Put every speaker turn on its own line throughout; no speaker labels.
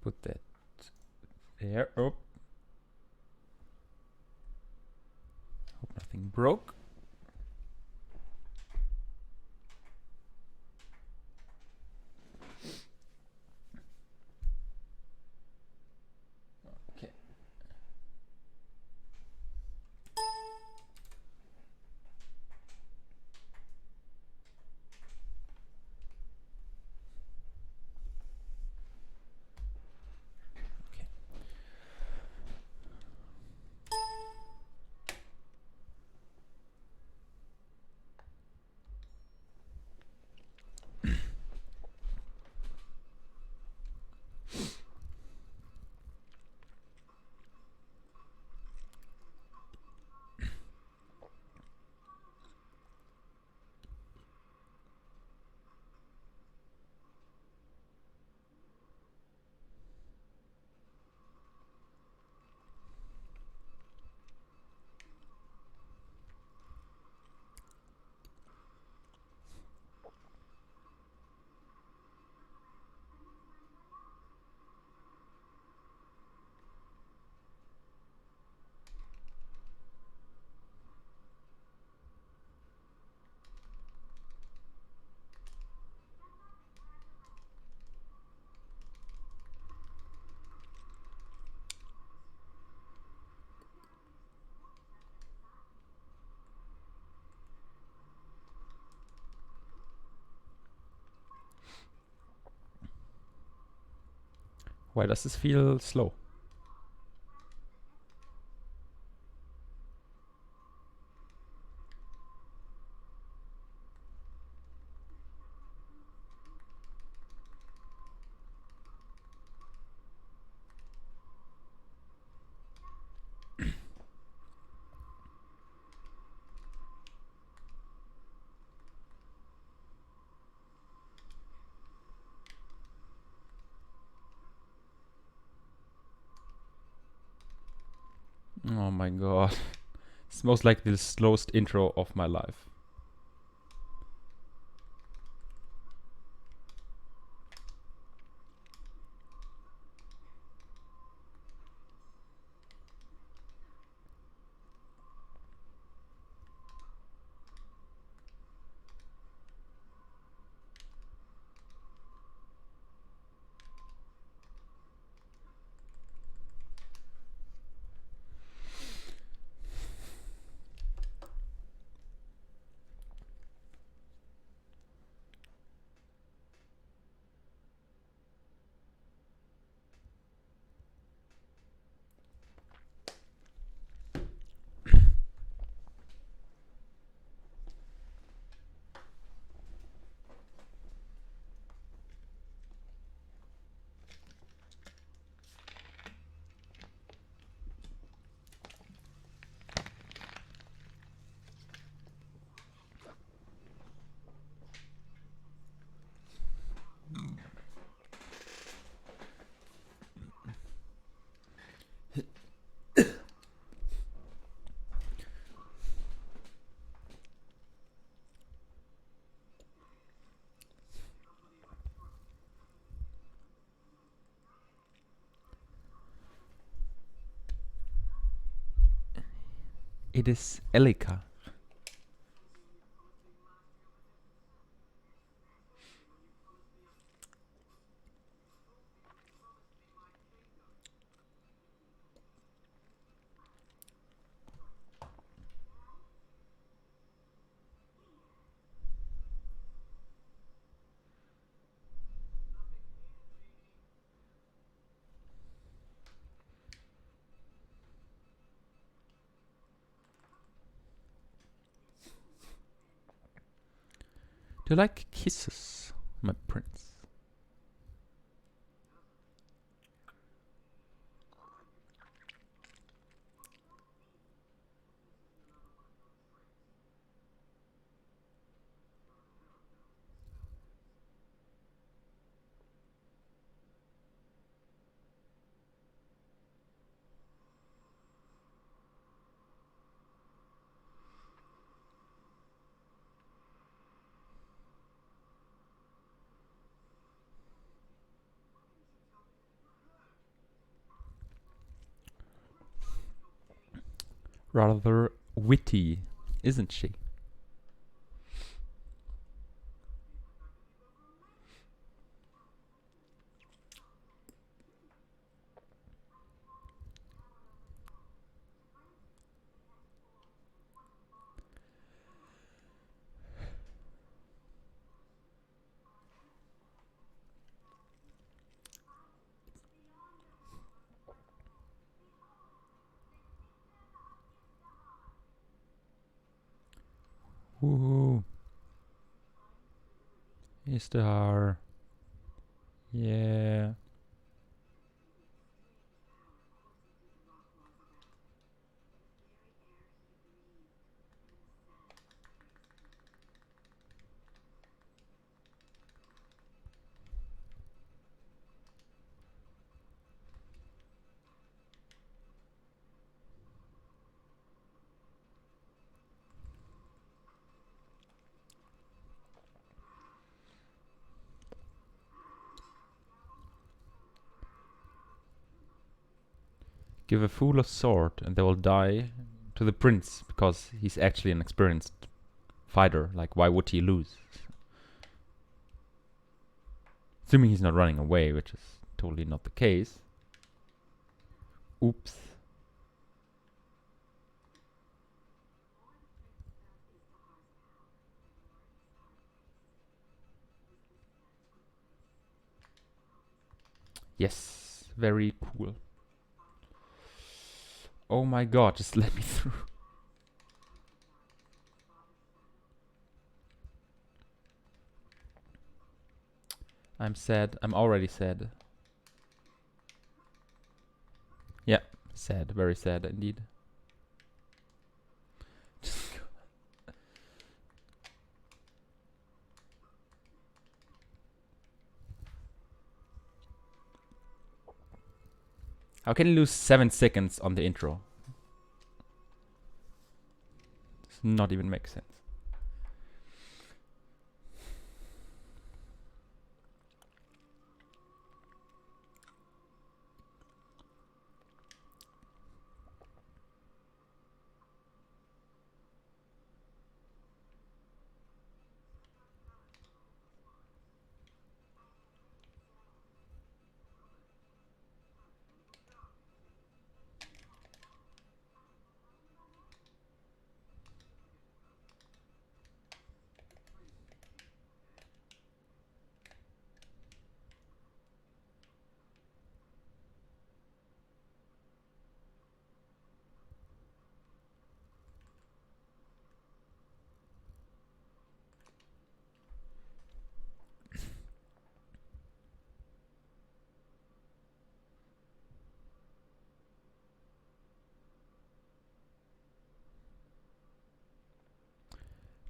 put that there. Oh. Hope nothing broke. Okay. Why does this feel slow? Oh my god. It's most like the slowest intro of my life. It is Elika. Do you like kisses, my prince? rather witty, isn't she? Woohoo! Star. Yeah. Give a fool a sword and they will die to the prince because he's actually an experienced fighter. Like, why would he lose? Assuming he's not running away, which is totally not the case. Oops. Yes, very cool. Oh my god, just let me through. I'm sad. I'm already sad. Yeah, sad. Very sad indeed. How can you lose 7 seconds on the intro? Does not even make sense.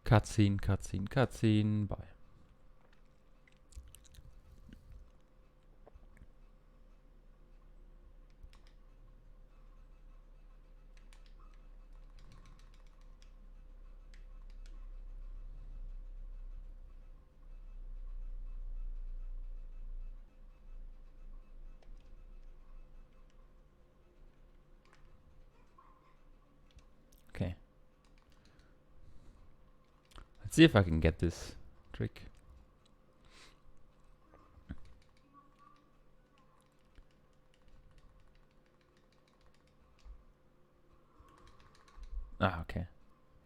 Cutscene, cutscene, cutscene. Bye. Okay. Let's see if I can get this trick. Ah, okay.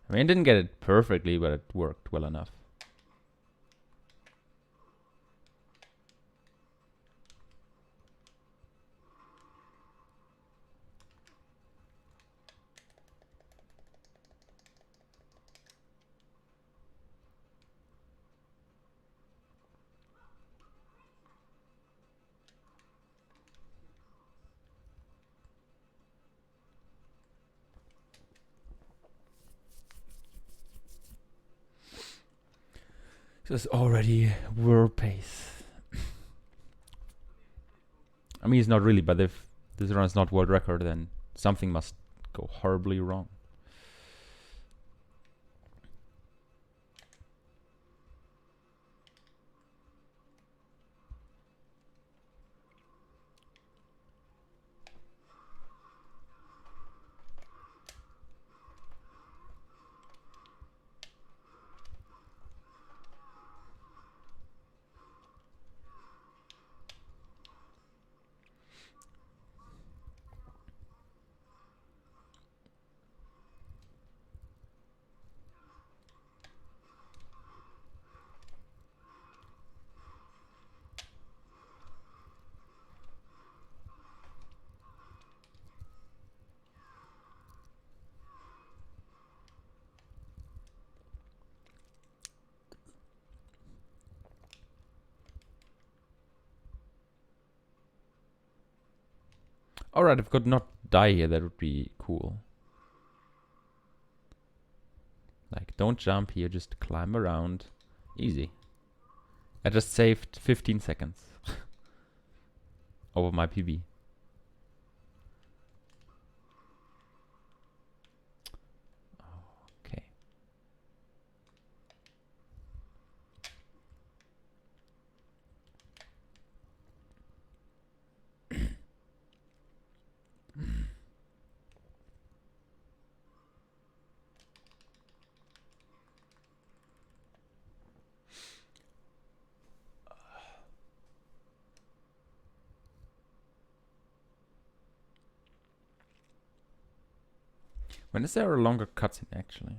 I mean, I didn't get it perfectly, but it worked well enough. So it's already world pace. I mean, it's not really, but if this run is not world record, then something must go horribly wrong. Alright, if I could not die here, that would be cool. Like, don't jump here, just climb around. Easy. I just saved 15 seconds over my PB. Okay. When is there a longer cutscene, actually?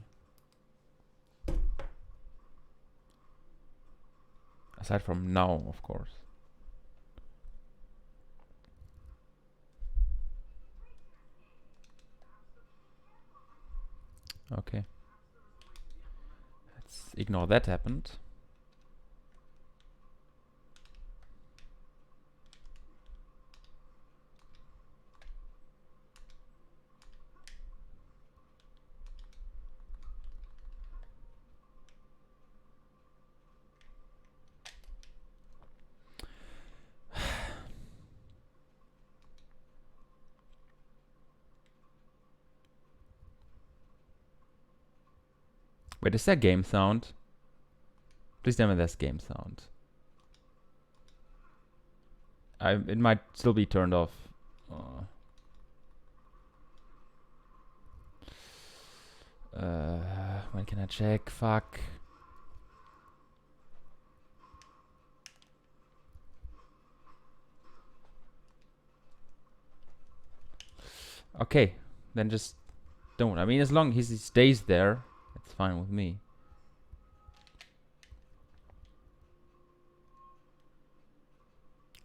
Aside from now, of course. Okay. Let's ignore that happened. Wait, is there game sound? Please tell me there's game sound. It might still be turned off. When can I check? Fuck. Okay, then just don't. I mean, as long as he stays there, it's fine with me.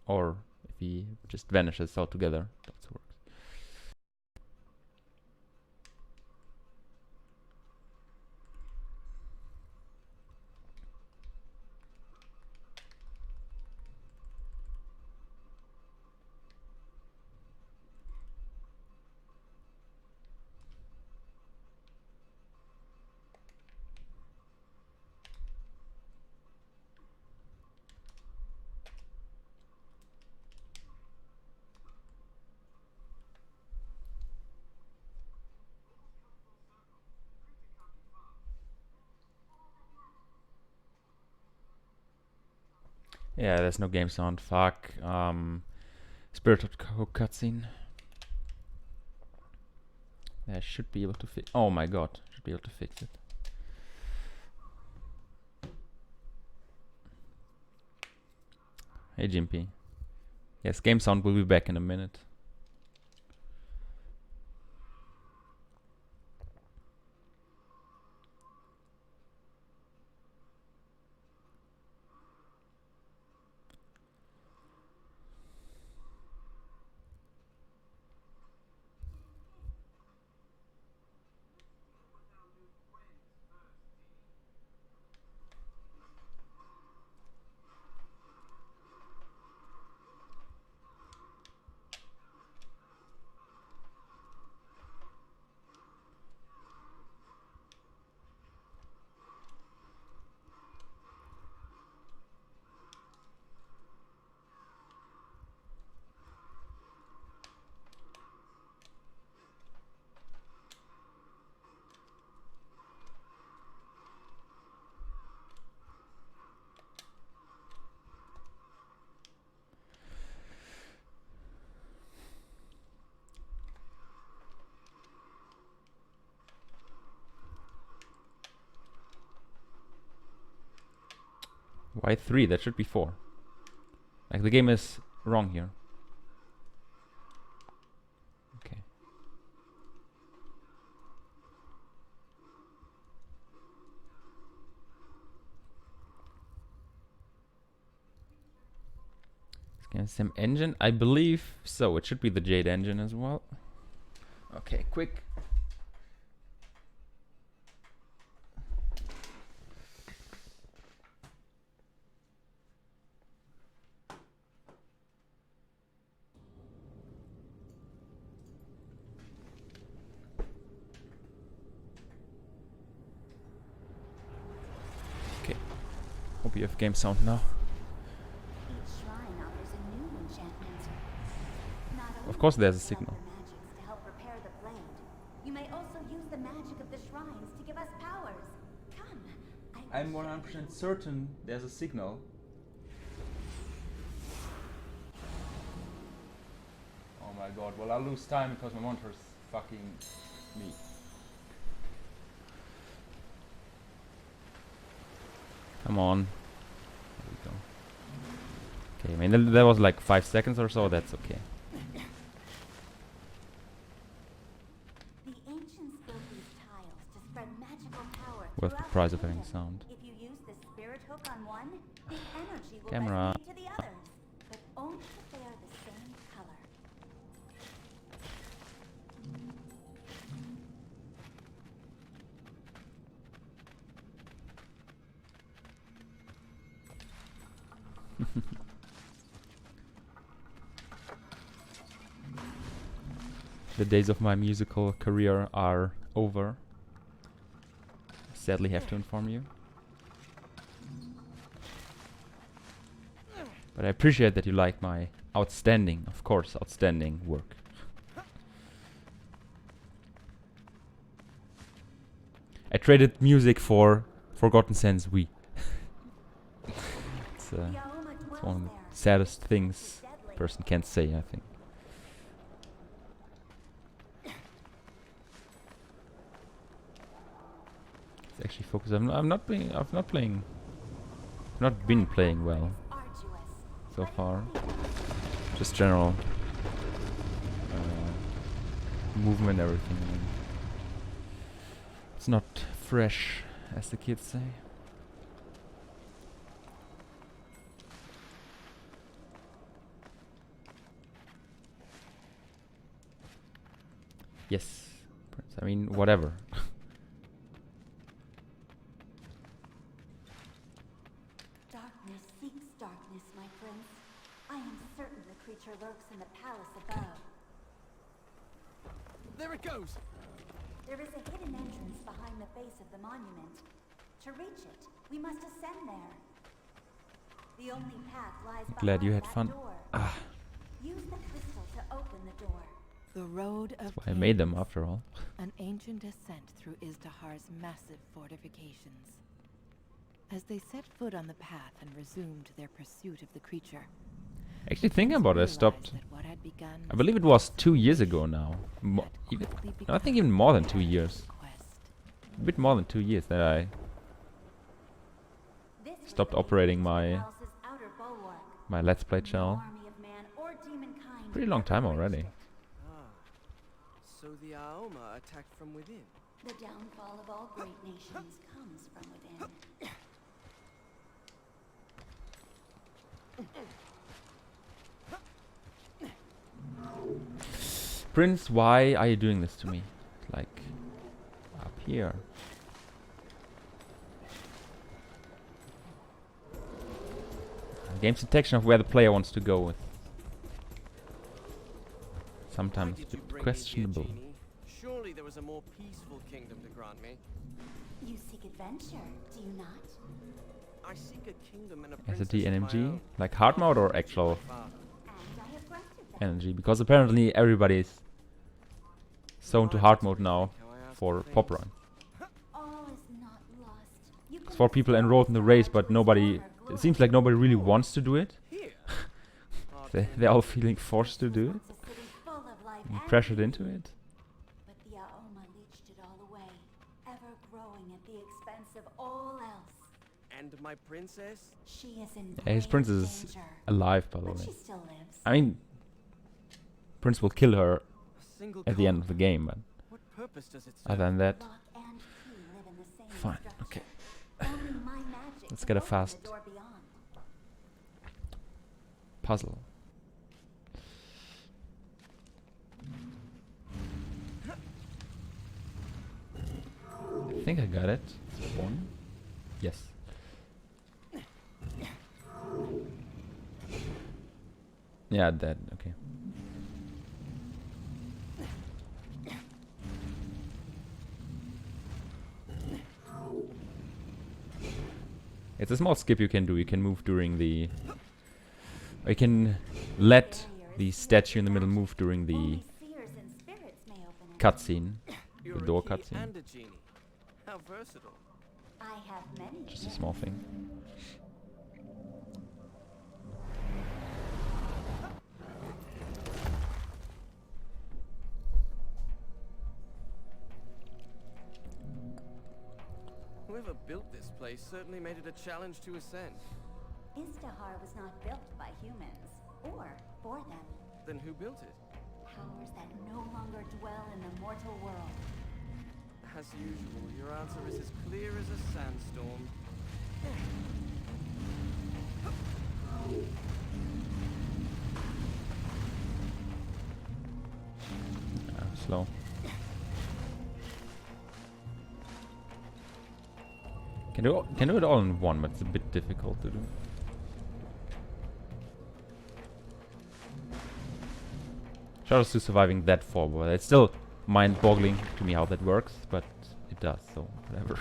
Or if he just vanishes altogether, that's works. Yeah, there's no game sound. Fuck. Spirited Hook cutscene. I should be able to fix. Oh my god, should be able to fix it. Hey, Jimpy. Yes, game sound will be back in a minute. Why 3? That should be 4. Like, the game is wrong here. Okay. Same engine? I believe so. It should be the Jade engine as well. Okay, quick. We have game sound now.
Each shrine offers a new enchantment. Not
Of
only
course
can
there's a
you sell
signal.
other magics to help repair the blade, you may also use the magic of the shrines to give us powers. Come, I
I'm
will
100% certain there's a signal. Oh my god, well I'll lose time because my monitor's fucking me. Come on. There we go. Okay, I mean that was like 5 seconds or so, that's okay.
The ancients built these tiles to spread magical power
Worth the
throughout
price of having
kingdom.
sound.
If you use the spirit hook on one, the energy will
Camera.
resonate to the others, but only if they are the same color.
The days of my musical career are over. Sadly have to inform you. But I appreciate that you like my outstanding, of course, outstanding work. I traded music for Forgotten Sands Wii. It's
The Aoma
one
dwells
of the
there.
saddest
Its
things
strength is
a
deadly.
person can't say, I think. Let's actually focus. I'm not playing. I've not playing. Not been playing well
Arduous,
so
but it
far.
will be done.
Just general movement, everything. I mean, it's not fresh, as the kids say. Yes, Prince. I mean, whatever.
Darkness seeks darkness, my prince. I am certain the creature lurks in the palace above.
There it goes!
There is a hidden entrance behind the base of the monument. To reach it, we must ascend there. The only path lies
Glad you
behind
had
that
fun.
door.
Ah,
Use the crystal to open the door.
The road of
that's why I made them
Kings,
after all.
an ancient ascent through Izdahar's massive fortifications. As they set foot on the path and resumed their pursuit of the creature,
Actually, thinking about it, I
realized
stopped.
that what had begun
I believe it was 2 years ago now. Even, no, I think even more than 2 years. A bit more than 2 years that I
This was
stopped
the
operating
beginning
my
of the palace's outer bulwark.
my Let's Play
No
channel.
army of man or demonkind
Pretty long
ever
time
reached
already.
it.
Ah, so the Aoma attacked from within.
The downfall of all great nations comes from within.
Prince, why are you doing this to me? Like, up here. Game's detection of where the player wants to go with.
Why
Sometimes a
did you
bit
bring
questionable.
me here, Genie? Surely there was a more peaceful kingdom to grant me.
You seek adventure, do you not?
I seek a kingdom and a princess
SAT
of my
NMG?
own.
Like hard mode or
My
actual
father.
And I have granted that.
energy? Because apparently everybody's zoned to hard mode now
How I ask
for
for
Pop
things.
Run.
All is not lost. You
It's
can
for people
restore
enrolled in the
Izahar
race,
to
but
its
nobody.
former
It seems
glory.
like nobody really wants to do it.
Here.
They're all feeling forced to
This
do
was
it,
once a city full of life
and
and
pressured
beauty,
into it.
But the Aoma leached it all away, ever growing at the expense of all else.
And my princess?
She is in
Yeah, his
grave
princess is
danger,
alive, by the
but
way.
she still lives.
I mean, Prince will kill her
A single
at the end
color.
of the game, but
What purpose does it serve?
other than that,
Lock and key live in the same
fine.
structure.
Okay,
Only my magic
Let's
can
get a
open
fast
the door beyond.
puzzle. I think I got it. One. Yes. Yeah, that. Okay. It's a small skip you can do. You can move during the... Or you can let the statue in the middle move during the
Only seers and spirits may open it.
cutscene.
You're
The
a
door
key
cutscene.
and a genie. How versatile.
I have many.
Just a small thing.
Whoever built this place certainly made it a challenge to ascend.
Istahar was not built by humans, or for them.
Then who built it?
Powers that no longer dwell in the mortal world.
As usual, your answer is as clear as a sandstorm.
Slow. Can do it all in one, but it's a bit difficult to do. Shout out to surviving that forward. It's still mind-boggling to me how that works, but it does, so whatever.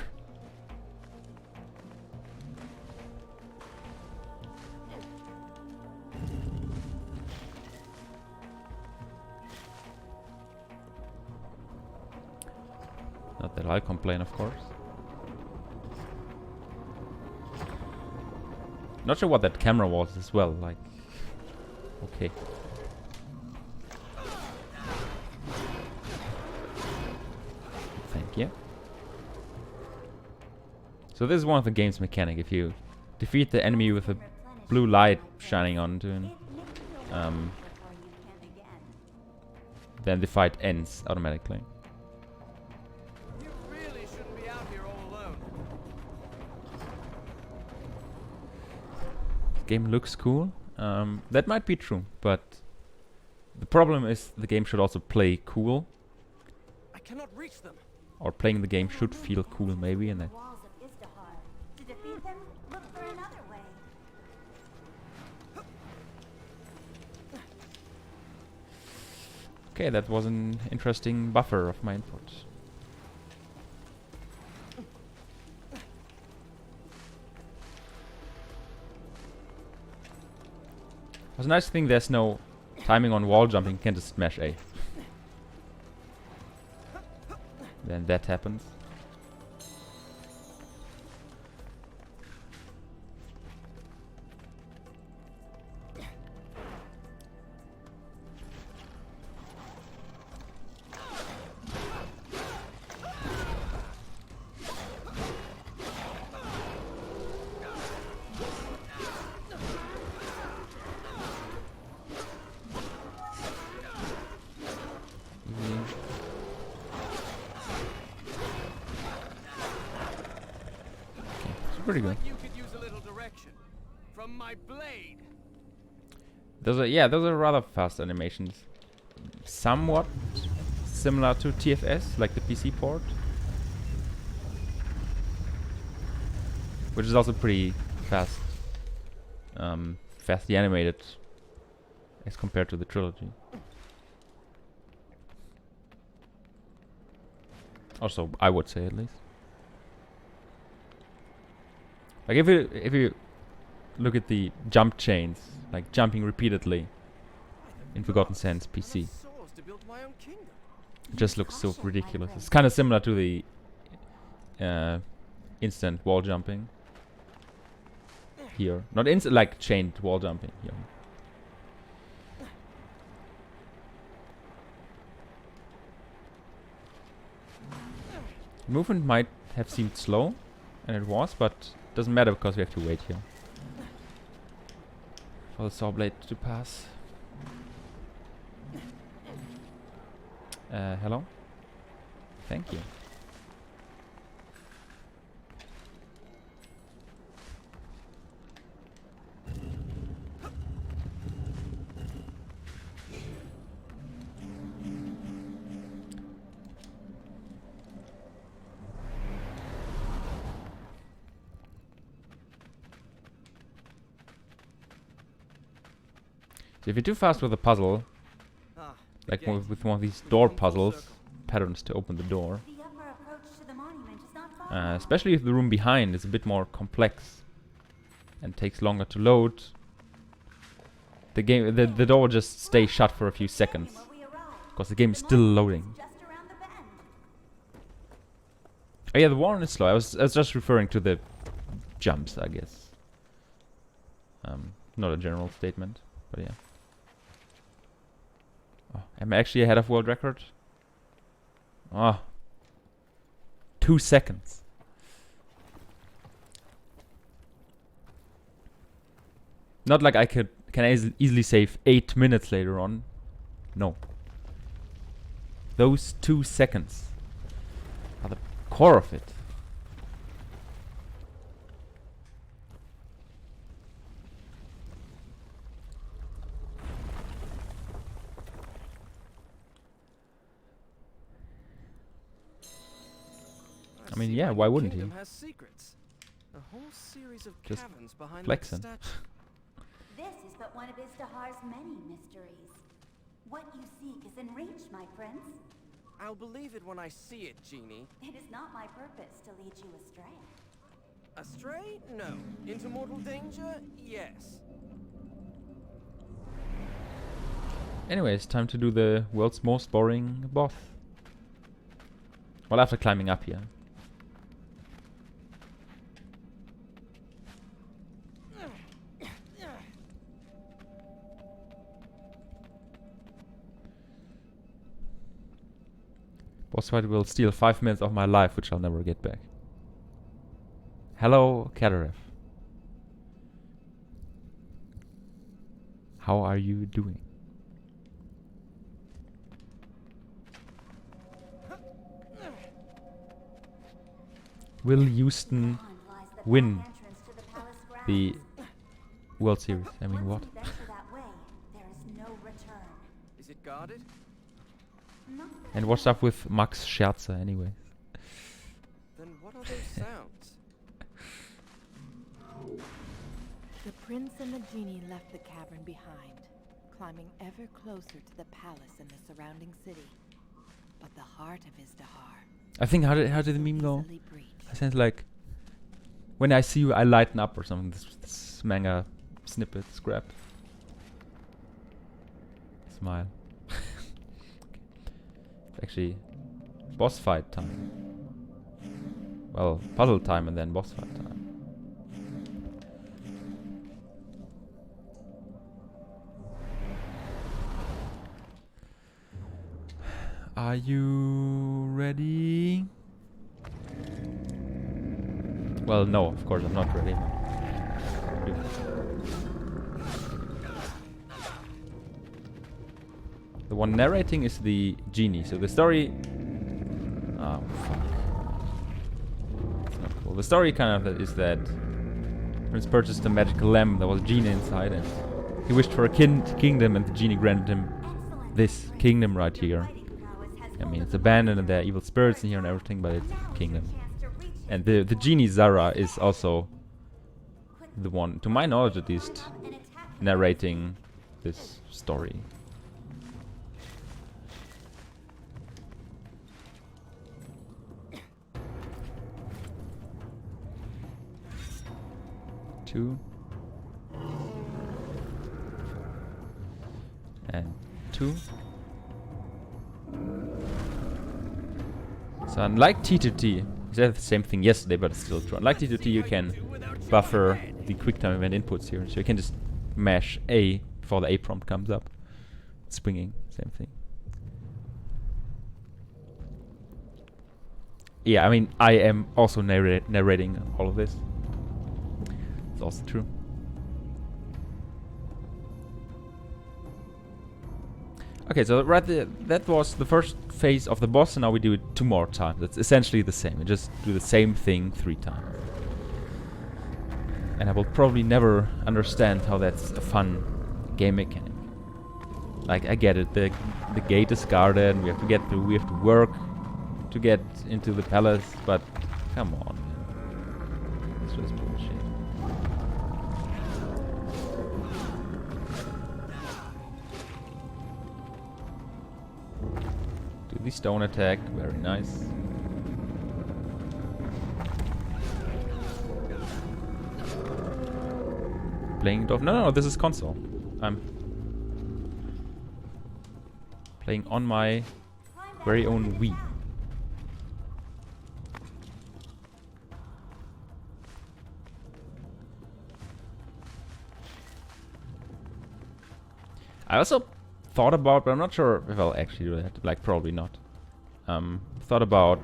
Not that I'll complain, of course. Not sure what that camera was as well, like... Okay. Thank you. So this is one of the game's mechanic. If you defeat the enemy with a blue light shining onto him, then the fight ends automatically.
You really shouldn't be out here all alone.
Game looks cool. That might be true, but the problem is the game should also play cool,
I cannot reach them.
or playing the game should feel cool maybe, and that
Walls of Istahar. To defeat them, look for another way.
okay, that was an interesting buffer of my input. It's a nice thing there's no timing on wall jumping, you can just smash A. Then that happens. Pretty good.
Like you could use a little direction from my blade.
Those are rather fast animations. Somewhat similar to TFS, like the PC port. Which is also pretty fast. Fastly animated as compared to the trilogy. Also, I would say at least. Like if you look at the jump chains, like jumping repeatedly in Forgotten Sands PC,
Swords to build my own kingdom.
it just looks so ridiculous. It's kind of similar to the instant wall jumping here. Not instant, like chained wall jumping here. Movement might have seemed slow, and it was, but doesn't matter because we have to wait here for the saw blade to pass. Hello? Thank you. So if you're too fast with a puzzle,
Ah,
like
gate.
with one of these door puzzles, patterns to open the door,
The upper approach to the monument is not far.
especially if the room behind is a bit more complex, and takes longer to load, the game, the door will just stay shut for a few seconds because the game is still loading.
Just around the bend.
Oh yeah, the one is slow. I was just referring to the jumps, I guess. Not a general statement, but yeah. Oh, am I actually ahead of world record? Oh. 2 seconds. Not like I can easily save 8 minutes later on. No. Those 2 seconds are the core of it. I mean, yeah, why wouldn't he?
Has secrets. A whole series of
Just
caverns behind
flexing.
that statue.
This is but one of Izdahar's many mysteries. What you seek is in reach, my prince.
I'll believe it when I see it, Genie.
It is not my purpose to lead you astray.
Astray? No. Into mortal danger? Yes.
Anyways, time to do the world's most boring boss. Well, after climbing up here. Boss fight will steal 5 minutes of my life, which I'll never get back. Hello, Kadaref. How are you doing? Will Houston
Beyond lies the
win
back entrance to the palace grounds.
the World Series? I mean, what?
Once you venture that way, there is no return.
Is it guarded?
Not that
And what's up with Max Scherzer anyway?
Then what are those sounds?
The prince and the genie left the cavern behind, climbing ever closer to the palace and the surrounding city. But the heart of Izdahar
I think how did the meme go?
easily breached.
I sense like when I see you, I lighten up or something. This manga snippet scrap. Smile. It's actually boss fight time. Well, puzzle time and then boss fight time. Are you ready? Well, no, of course I'm not ready. The one narrating is the genie, so the story... Oh, fuck. That's not cool. The story kind of is that Prince purchased a magical lamp, there was a genie inside, and he wished for a kingdom, and the genie granted him this kingdom right here. I mean, it's abandoned and there are evil spirits in here and everything, but it's a kingdom. And the genie Zara is also the one, to my knowledge at least, narrating this story. Two. And two. So unlike T2T, I said the same thing yesterday, but it's still true. Unlike T2T, you can buffer the QuickTime event inputs here, so you can just mash A before the A prompt comes up. Swinging, same thing. Yeah, I mean, I am also narrating all of this. It's also true. Okay, so that was the first phase of the boss, and now we do it 2 more times. It's essentially the same. We just do the same thing 3 times. And I will probably never understand how that's a fun game mechanic. Like, I get it. The gate is guarded, and we have to get through. We have to work to get into the palace, but come on, man. It's just bullshit. The stone attack, very nice. playing Dolphin. No, this is console. I'm playing on my very own Wii. I also thought about, but I'm not sure if I'll actually do that. Like, probably not. Thought about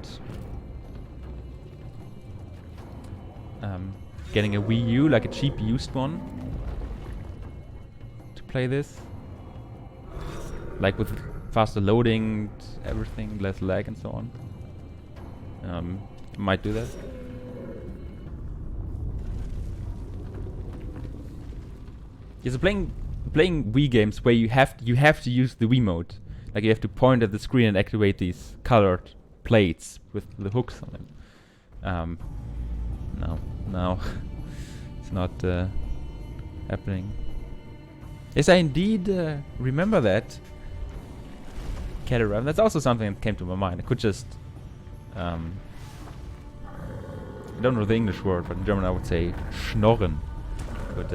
getting a Wii U, like a cheap used one, to play this. Like with faster loading, everything, less lag and so on. Might do that. Yeah, so playing Wii games where you have to use the Wiimote. Like you have to point at the screen and activate these colored plates with the hooks on them. No, it's not happening. Yes, I indeed remember that. Cataracts. That's also something that came to my mind. I could just I don't know the English word, but in German I would say schnorren. But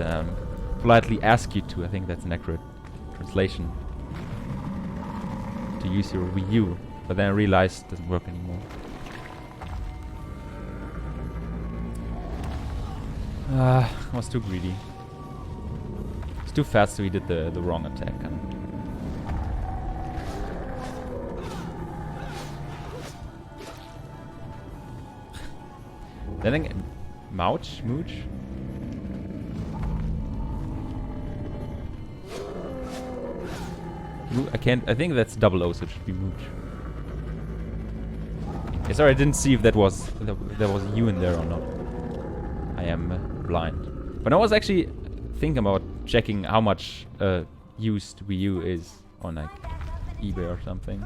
politely ask you to. I think that's an accurate translation. To use your Wii U, but then I realized it doesn't work anymore. I was too greedy. It's too fast, so he did the wrong attack. Then again, Mooch? I can't. I think that's double O, so it should be Mooch. Yeah, sorry, I didn't see if that was there was you in there or not. I am blind. But I was actually thinking about checking how much used Wii U is on like eBay or something.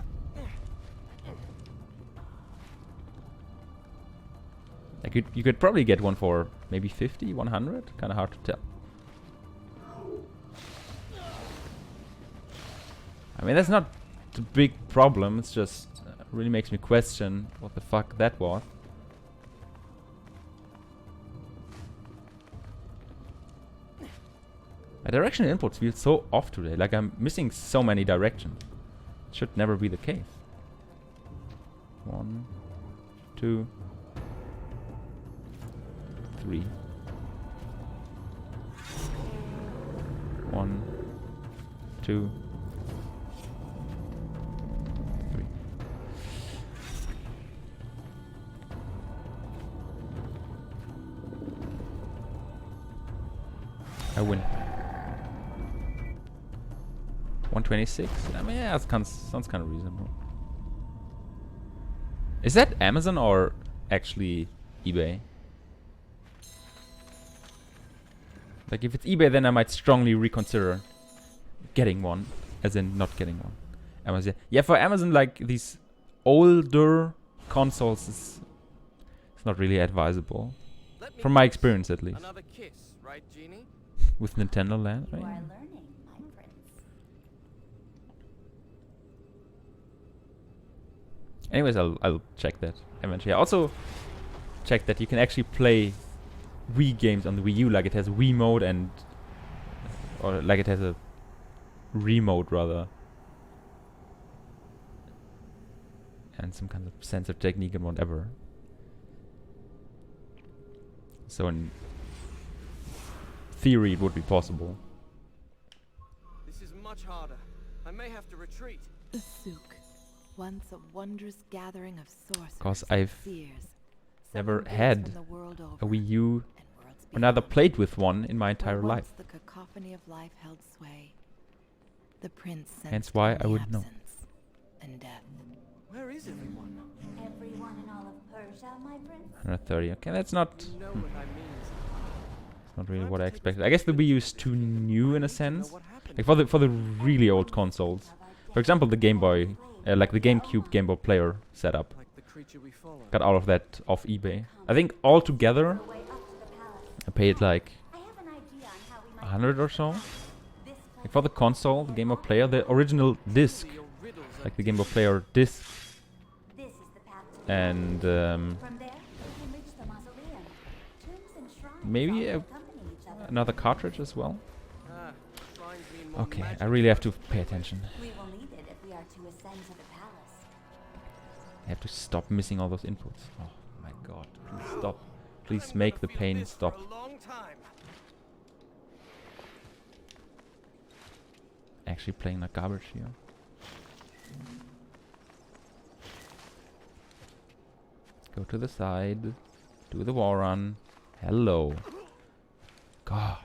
Like you could probably get one for maybe 50, 100. Kind of hard to tell. I mean, that's not the big problem. It's just really makes me question what the fuck that was. My directional inputs feel so off today. Like I'm missing so many directions. It should never be the case. 1, 2, 3. 1, 2, 3. I win. 126? I mean, yeah, that sounds kind of reasonable. Is that Amazon or actually eBay? Like, if it's eBay, then I might strongly reconsider getting one, as in not getting one. Amazon. Yeah, for Amazon, like, these older consoles is not really advisable. From my experience, at least.
Another kiss, right, Genie?
With Nintendo Land,
You
right?
are learning, my prince.
Anyways, I'll check that eventually. I also checked that you can actually play Wii games on the Wii U, like it has Wii mode and or like it has a remote rather, and some kind of sensor technique and whatever. So in theory, it would be possible.
This is much harder. I may have to retreat.
The Souk, once a wondrous gathering of sorcerers.
'Cause I've
and seers,
never
summoned
had
from the world
a
over
Wii U
and worlds
or neither
beyond.
played with one in my
Where
entire
once
life.
the cacophony of life held sway. The prince
Hence
sensed
why
only
I would know.
absence and death.
Where is everyone?
Everyone in all of Persia, my prince?
130. Okay, that's not
You know what I mean.
not really what I expected. I guess the Wii U is too new in a
I need to know
sense.
what happened.
Like for the really old consoles. For example, the Game Boy, like the GameCube Game Boy Player setup.
Like the creature we follow.
Got all of that off eBay. I think altogether
Way up to the palace.
I paid like
I have an idea on how we might
100 or so.
this
Like for the console, the Game Boy Player, the original disc,
Your riddles are
like the Game Boy Player disc,
This is the path to
and
From there, we can reach the mausoleum. Tombs and shrines
maybe
all
a
accompany each other.
another cartridge as well?
Shrines mean more
Okay, I
magic
really have to
to us.
pay attention.
We will need it if we are to ascend to the palace.
I have to stop missing all those inputs. Oh my god, please stop. Please
I'm
make
gonna
the
feel
pain
this
stop.
For a long time.
Actually playing like garbage here. Let's go to the side. Do the wall run. Hello. God.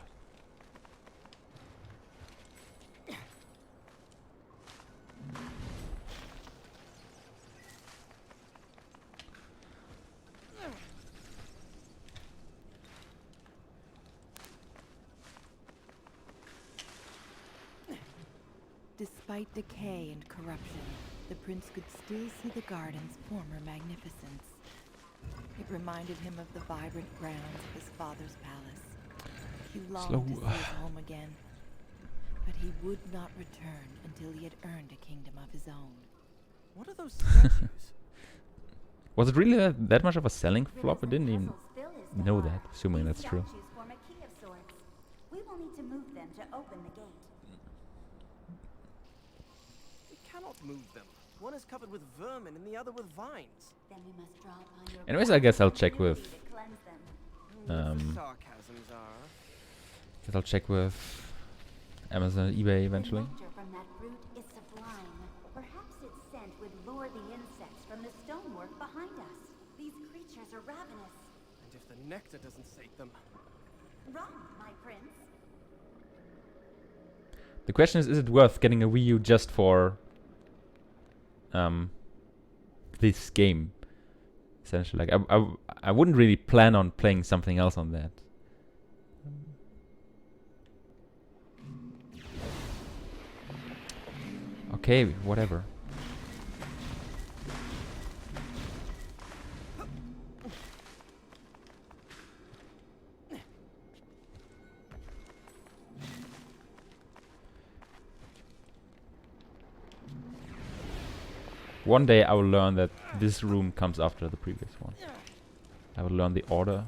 Despite decay and corruption, the prince could still see the garden's former magnificence. It reminded him of the vibrant grounds of his father's palace. He longed to see his home again, but he would not return until he had earned a kingdom of his own.
What are those statues?
Was it really that much of a selling flop? I
Riddles
didn't
and
even
puzzles fill his
know
tower.
that, assuming
These
that's true.
statues form a key of sorts. We will need to move them to open the gate.
We cannot move them. One is covered with vermin and the other with vines.
Then we must draw upon your
Anyways, I guess I'll
power
check
and
with
ability to cleanse them.
The
Um,
sarcasms are.
guess I'll check with Amazon, eBay eventually.
The nectar from that fruit is sublime. Perhaps its scent would lure the insects from the stonework behind us. These creatures are ravenous.
And if the nectar doesn't sate them.
Run, my prince.
The question is it worth getting a Wii U just for this game? Essentially, like I wouldn't really plan on playing something else on that. Okay, whatever. One day I will learn that this room comes after the previous one. I will learn the order.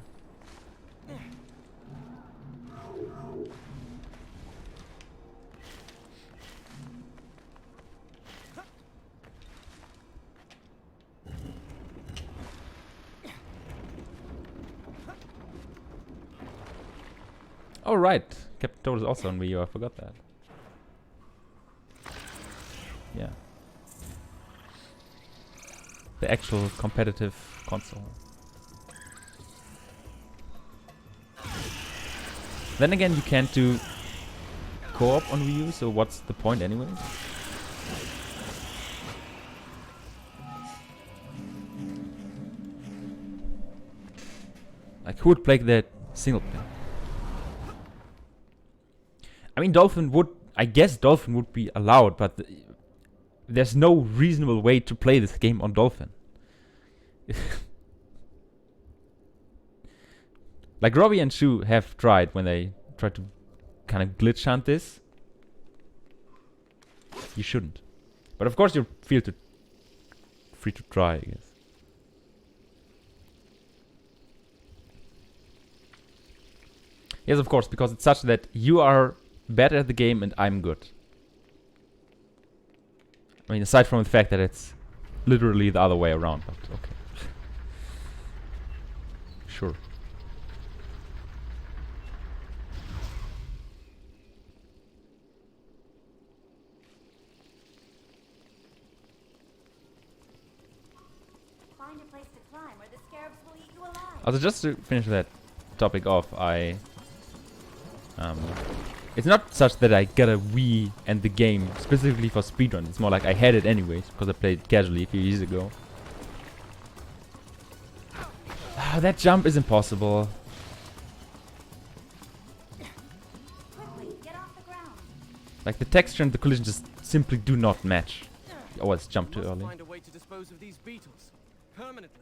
Oh right, Captain Toad is also on Wii U, I forgot that. Yeah. The actual competitive console. Then again, you can't do co-op on Wii U, so what's the point anyways? Like, who would play that single player? I mean, I guess Dolphin would be allowed, but there's no reasonable way to play this game on Dolphin. Like Robbie and Shu have tried when they tried to kind of glitch hunt this. You shouldn't. But of course you're free to try, I guess. Yes, of course, because it's such that you are better at the game and I'm good. I mean, aside from the fact that it's literally the other way around, but okay. Sure.
Find a place to climb where the scarabs will eat you alive.
Also, just to finish that topic off, it's not such that I got a Wii and the game specifically for speedrun. It's more like I had it anyways because I played it casually a few years ago. Ah, that jump is impossible.
Quickly, get off the ground.
Like the texture and the collision just simply do not match. You always jump too
Must
early.
find a way to dispose of these beetles permanently.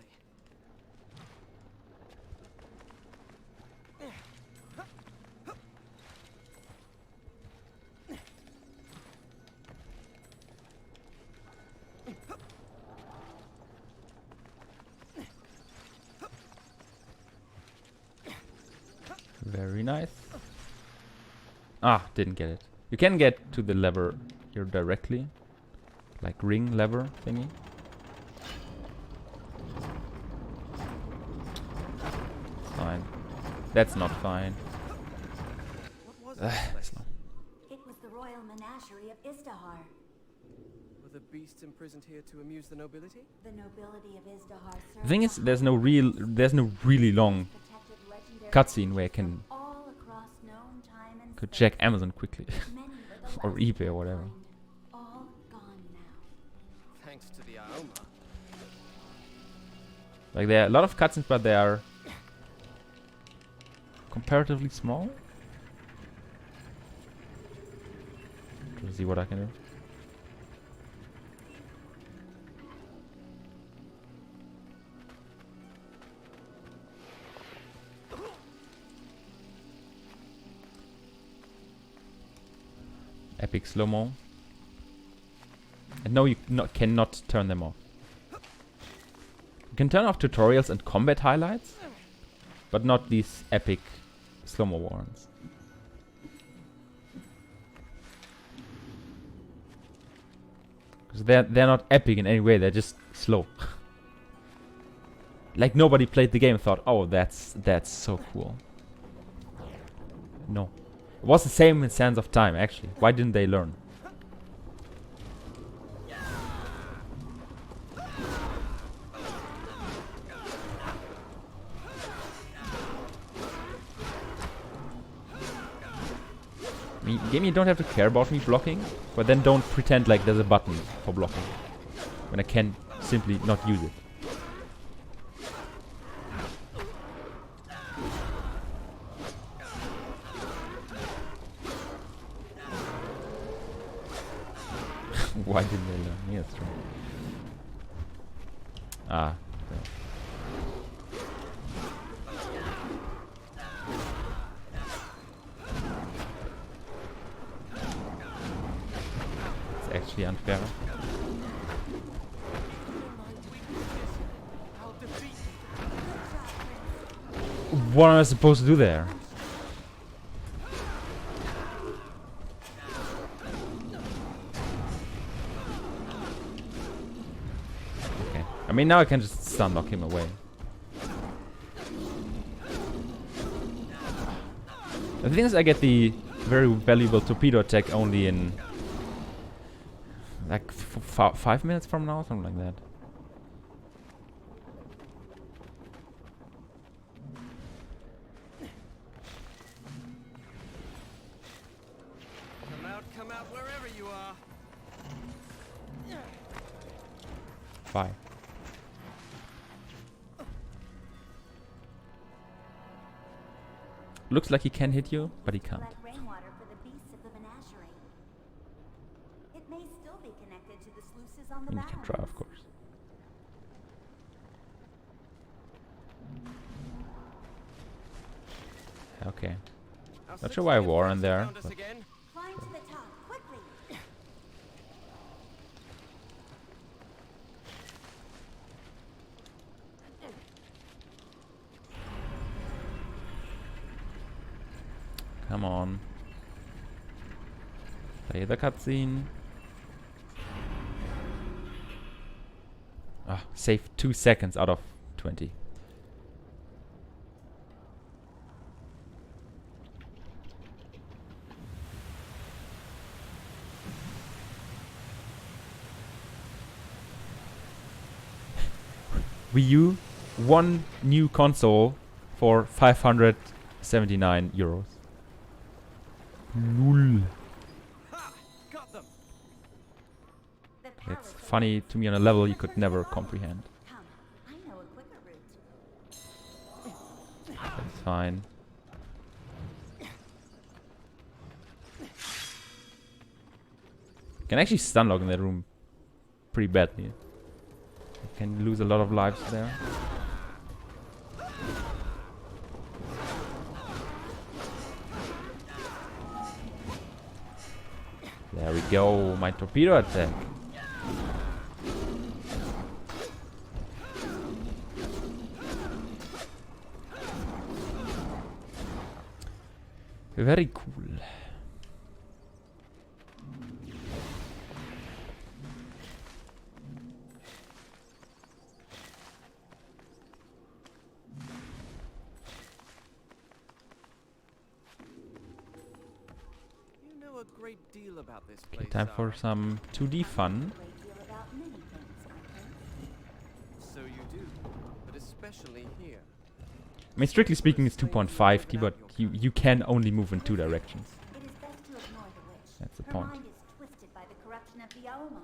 Very nice. Ah, didn't get it. You can get to the lever here directly. Like ring lever thingy. Fine. That's not fine.
What was this place?
It was the royal menagerie of Izdahar.
Were the beasts imprisoned here to amuse the nobility?
The nobility of Izdahar
The thing is, there's no really long cutscene where I can
all across known time and
could
space.
check Amazon quickly.
Many were the
Or
last
eBay or
of their
whatever.
kind, all gone now.
Thanks to the Aoma.
Like there are a lot of cutscenes, but they are comparatively small. To see what I can do. Epic slow-mo. And no, you cannot turn them off. You can turn off tutorials and combat highlights, but not these epic slow-mo ones. Because they're not epic in any way, they're just slow. Like nobody played the game and thought, oh, that's so cool. No. It was the same in Sands of Time, actually. Why didn't they learn? I mean, game, you don't have to care about me blocking, but then don't pretend like there's a button for blocking when I can simply not use it. Why didn't they learn? Yeah, that's true. Ah. It's actually unfair. What am I supposed to do there? I mean, now I can just stun lock him away. The thing is, I get the very valuable torpedo attack only in like 5 minutes from now, something like that.
Come out wherever you are.
Fire. Looks like he can hit you, but he can't.
Collect rainwater for the beasts of the menagerie. It may still be connected to the sluices on the
And you can try, of
barrens.
course. Okay. Not sure why I wore on there. But
Climb to the top, quickly!
come on. Play the cutscene. Ah, save 2 seconds out of 20. Wii U, one new console for 579 euros. Lul.
Ha! Got them.
The
It's
palace
funny to me on a level you could never comprehend.
Come, I know a quicker route.
That's fine. Can actually stun lock in that room pretty badly. You can lose a lot of lives there. There we go, my torpedo attack. Very cool.
great deal about this
Okay,
place.
time for
Sarah.
some 2D fun.
A great deal about many things, my prince.
So you do, but especially here.
I mean, strictly speaking, it's 2.5D, but you can only move in 2 directions.
It is best to ignore the witch.
That's the
Her
point.
mind is twisted by the corruption of the Aoma.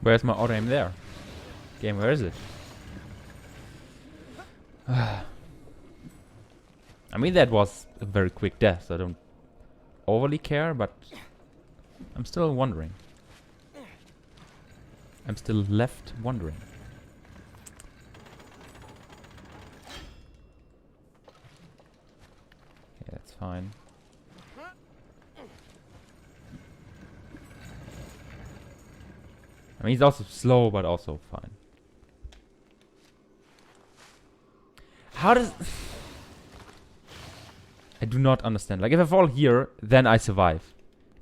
Where's my auto aim there? Game, where is it? I mean, that was a very quick death, so I don't overly care, but I'm still wondering. I'm still left wondering. Okay, that's fine. I mean, he's also slow, but also fine. How does... I do not understand. Like, if I fall here, then I survive.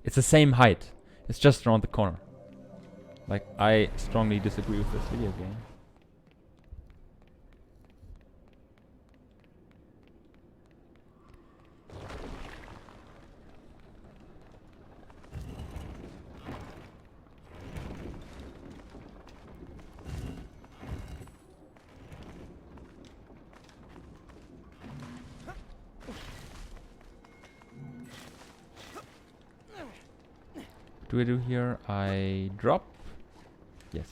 It's the same height. It's just around the corner. Like, I strongly disagree with this video game. What do I do here? I drop? Yes.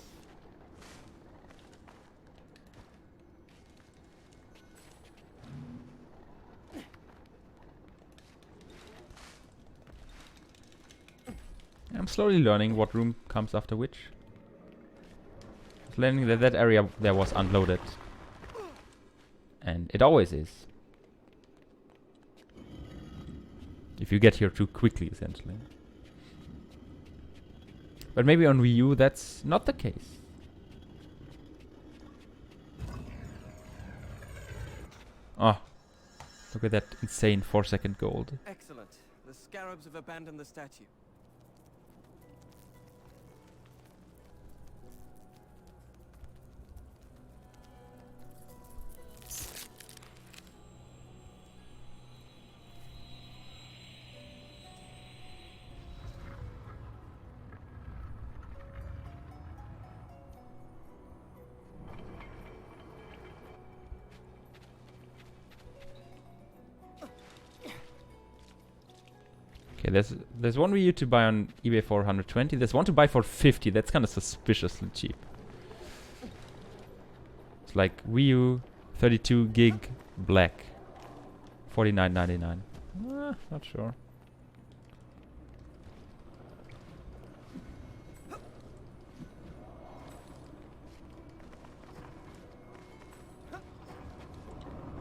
I'm slowly learning what room comes after which. I'm learning that that area there was unloaded. And it always is. If you get here too quickly, essentially. But maybe on Wii U that's not the case. Oh, look at that insane 4-second gold.
Excellent. The scarabs have abandoned the statue.
Okay, there's one Wii U to buy on eBay for 120. There's one to buy for 50. That's kind of suspiciously cheap. It's like Wii U 32 gig black, 49.99. Not sure.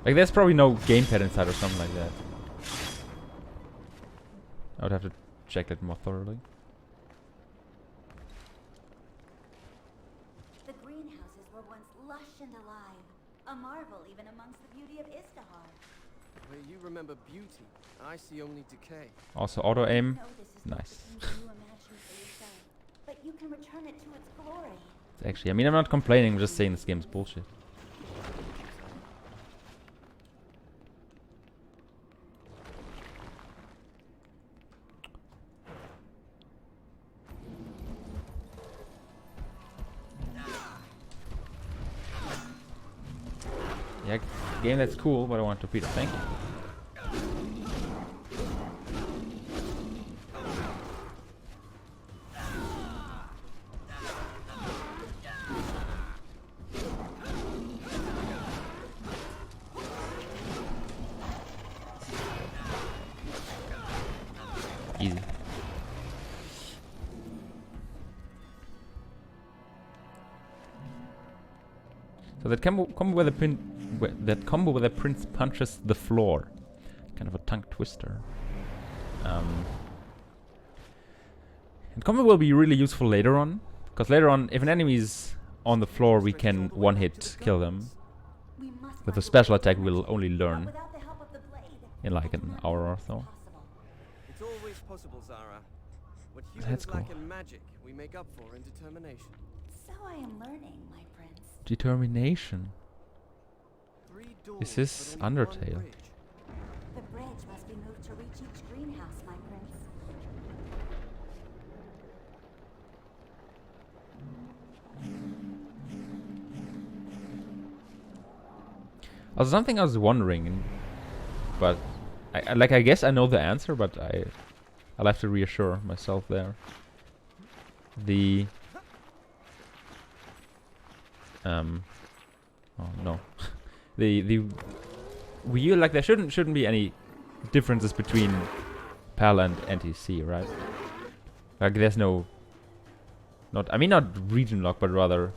Like, there's probably no gamepad inside or something like that. I would have to check that more thoroughly.
The greenhouses were once lush and alive, a marvel even amongst the beauty of Istahar.
Where you remember beauty, I see only decay.
Also auto aim.
No, this is not
Nice.
the kingdom you imagine for yourself, but you can return it to its glory.
It's actually, I mean, I'm not complaining. I'm just saying this game's bullshit. Yeah, game that's cool, but I want torpedo. Thank you. Easy. So that combo where the pin that combo where the prince punches the floor. Kind of a tongue twister. And combo will be really useful later on, because later on, if an enemy is on the floor, we can one-hit kill them.
We must
With
find
a special attack, we'll only
but
learn
without the help of the blade,
in like an
ultimately
hour or
it's
so.
impossible.
It's always possible, Zara. What
That's
humans
cool.
lack in magic, we make up for in determination.
So I am learning, my prince.
Determination.
3 doors,
Is this
but only one
Undertale?
bridge.
The bridge must be moved to reach each greenhouse, my prince.
Also, something I was wondering, but I guess I know the answer, but I'll have to reassure myself there. The oh no, the Wii U, like there shouldn't be any differences between PAL and NTC, right? Like there's no, not region lock, but rather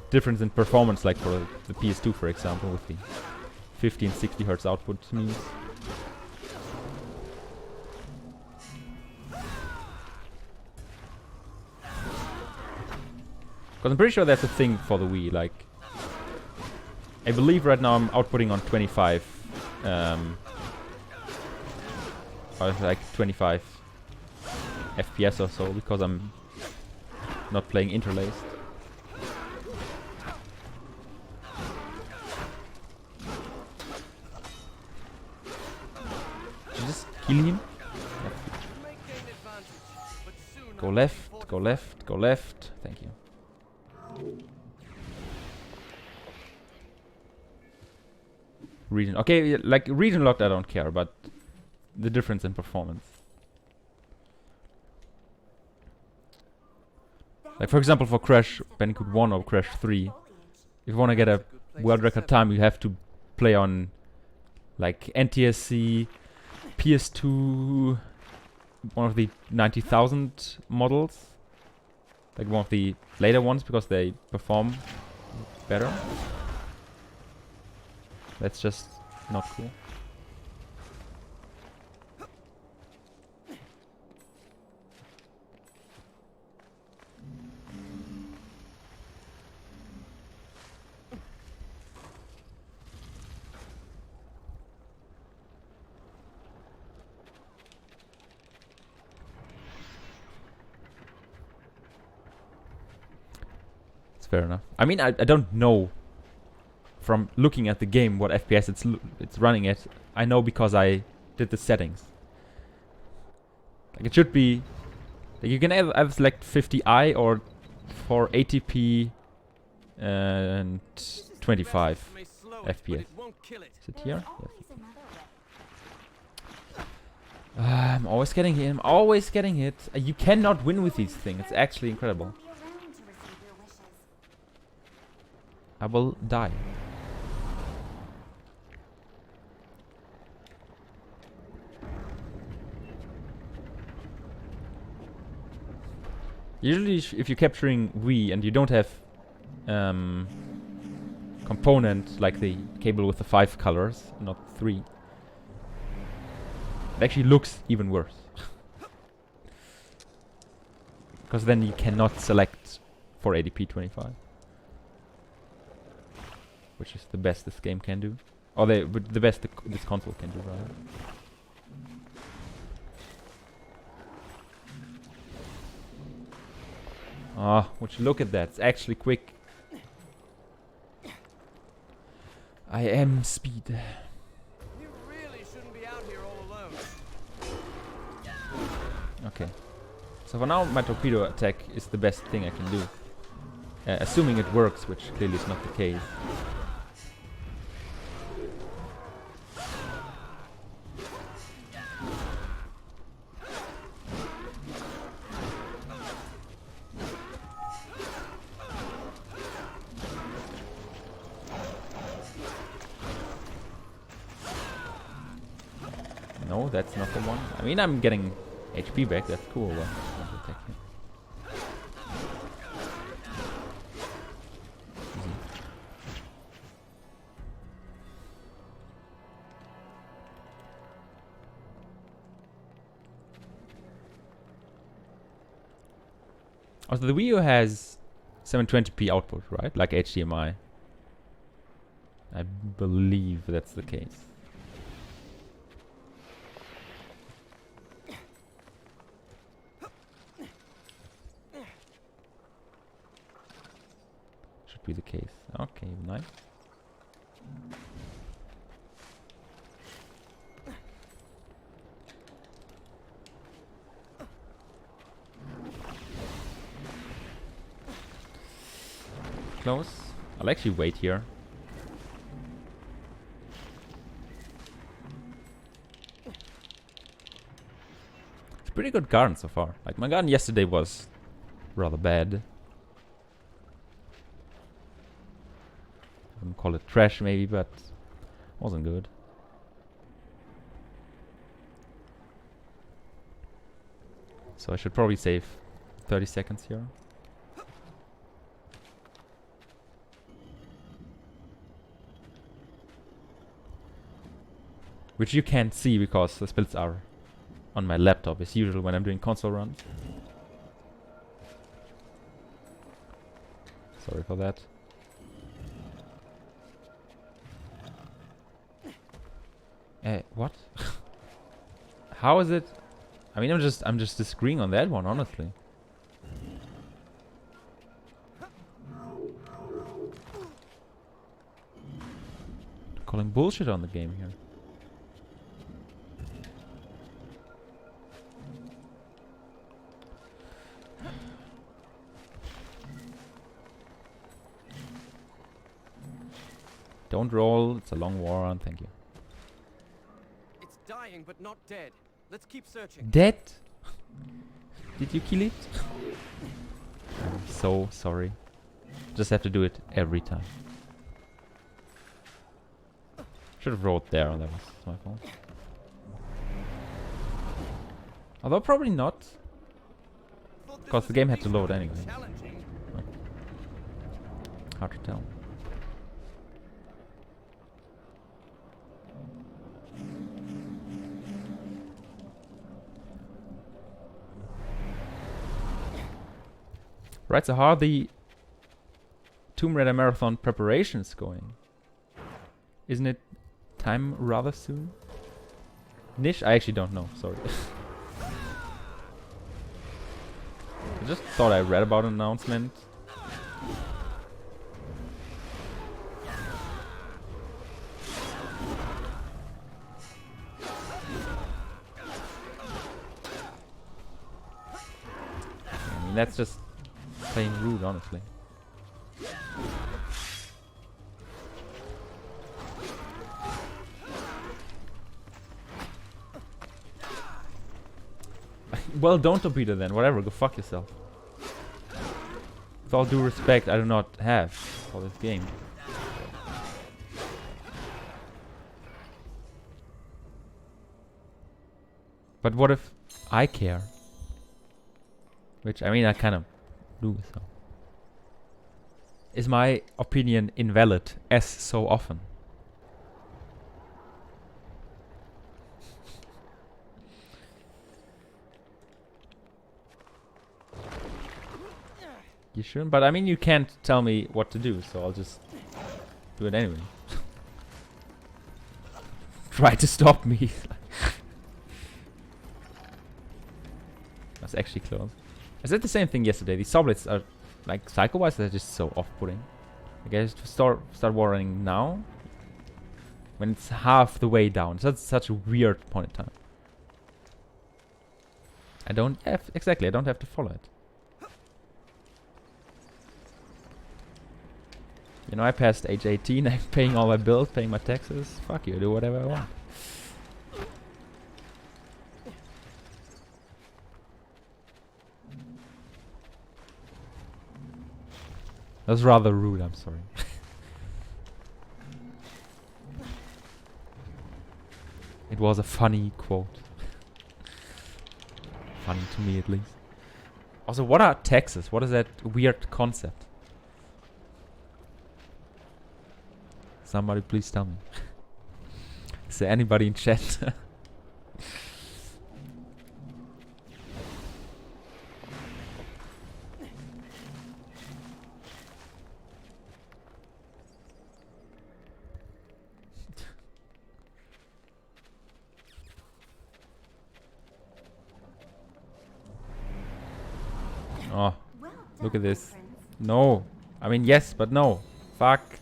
difference in performance, like for the PS2, for example, with the 50 and 60 hertz output means. Because I'm pretty sure that's a thing for the Wii. Like, I believe right now I'm outputting on 25, or like 25 FPS or so, because I'm not playing interlaced. Did you just kill him?
You may gain advantage, but soon
Go
I will
left,
be
go left, go left. Thank you. Region. Okay, like region locked I don't care, but the difference in performance. Like for example for Crash Bandicoot 1 or Crash 3, if you want to get a world record time, you have to play on like NTSC, PS2, one of the 90,000 models. Like one of the later ones, because they perform better. That's just not cool. It's fair enough. I mean, I don't know from looking at the game what FPS it's running at. I know because I did the settings. Like it should be, like you can either select 50i or for 80p and 25 FPS. Is it here? Yes. I'm always getting hit. I'm always getting hit. You cannot win with these things. It's actually incredible. I will die. Usually, if you're capturing Wii and you don't have component like the cable with the 5 colors, not 3, it actually looks even worse. Because then you cannot select 480p 25, which is the best this game can do, or the best this console can do, rather. Ah, would you look at that? It's actually quick. I am speed.
You really shouldn't be out here all alone.
Okay. So for now, my torpedo attack is the best thing I can do. Assuming it works, which clearly is not the case. No, that's not the one. I mean, I'm getting HP back, that's cool, but not attacking. Easy. Also, the Wii U has 720p output, right? Like HDMI. I believe that's the case. Should be the case. Okay, nice. Close. I'll actually wait here. It's a pretty good garden so far. Like, my garden yesterday was rather bad. I wouldn't call it trash maybe, but wasn't good. So I should probably save 30 seconds here. Which you can't see because the splits are on my laptop as usual when I'm doing console runs. Sorry for that. What? How is it? I mean, I'm just disagreeing on that one, honestly. Calling bullshit on the game here. Don't roll, it's a long war run, thank you.
It's dying but not dead. Let's keep searching.
Dead? Did you kill it? I'm so sorry. Just have to do it every time. Should have rolled there, that was my fault. Although probably not. Because the game had to load anyway. Hard to tell. Right, so how are the Tomb Raider Marathon preparations going? Isn't it time rather soon? Niche? I actually don't know, sorry. I just thought I read about an announcement. I mean, that's just playing rude, honestly. Well, don't torpedo then. Whatever, go fuck yourself. With all due respect, I do not have for this game. But what if I care? Which, I mean, I kind of do, so. Is my opinion invalid as so often? You shouldn't, but I mean, you can't tell me what to do, so I'll just do it anyway. Try to stop me. That's actually close. I said the same thing yesterday. These saw-blades are, like, cycle-wise, they're just so off-putting. I guess to start warring now, when it's half the way down. That's such a weird point in time. I don't have, exactly, I don't have to follow it. You know, I passed age 18, I'm paying all my bills, paying my taxes. Fuck you, do whatever I want. That was rather rude, I'm sorry. It was a funny quote. Funny to me, at least. Also, what are taxes? What is that weird concept? Somebody please tell me. Is there anybody in chat? Oh,
Well
look
done,
at this.
Prince.
No. I mean, yes, but no. Fuck.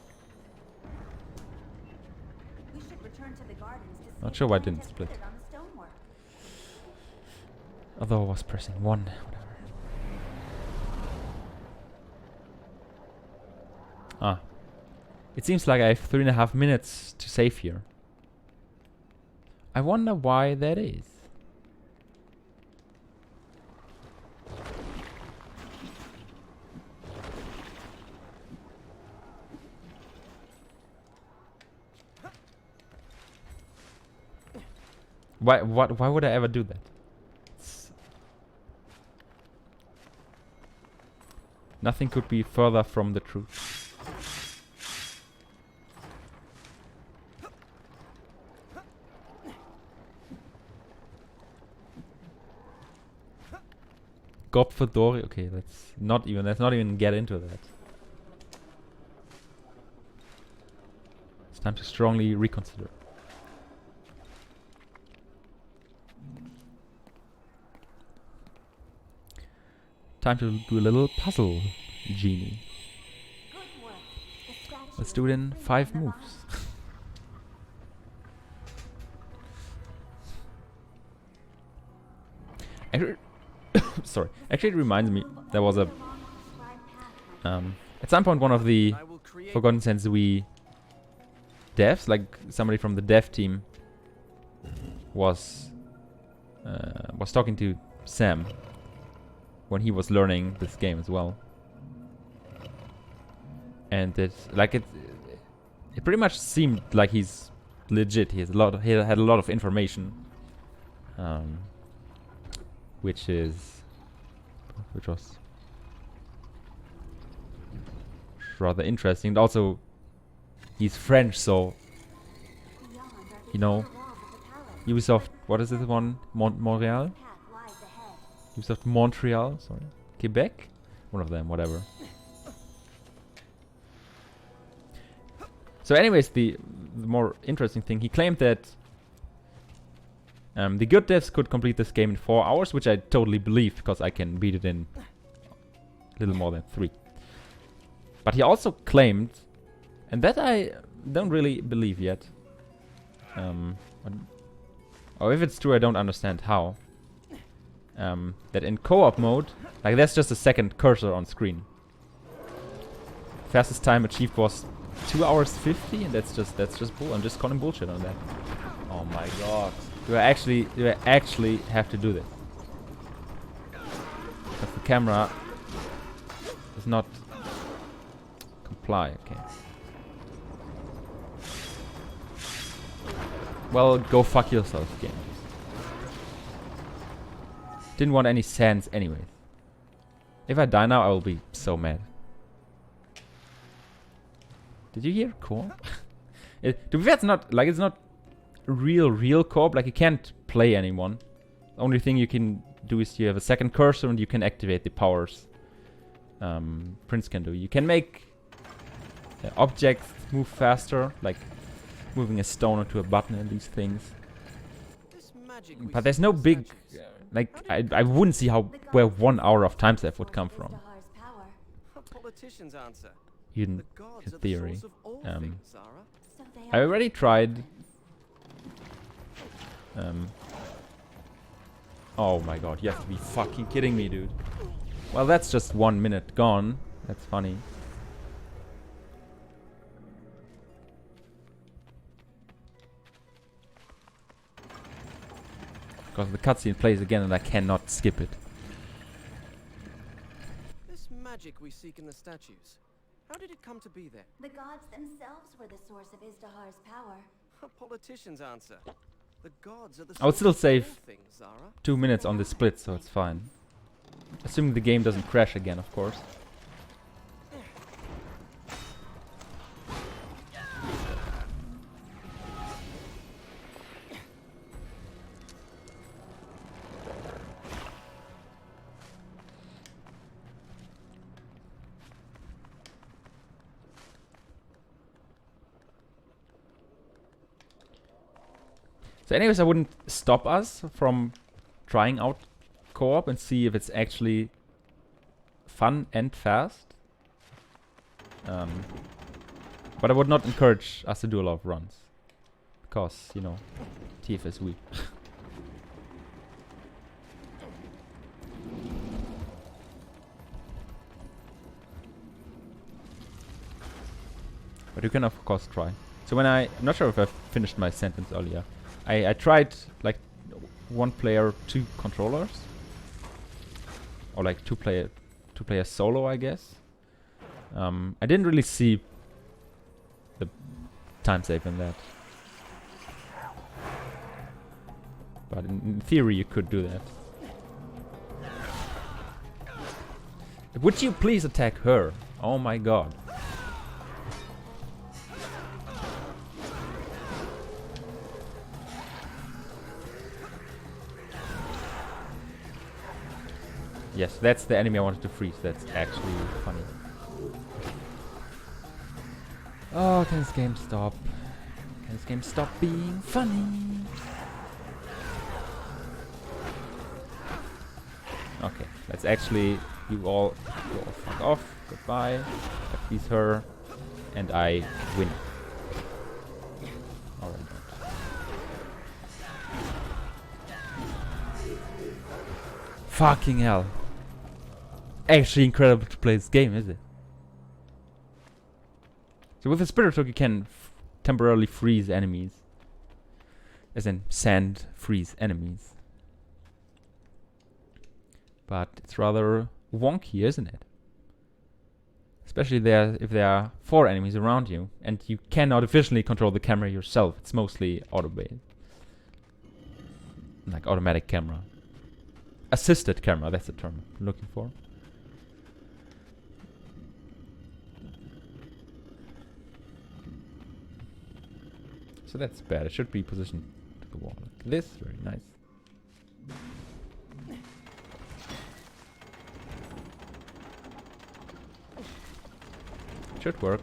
We should return to the gardens to see
Not
if
sure why it
Grant
didn't
has
split.
put it on the stonework.
Although I was pressing 1. Whatever. Ah. It seems like I have 3.5 minutes to save here. I wonder why that is. Why would I ever do that? Nothing could be further from the truth. Gopfadori. Okay, let's not even get into that. It's time to strongly reconsider. Time to do a little puzzle, genie.
Good work. The statue
Let's
is
do it in
complete
5
on the
moves. Actually, sorry. Actually, it reminds me there was a at some point one of the
I will create
Forgotten Sensui devs, like somebody from the dev team, was talking to Sam when he was learning this game as well, and it pretty much seemed like he's legit. He had a lot of information, which was rather interesting. And also, he's French, so
beyond are the
you know,
outer walls of the palace.
Ubisoft. What is this one? Montreal.
Path lies ahead.
Ubisoft Montreal. Sorry, Quebec. One of them. Whatever. So, anyways, the more interesting thing, he claimed that the good devs could complete this game in 4 hours, which I totally believe because I can beat it in a little more than 3. But he also claimed, and that I don't really believe yet, or if it's true, I don't understand how, that in co-op mode, like that's just a second cursor on screen. Fastest time achieved was 2 hours 50, and that's just bull. I'm just calling bullshit on that. Oh my god. Do I actually have to do this? Because the camera does not comply. Okay. Well, go fuck yourself, game. Didn't want any sense anyways. If I die now, I will be so mad. Did you hear co-op? To be fair, it's not real co-op. Like, you can't play anyone. The only thing you can do is you have a second cursor and you can activate the powers Prince can do. You can make objects move faster, like moving a stone onto a button and these things.
this magic we
But there's
see
no
in the
big...
statues.
Like, I wouldn't see where 1 hour of time save would come from.
Izdahar's power.
A politician's answer.
In
The gods
in
are the
theory.
source of all
Um,
things, Zara.
So they
I
are
already tried... oh my god, you have to be fucking kidding me, dude. Well, that's just 1 minute gone. That's funny. Because the cutscene plays again and I cannot skip it.
This magic we seek in the statues. How did it come to be there?
the gods themselves were the source of Izdahar's power.
A politician's answer. The gods are the
I would
source
still
of all
save
things, Zara.
2 minutes on this split, so it's fine. Assuming the game doesn't crash again, of course. So anyways, I wouldn't stop us from trying out co-op and see if it's actually fun and fast. But I would not encourage us to do a lot of runs. Because, you know, TF is weak. But you can of course try. So when I'm not sure if I finished my sentence earlier. I tried like 1 player, 2 controllers. Or like 2 player solo, I guess. I didn't really see the time save in that. But in theory you could do that. Would you please attack her? Oh my god. Yes, that's the enemy I wanted to freeze. That's actually funny. Oh, can this game stop? Can this game stop being funny? Okay, let's actually you all fuck off. Goodbye. I freeze her, and I win. Alright. Fucking hell. Actually incredible to play this game, is it? So with the Spirit Hook you can temporarily freeze enemies. As in sand freeze enemies. But it's rather wonky, isn't it? Especially if there are 4 enemies around you and you cannot efficiently control the camera yourself. It's mostly auto-based. Like automatic camera. Assisted camera, that's the term I'm looking for. So that's bad. It should be positioned to the wall like this. Very nice. Should work.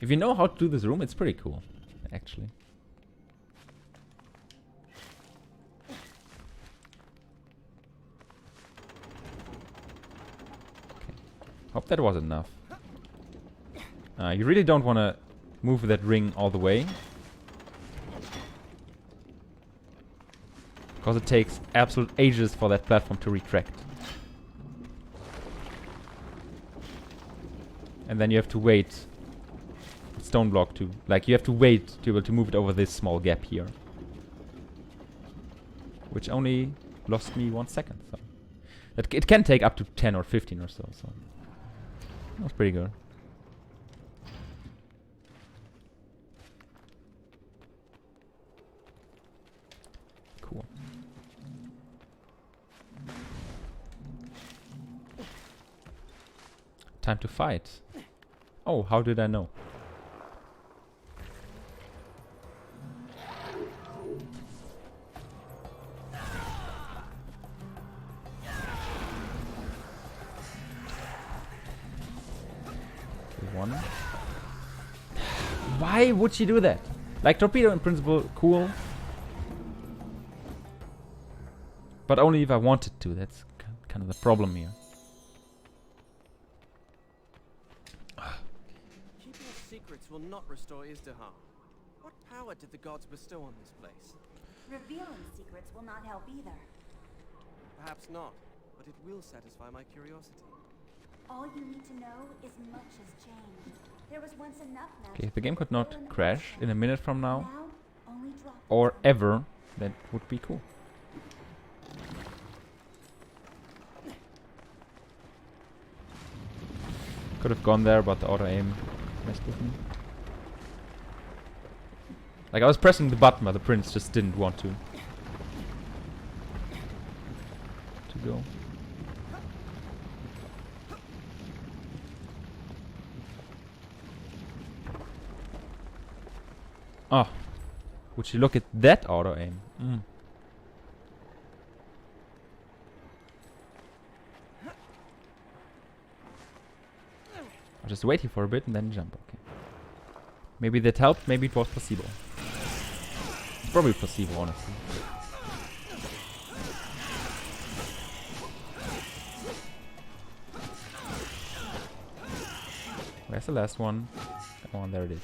If you know how to do this room, it's pretty cool, actually. Okay. Hope that was enough. You really don't want to move that ring all the way. Because it takes absolute ages for that platform to retract. And then you have to wait. Stone block to, like, you have to wait to be able to move it over this small gap here. Which only lost me 1 second, so. It can take up to 10 or 15 or so, so. That's pretty good. Cool. Time to fight. Oh, how did I know? One. Why would she do that? Like, torpedo in principle, cool. But only if I wanted to. That's kind of the problem here.
Keeping secrets will not restore Izdihar. What power did the gods bestow on this place?
Revealing secrets will not help either.
Perhaps not, but it will satisfy my curiosity.
All you need to know is much has changed. There was once enough magic.
Okay, if the game could not
to fill an
crash
ocean.
in a minute from now,
Only droplets
or
remain.
ever, that would be cool. Could have gone there, but the auto aim messed with me. Like, I was pressing the button, but the prince just didn't want to go. Oh, would you look at that auto aim? I'll just wait here for a bit and then jump. Okay. Maybe that helped, maybe it was placebo. Probably placebo, honestly. Where's the last one? Come on, there it is.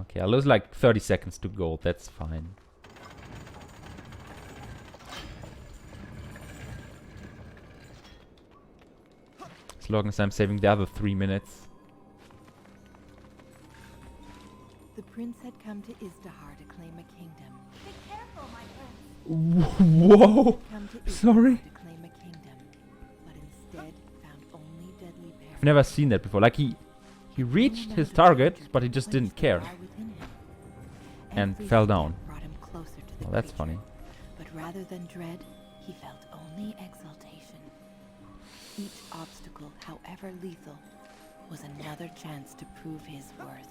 Okay, I lose like 30 seconds to gold, that's fine. As long as I'm saving the other 3 minutes.
The prince had come to Izdahar to claim a kingdom.
Be careful, my prince.
Whoa!
Come to Izdahar
Sorry.
to claim a kingdom, but instead found only deadly peril.
I've never seen that before. Like he reached his target, but he just didn't care. And
Every
fell
step
down.
brought him closer to the
Well, that's
creature,
funny.
But rather than dread, he felt only exultation. Each obstacle, however lethal, was another chance to prove his worth.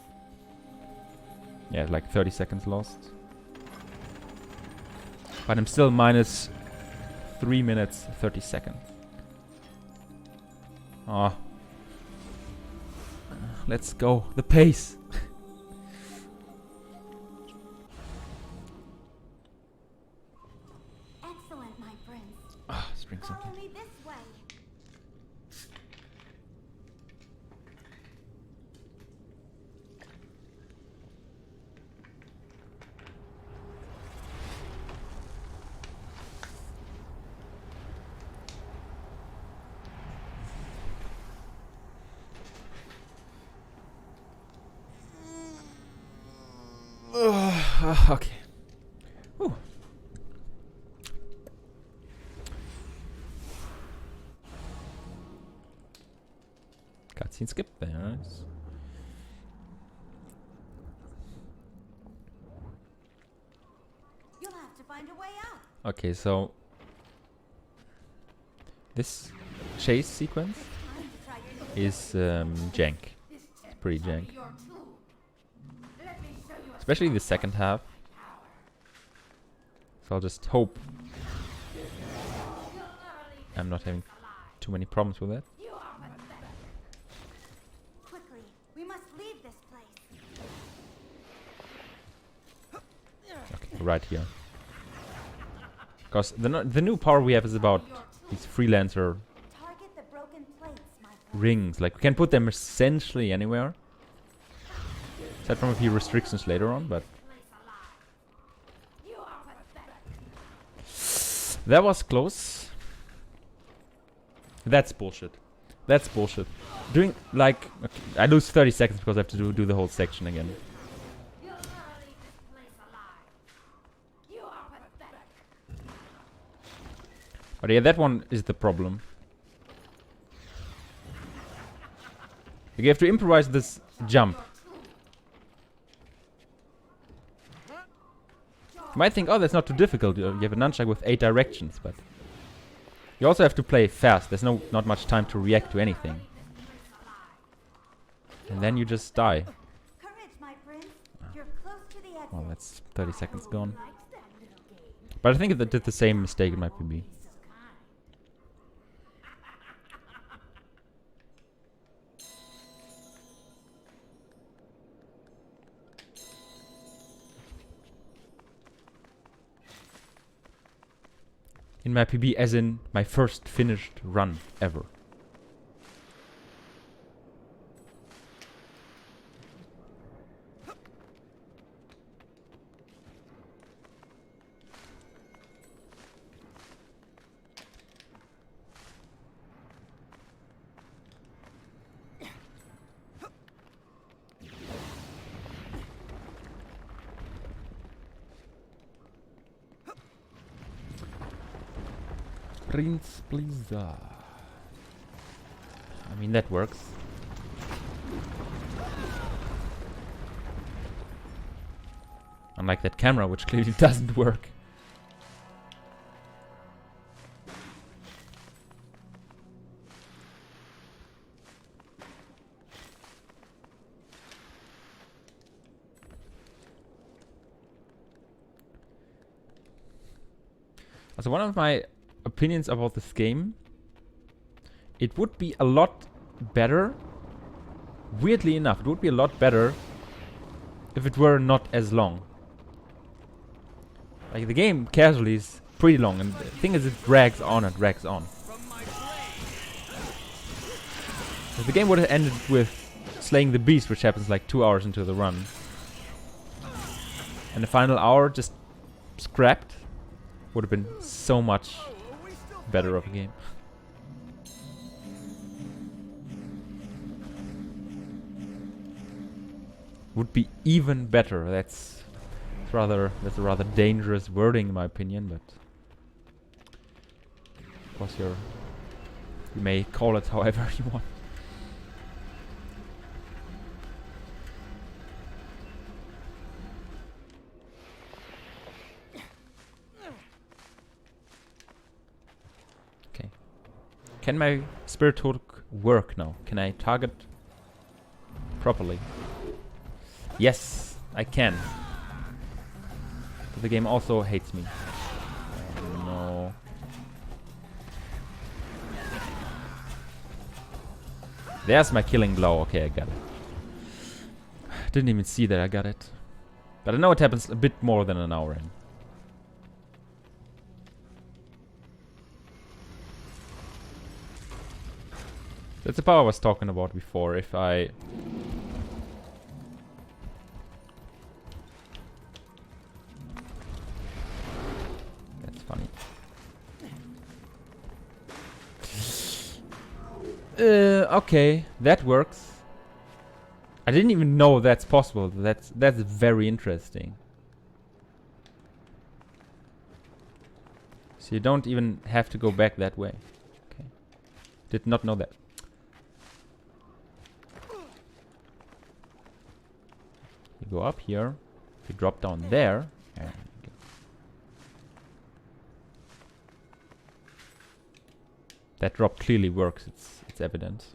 Yeah, like 30 seconds lost. But I'm still minus 3 minutes 30 seconds. Oh. Let's go. The pace.
Excellent, my prince.
Ah, let's drink
Follow
something.
me this way.
Okay. Whew. Cutscene skip there. Nice.
You'll have to find a way out.
Okay, so this chase sequence
Time to try your new
is jank. Pretty jank. Especially the second half. So I'll just hope I'm not having too many problems with that.
quickly. We must leave this place.
Okay, right here. Because the new power we have is about these freelancer
Target the broken plates, my prince.
rings. Like we can put them essentially anywhere. Aside from a few restrictions later on, but that was close. That's bullshit. That's bullshit. Doing like okay, I lose 30 seconds because I have to do the whole section again. But yeah, that one is the problem. You have to improvise this jump. You might think, oh, that's not too difficult. You have a nunchuck with 8 directions, but you also have to play fast. There's not much time to react to anything. And then you just die.
Courage, my prince. You're close to the exit.
Well, that's 30 seconds gone. But I think it did the same mistake in my PB. In my PB, as in my first finished run ever. Prince Blizzard. I mean, that works. Unlike that camera, which clearly doesn't work. So one of my opinions about this game, it would be a lot better, weirdly enough, it would be a lot better if it were not as long. Like, the game casually is pretty long, and the thing is, it drags on and drags on. If the game would have ended with slaying the beast, which happens like 2 hours into the run, and the final hour just scrapped, would have been so much better of a game. Would be even better. That's a rather dangerous wording in my opinion, but of course you may call it however you want. Okay. Can my spirit hook work now? Can I target properly? Yes, I can. But the game also hates me. Oh, no. There's my killing blow. Okay, I got it. Didn't even see that I got it. But I know it happens a bit more than an hour in. That's the power I was talking about before. If I... That's funny. Okay, that works. I didn't even know that's possible. That's very interesting. So you don't even have to go back that way. Okay. Did not know that. You go up here. You drop down there. And that drop clearly works. It's evident.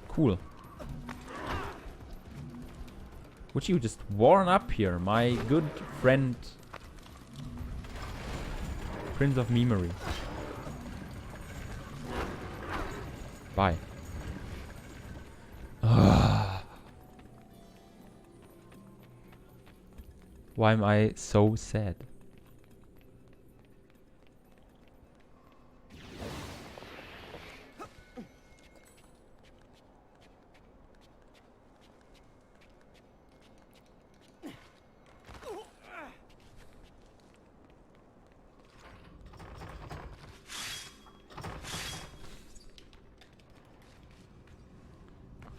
Cool. Would you just warm up here, my good friend Prince of Memory? Bye. Why am I so sad?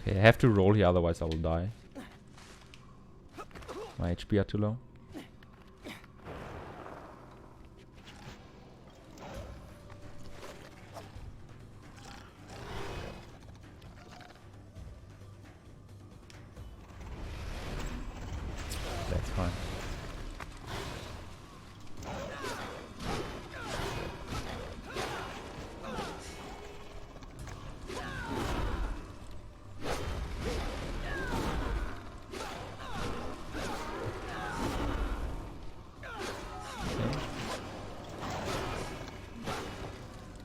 Okay, I have to roll here, otherwise I will die. My HP are too low. That's fine.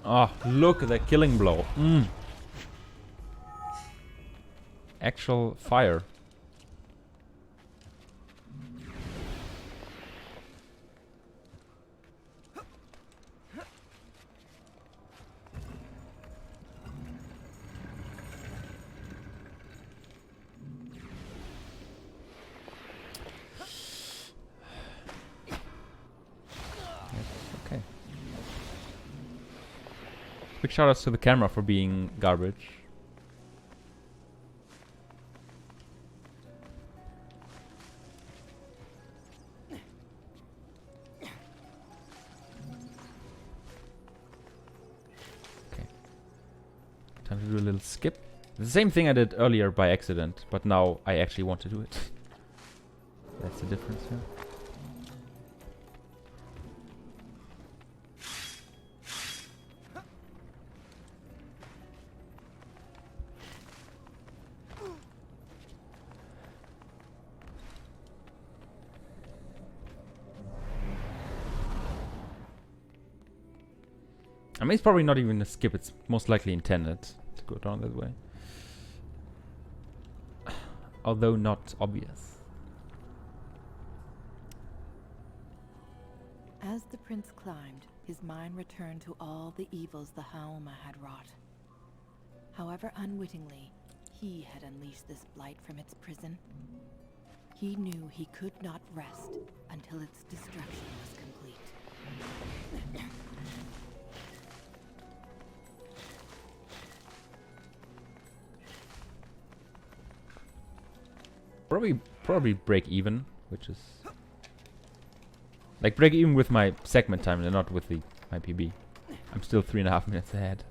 Oh, look at that killing blow. Actual fire. Okay. Big shoutouts to the camera for being garbage. Okay. Time to do a little skip. The same thing I did earlier by accident, but now I actually want to do it. That's the difference here. I mean, it's probably not even a skip. It's most likely intended to go down that way. Although not obvious.
As the prince climbed, his mind returned to all the evils the Haoma had wrought. However unwittingly, he had unleashed this blight from its prison. He knew he could not rest until its destruction was complete.
Probably break even, which is like break even with my segment time and not with my PB. I'm still 3.5 minutes ahead.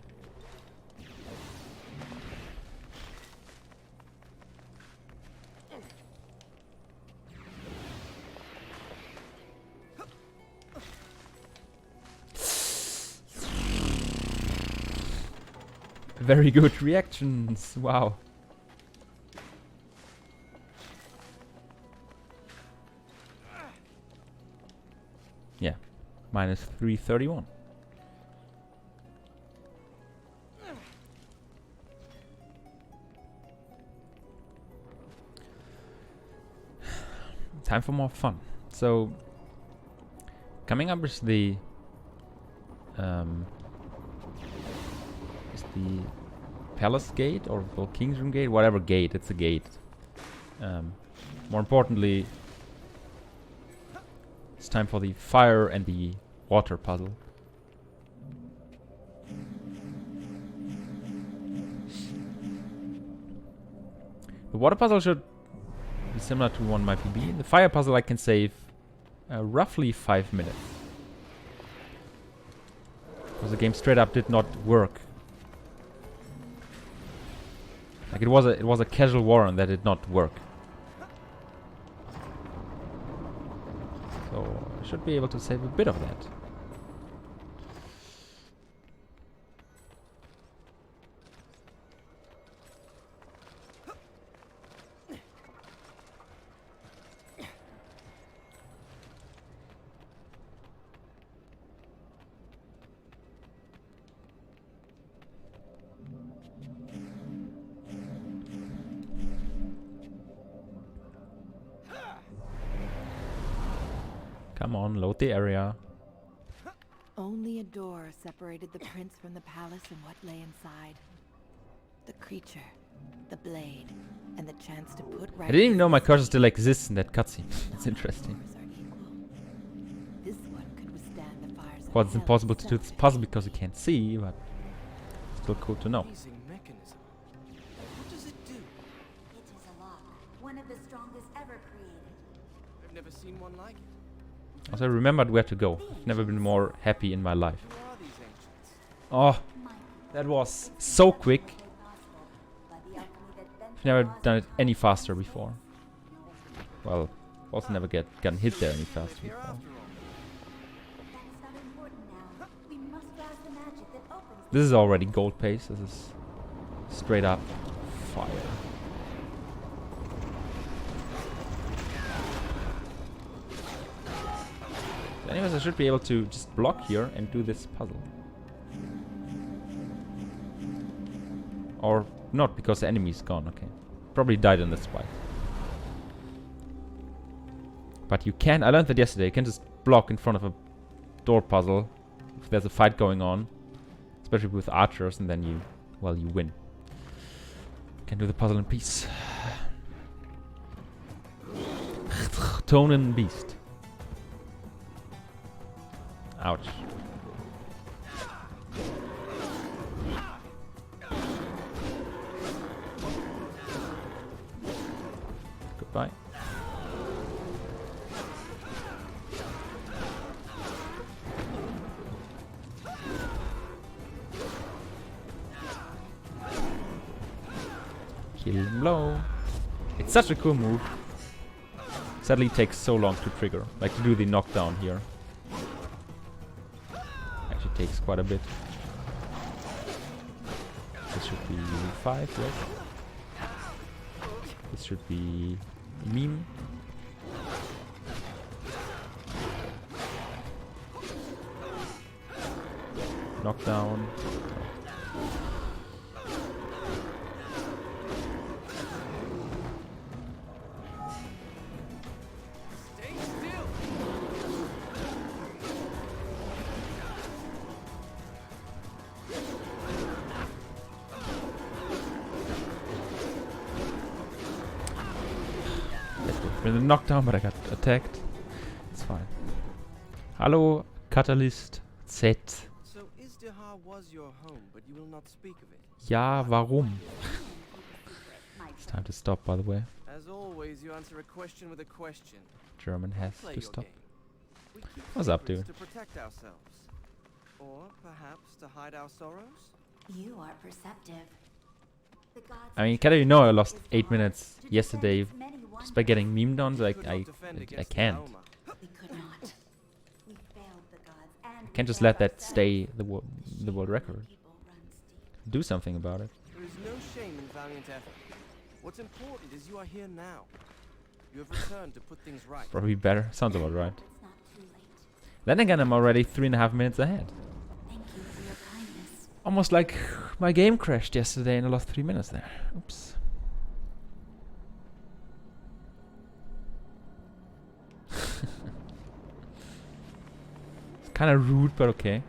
Very good reactions. Wow. Yeah, minus 331. Time for more fun. So, coming up is the Palace Gate or King's Room Gate, whatever gate. It's a gate. More importantly, it's time for the fire and the water puzzle. The water puzzle should be similar to one my PB. The fire puzzle I can save roughly 5 minutes. Because the game straight up did not work. Like it was a casual warrant that did not work. So I should be able to save a bit of that. Come on, load the area.
Only a door separated the prince from the palace and what lay inside. The creature, the blade, and the chance to put right.
I didn't even know my cursor still exists in that cutscene. It's interesting.
This one could withstand the fires of
Well, it's
hell
impossible to do this
itself.
puzzle because you can't see, but still cool to know.
Amazing mechanism. What does it do?
It is a lock, one of the strongest ever created.
I've never seen one like it.
Also, I remembered where to go. I've never been more happy in my life.
Who are these ancients?
Oh, that was so quick. I've never done it any faster before. Well, also never gotten hit there any faster
Here
before.
after all.
That is not important now. We must grasp the magic that opens
This is already gold pace. This is straight up fire. Anyways, I should be able to just block here and do this puzzle. Or not, because the enemy's gone. Okay. Probably died in this fight. But you can, I learned that yesterday, you can just block in front of a door puzzle if there's a fight going on. Especially with archers, and then you win. Can do the puzzle in peace. Tonen Beast. Ouch. Goodbye. Kill him low. It's such a cool move. Sadly, it takes so long to trigger, like to do the knockdown here. Actually takes quite a bit. This should be 5, right? This should be meme. Knockdown.
Stay still.
With a knockdown, but I got attacked. It's fine. Hallo, Catalyst Z.
So Izdihar was your home, but you will not speak of it.
Ja, warum?
My
It's time to stop, by the way.
As always, you answer a question with a question.
German has
Play
to
your
stop.
game. We keep
What's up,
secrets
dude?
to protect ourselves, or perhaps to hide our sorrows.
You are perceptive. The gods
I mean, Kata, you know I lost
chose
8
Izdihar
minutes
to defend
yesterday
its many
just by getting
wonders.
memed on. So
We
like,
could not defend
I
against the
can't.
Aoma.
We could not. We failed the gods and
I can't
we
just
failed
let that
ourselves.
stay the
The
world
shame
record.
people runs deep.
Do something about it.
There is no shame in valiant effort. What's important is you are here now. You have returned to put things right.
Probably better. Sounds about right.
It's not too late.
Then again, I'm already 3.5 minutes ahead.
Thank you for your kindness.
Almost like my game crashed yesterday and I lost 3 minutes there. Oops. It's kind of rude, but okay.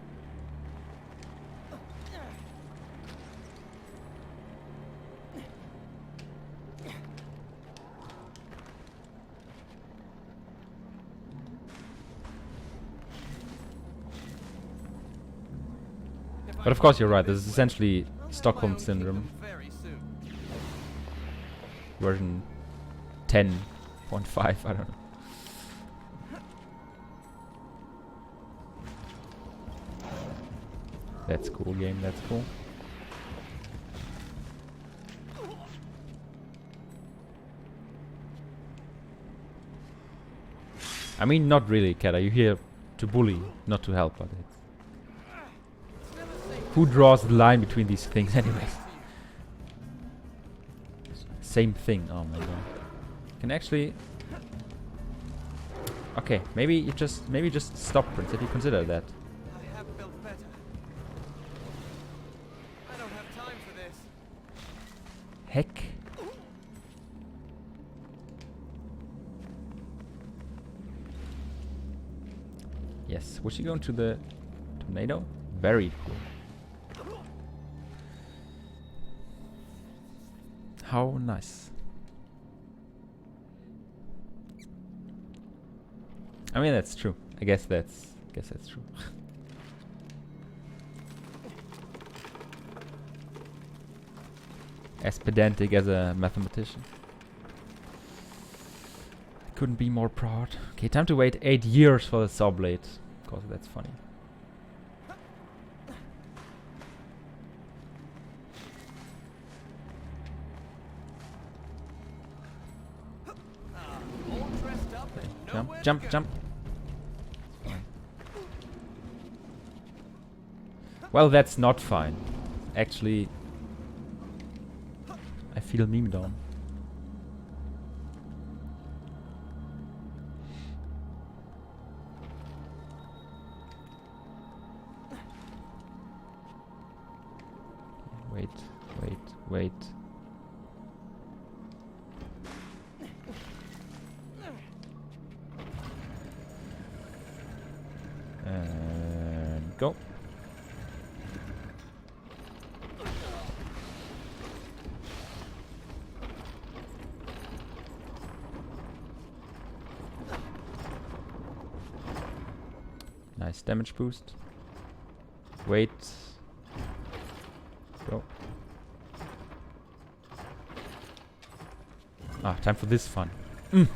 But of course you're right, this is essentially Stockholm Syndrome
Very soon.
version 10.5, I don't know. That's cool game, that's cool. I mean, not really, Kata. You're here to bully, not to help, but it's... Who draws the line between these things anyways? Same thing, oh my god. Can actually... Okay, maybe just stop, Prince, if you consider that.
I have built better. I don't have time for this.
Heck. Yes, was she going to the tornado? Very cool. How nice. I mean, that's true. I guess that's true. As pedantic as a mathematician. I couldn't be more proud. Okay, time to wait 8 years for the saw blade. Of course, that's funny.
All dressed up and
Jump,
nowhere to
jump,
go.
jump. Well, that's not fine. Actually, I feel memed on. Wait, wait, wait. And go. Nice damage boost. Wait. Go. Ah, time for this fun.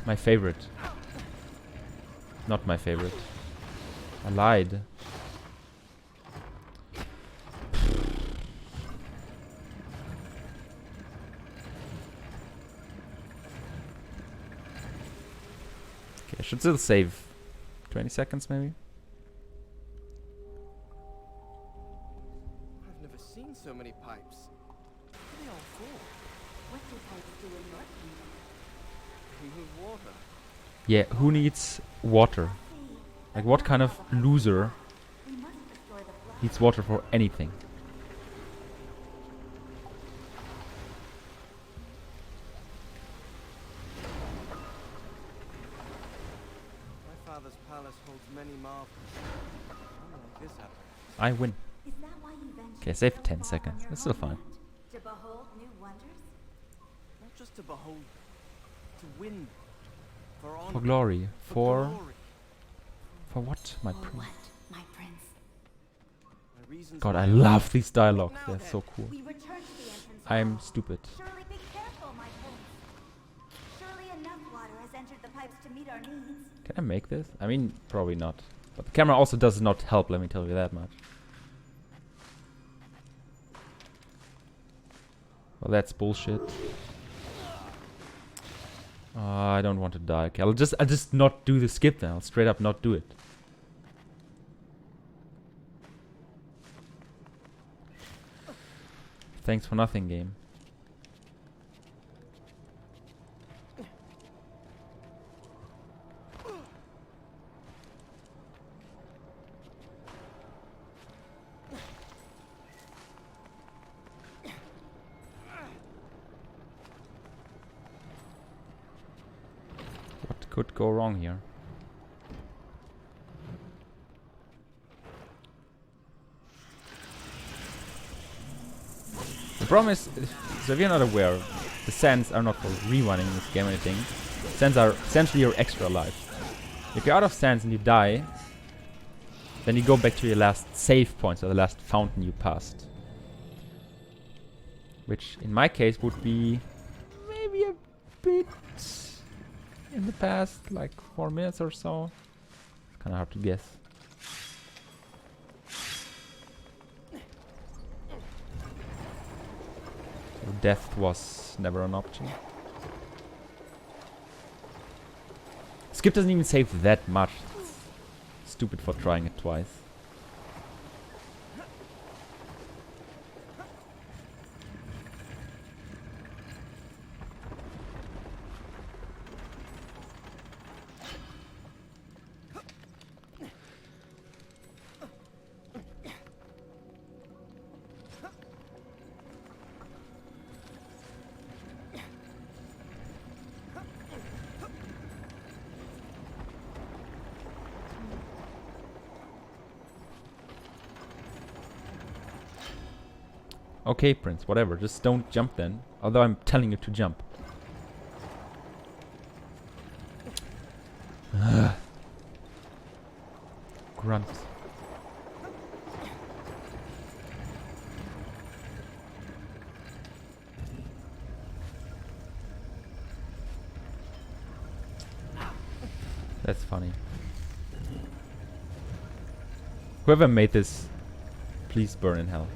My favorite. Not my favorite. I lied. Okay, I should still save 20 seconds maybe.
I've never seen so many pipes. What are they all for?
What do pipes do in your kingdom?
They move water.
Yeah, who needs water?
See,
Like what kind of loser
we must restore the flood
Needs water for anything.
My father's palace holds many marvels. Unlike this apple.
I win.
Is that why you ventured
Okay, save
so
10
far
seconds.
from your
That's still fine.
homeland? To behold new wonders?
Not just to behold, to win. For honor.
For glory. For
glory.
what, my
For
prince?
what, my prince?
My reasons
God,
why
I
I'm-
love these dialogues.
Now
They're
then.
so cool.
We return to the entrance
I'm
hall.
stupid.
Surely be careful, my prince. Surely enough water has entered the pipes to meet our needs.
Can I make this? I mean, probably not. But the camera also does not help, let me tell you that much. Well, that's bullshit. I don't want to die. Okay, I'll just not do the skip then. I'll straight up not do it. Thanks for nothing, game. What could go wrong here? The problem is, so if you're not aware, the sands are not for rerunning this game or anything. Sands are essentially your extra life. If you're out of sands and you die, then you go back to your last save point, so the last fountain you passed. Which, in my case, would be maybe a bit in the past, like 4 minutes or so. It's kind of hard to guess. So death was never an option. Skip doesn't even save that much. It's stupid for trying it twice. Okay, Prince, whatever. Just don't jump then. Although I'm telling you to jump. Grunt. That's funny. Whoever made this, please burn in hell.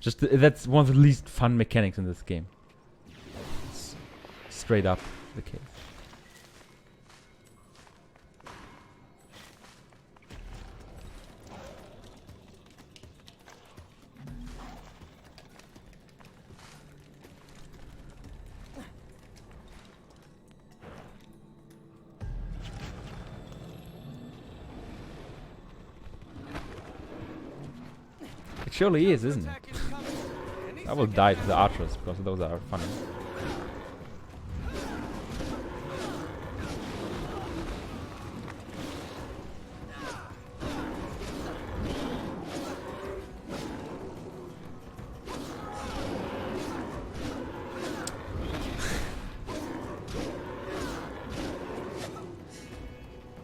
Just that's one of the least fun mechanics in this game. Straight up the case. It surely is, isn't it? I will die to the archers because those are funny.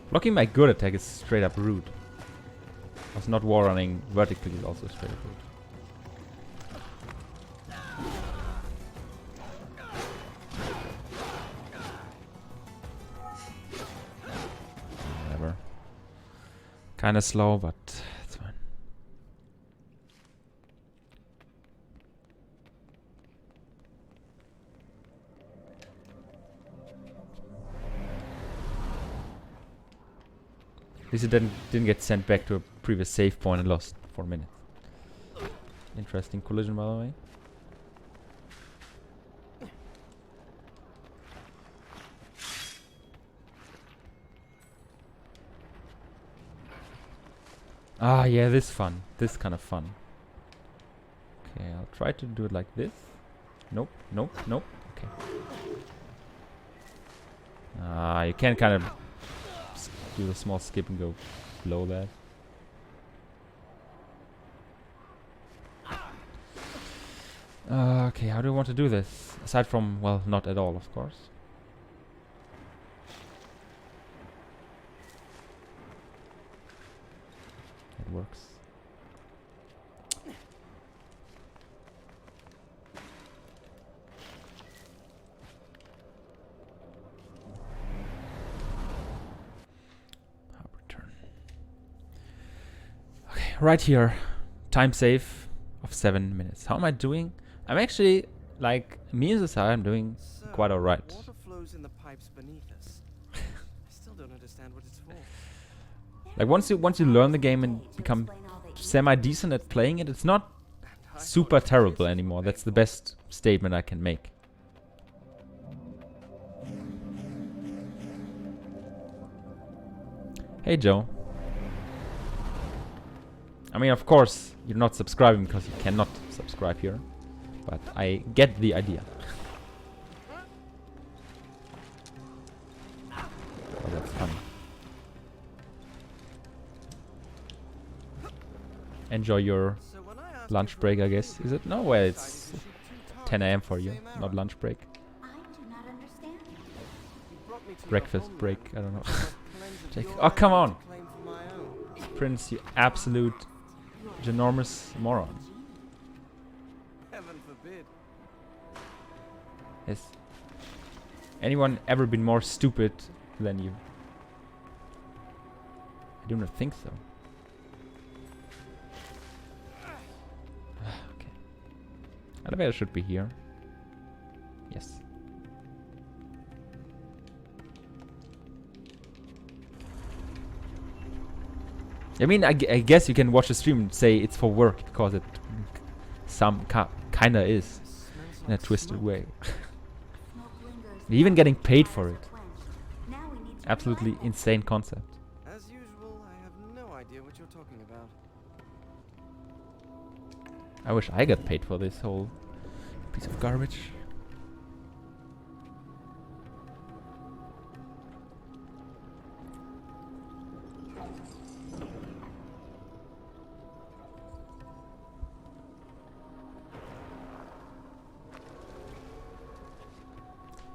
Blocking my good attack is straight up rude. Because not wall running vertically is also straight up rude. Whatever. Kinda slow, but it's fine. At least it didn't get sent back to a previous save point and lost 4 minutes. Interesting collision, by the way. Ah, yeah, this fun. This kind of fun. Okay, I'll try to do it like this. Nope, nope, nope. Okay. Ah, you can kind of do a small skip and go below that. Okay, how do I want to do this? Aside from, well, not at all, of course. It works. Harbor turn. Okay, right here. Time save of 7 minutes. How am I doing? I'm actually, like, me as a side, I'm doing
So,
quite alright.
water flows in the pipes beneath us. I still don't understand what it's for.
Like, once you learn the game and become semi-decent at playing it, it's not
And I
super
thought
terrible
this
anymore.
was
That's the
painful.
best statement I can make. Hey, Joe. I mean, of course, you're not subscribing because you cannot subscribe here. But I get the idea. Oh, that's funny. Enjoy your
So when I asked
lunch
you for
break,
a
I guess.
favor,
Is it? No,
you
well,
decided
it's
to shoot two
10 a.m.
targets
for
at the
you,
same
not
arrow.
lunch break.
I do not understand.
You brought me to your
Breakfast
homeland
break, I don't know.
because I've cleansed
Jake,
your
oh, come
energy
on!
to claim for my own.
Prince, you absolute ginormous moron.
Heaven forbid.
Has anyone ever been more stupid than you? I do not think so. Okay. Elevator should be here. Yes. I mean, I guess you can watch the stream and say it's for work because it kinda is
Smells
in a
like
twisted
smoke.
way.
Smoke lingers
Even
long
getting
after
paid
fires
for
are
it.
quenched. Now we need to
Absolutely
relight them.
insane concept.
As usual, I have no idea what you're talking about.
I wish I got paid for this whole piece of garbage.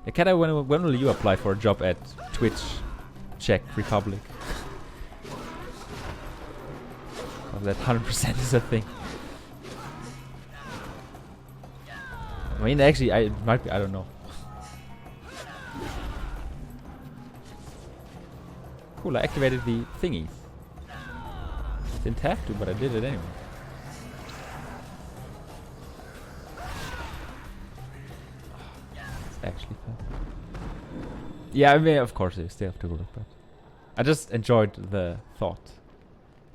Yeah, Kata, when will you apply for a job at Twitch, Czech Republic? Oh, that 100% is a thing. I mean, actually, it might be. I don't know. Cool, I activated the thingies. Didn't have to, but I did it anyway. It's actually fun. Yeah, I mean, of course, you still have to work, but I just enjoyed the thought.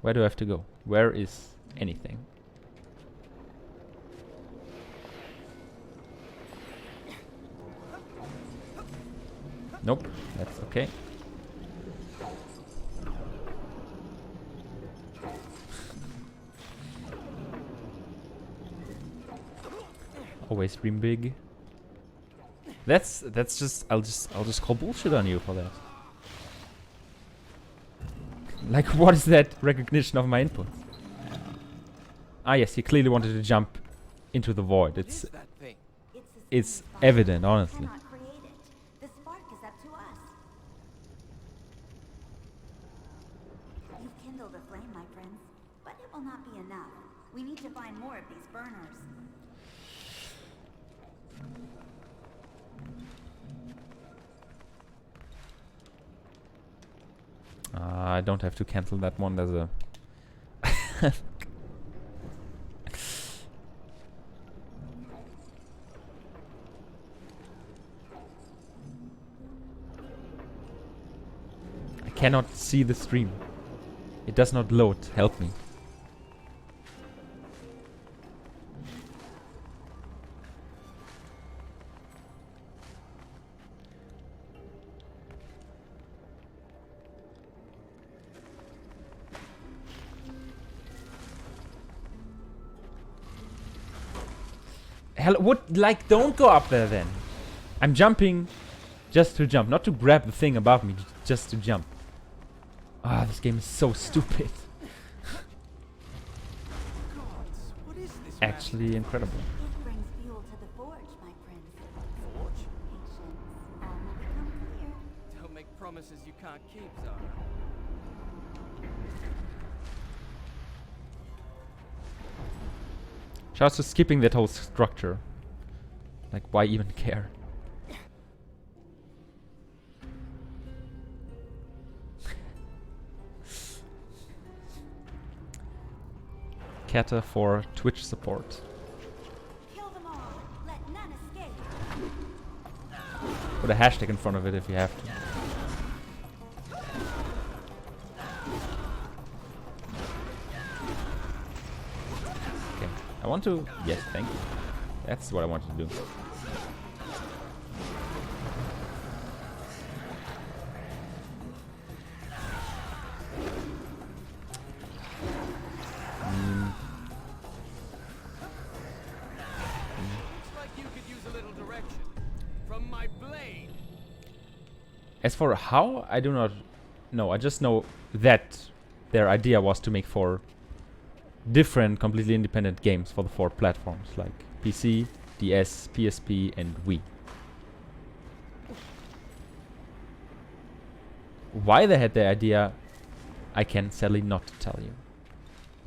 Where do I have to go? Where is anything? Nope, that's okay. Always dream big. That's just I'll just call bullshit on you for that. Like, what is that recognition of my input? Ah yes, he clearly wanted to jump into the void.
What is that thing?
It's evident, honestly.
Cannot create it. The spark is up to us. You've kindled a flame, my friends, but it will not be enough. We need to find more of these burners.
I don't have to cancel that one. There's a I cannot see the stream. It does not load. Help me. hell? What? Like, don't go up there then. I'm jumping just to jump, not to grab the thing above me, just to jump. Ah, this game is so stupid.
Gods, what is this?
Actually incredible.
It brings fuel to the forge, my prince.
Forge?
Patience. All will become clear.
Don't make promises you can't keep, Zara.
Shouts to skipping that whole structure. Like, why even care? Kata for Twitch support.
Kill them all. Let none escape.
Put a hashtag in front of it if you have to. Okay, I want to... Yes, thank you. That's what I wanted to do.
Looks like you could use a little direction from my blade.
As for how, I do not know. I just know that their idea was to make 4 different, completely independent games for the 4 platforms, like PC, DS, PSP, and Wii. Why they had the idea, I can sadly not tell you.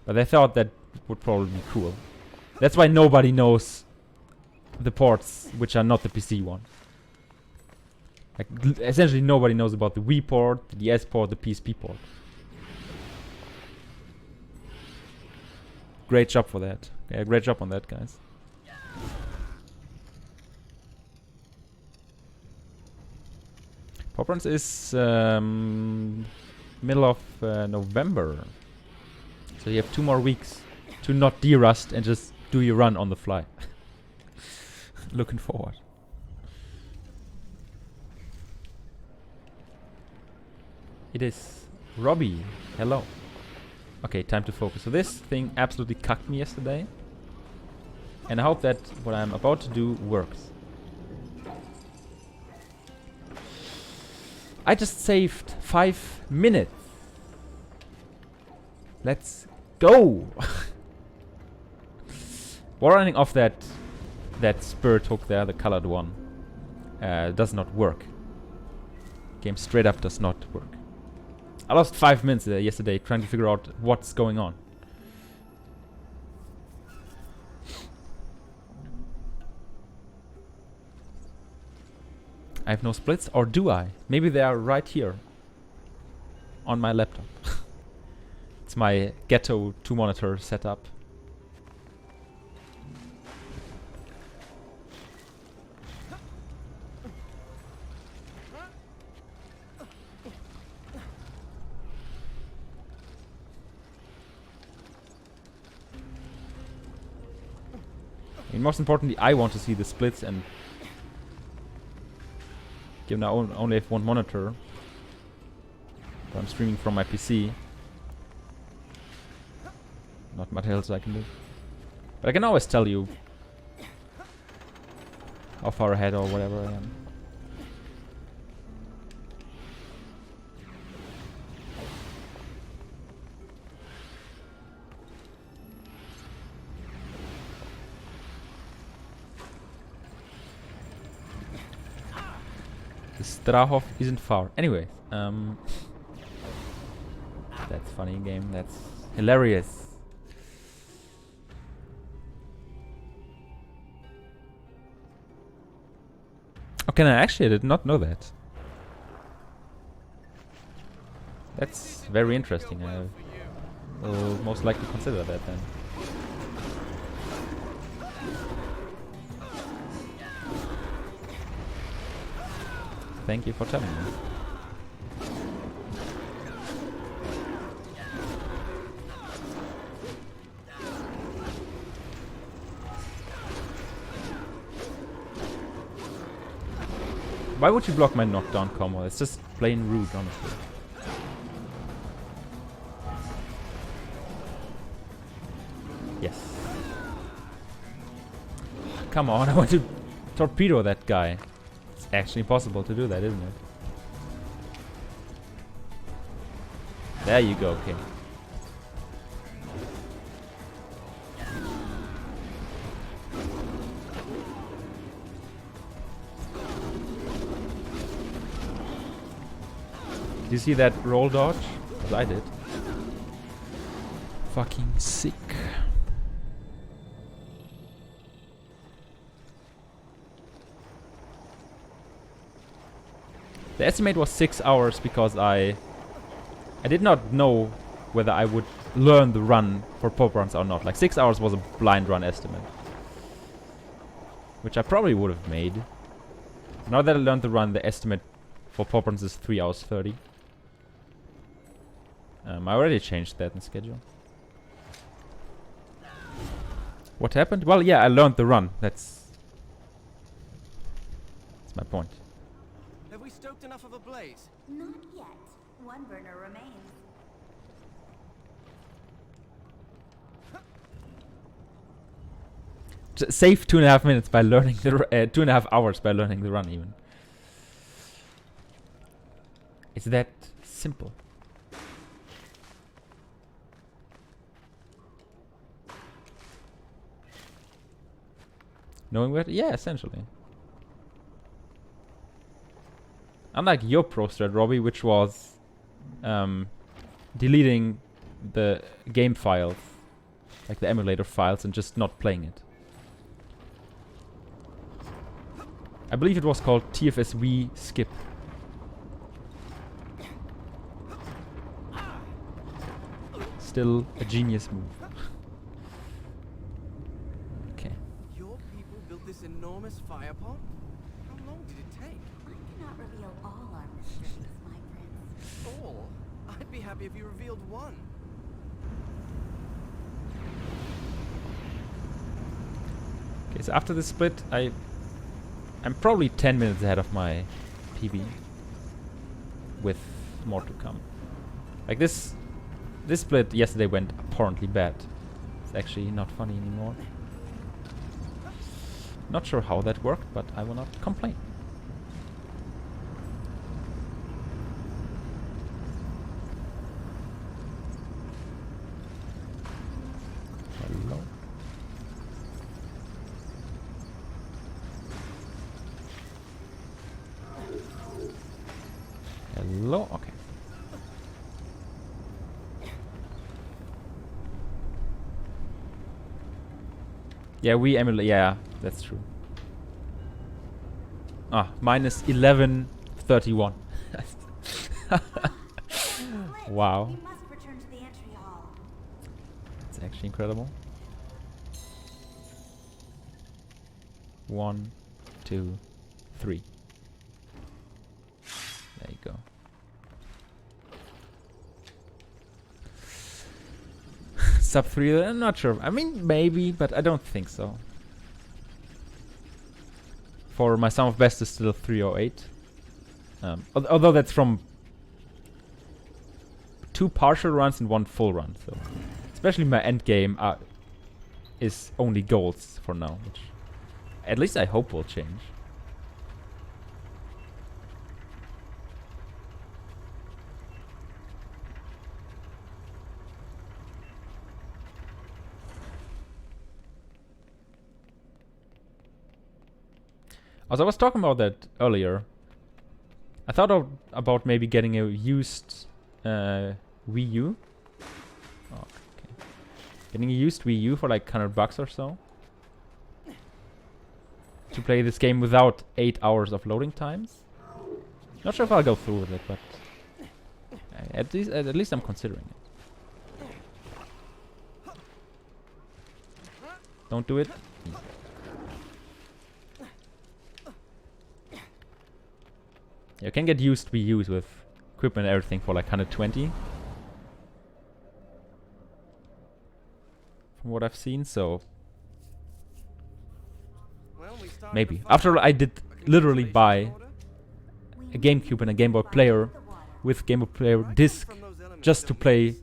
But they thought that would probably be cool. That's why nobody knows the ports which are not the PC one. Like, essentially nobody knows about the Wii port, the DS port, the PSP port. Great job for that. Yeah, great job on that, guys. Pop Runs is middle of November. So you have 2 more weeks to not de-rust and just do your run on the fly. Looking forward. It is Robbie. Hello. Okay, time to focus. So this thing absolutely cucked me yesterday. And I hope that what I'm about to do works. I just saved 5 minutes. Let's go. While running off that spirit hook there, the colored one, does not work. Game straight up does not work. I lost 5 minutes yesterday trying to figure out what's going on. I have no splits, or do I? Maybe they are right here on my laptop. It's my ghetto 2-monitor setup. And most importantly, I want to see the splits, and given I only have 1 monitor, but I'm streaming from my PC. Not much else I can do. But I can always tell you how far ahead or whatever I am. The Strahov isn't far. Anyway, that's funny game. That's hilarious. Okay, no, actually, I did not know that. That's very interesting. I will most likely consider that then. Thank you for telling me. Why would you block my knockdown combo? It's just plain rude, honestly. Yes. Come on, I want to torpedo that guy. It's actually possible to do that, isn't it? There you go, okay. Did you see that roll dodge? 'Cause I did. Fucking sick. The estimate was 6 hours because I did not know whether I would learn the run for PoP runs or not. Like 6 hours was a blind run estimate, which I probably would have made. Now that I learned the run, the estimate for PoP runs is 3 hours 30. I already changed that in schedule. What happened? Well, yeah, I learned the run. That's my point.
Have we stoked enough of a blaze?
Not yet. One burner remains.
Save 2.5 minutes by learning the 2.5 hours by learning the run even. It's that simple. Knowing where? Yeah, essentially. Unlike your pro strat, Robbie, which was deleting the game files, like the emulator files, and just not playing it. I believe it was called TFSV skip. Still a genius move. Okay.
Your people built this enormous fire pot? How long did it take?
I cannot reveal all our mysteries, my prince.
All? I'd be happy if you revealed one.
Okay, so after the split, I'm probably 10 minutes ahead of my PB, with more to come. Like this split yesterday went apparently bad. It's actually not funny anymore. Not sure how that worked, but I will not complain. Hello. Hello? Okay. Yeah, we emulate. Yeah, that's true. Ah, minus 1131. Wow.
We must return to the entry hall.
It's actually incredible. 1, 2, 3. There you go. Sub 3, I'm not sure. I mean, maybe, but I don't think so. For my sum of best is still 308. Although that's from 2 partial runs and 1 full run. So, especially my end game is only golds for now, which at least I hope will change. As I was talking about that earlier, I thought about maybe getting a used Wii U. Oh, okay. Getting a used Wii U for like $100 or so. To play this game without 8 hours of loading times. Not sure if I'll go through with it, but at least I'm considering it. Don't do it. You can get used Wii U's with equipment and everything for like 120. From what I've seen, so
Well, we started
maybe.
the fire.
After all, I did
A
literally
congratulations
buy
order?
a GameCube and a Game Boy Player with Game Boy Player
Right
disc
from those elements
just to
don't
play
use.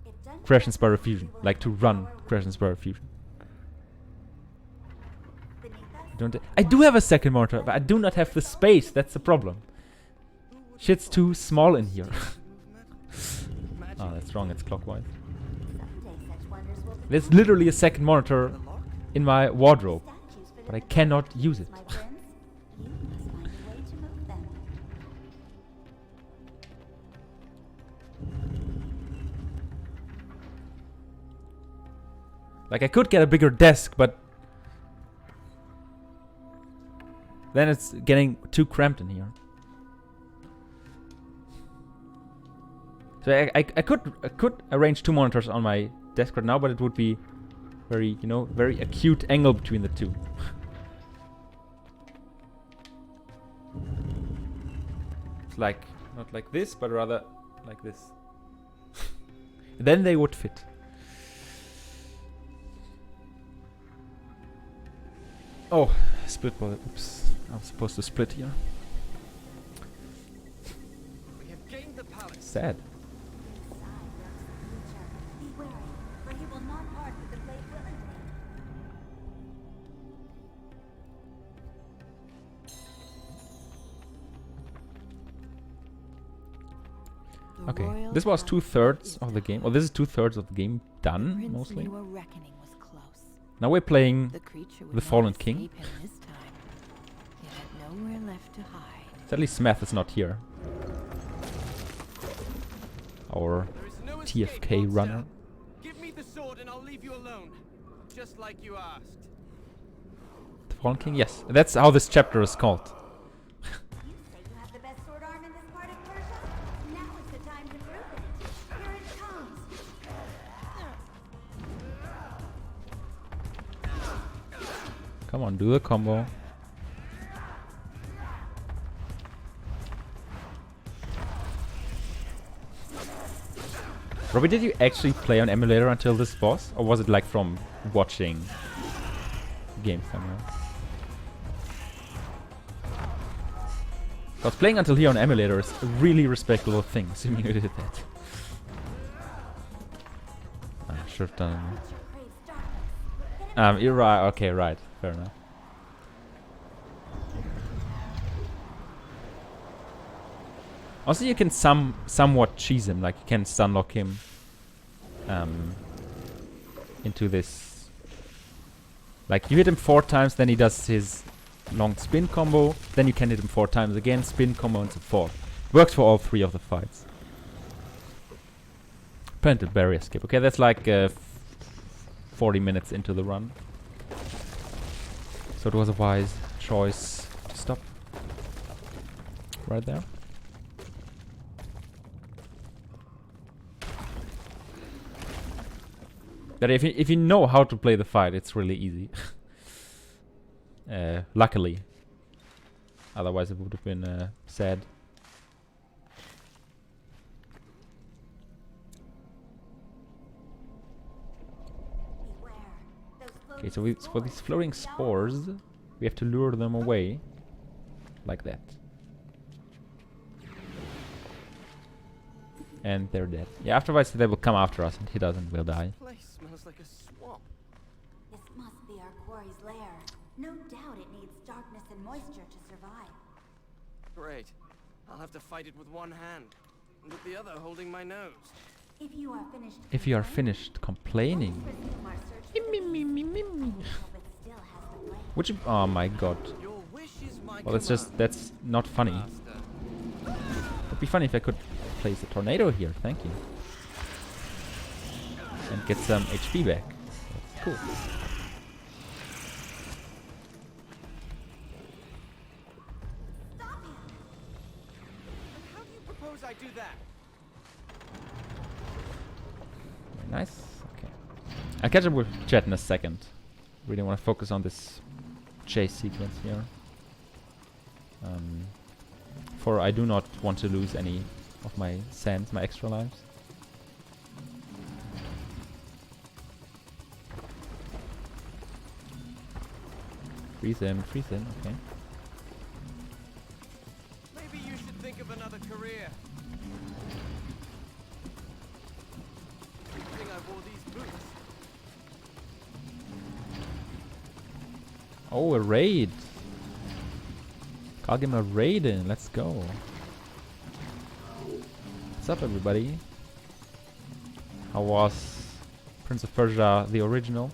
If done
Crash and Spyro
correctly,
Fusion.
we will
Like to
have
run
power
Crash and Spyro Fusion. I do have a second monitor, but I do not have the space. That's the problem. Shit's too small in here. Oh, that's wrong. It's clockwise.
Someday such wonders will be
There's literally a second monitor
The lock?
in my wardrobe,
statues fit
but I
in the
cannot
boxes,
use it.
my friends. You must find a way to move them.
Like, I could get a bigger desk, but then it's getting too cramped in here. So I could arrange 2 monitors on my desk right now, but it would be very, you know, very acute angle between the two. It's like, not like this, but rather like this. Then they would fit. Oh, split bullet. Oops. I was supposed to split here.
We have gained the palace.
Sad.
Inside lurks the future. Be wary, for he will not part with the blade willingly.
The
Okay,
royal
this was
palace
2/3
is
of the game.
now.
Well, this is 2/3 of the game done,
Prince
mostly.
knew a reckoning was close.
Now we're playing
The creature would
The
not
Fallen King.
escape him this time. He had nowhere left to hide.
Sadly, Smeth is not here. Our
There is no
TFK
escape,
runner.
monster. Give me the sword and I'll leave you alone. Just like you asked.
The Fallen King? Yes. That's how this chapter is called.
You say you have the best sword arm in this part of Persia? Now is the time to prove it. Here it comes.
Come on, do the combo. Robbie, did you actually play on emulator until this boss? Or was it like from watching game somewhere? Because playing until here on emulator is a really respectable thing, assuming you did that. I should have done.
Creature craves darkness. Get it
You're right. Okay, right. Fair enough. Also, you can somewhat cheese him. Like, you can stunlock him into this. Like, you hit him 4 times, then he does his long spin combo. Then you can hit him 4 times again, spin combo, and so forth. Works for all 3 of the fights. Painted barrier skip. Okay, that's like 40 minutes into the run. So it was a wise choice to stop right there. But if you know how to play the fight, it's really easy. Luckily. Otherwise it would have been sad.
beware. Those
Okay,
floating
so for these
spores
floating
could be
spores, we have to lure them away. Like that. And they're dead. Yeah, afterwards they will come after us and hit us and we'll die.
Place smells like a swamp.
This must be our quarry's lair. No doubt it needs darkness and moisture to survive.
Great. I'll have to fight it with one hand. And with the other holding my nose.
If you are finished
If you are
complaining,
finished complaining.
let's resume our search for the beast. Hope it still has the blade.
Which, oh my god.
Your wish is my
Well, it's just,
command,
that's not funny.
master.
It'd be funny if I could place a tornado here, thank you. And get some HP back. That's cool.
Stop him!
And how do you propose I do that?
Very nice. Okay. I'll catch up with chat in a second. Really want to focus on this chase sequence here. For I do not want to lose any of my sands, my extra lives. Freeze him, okay.
Maybe you should think of another career. Good thing I wore these boots.
Oh, a raid. I'll give him a raid in. Let's go. What's up, everybody? How was Prince of Persia, the original?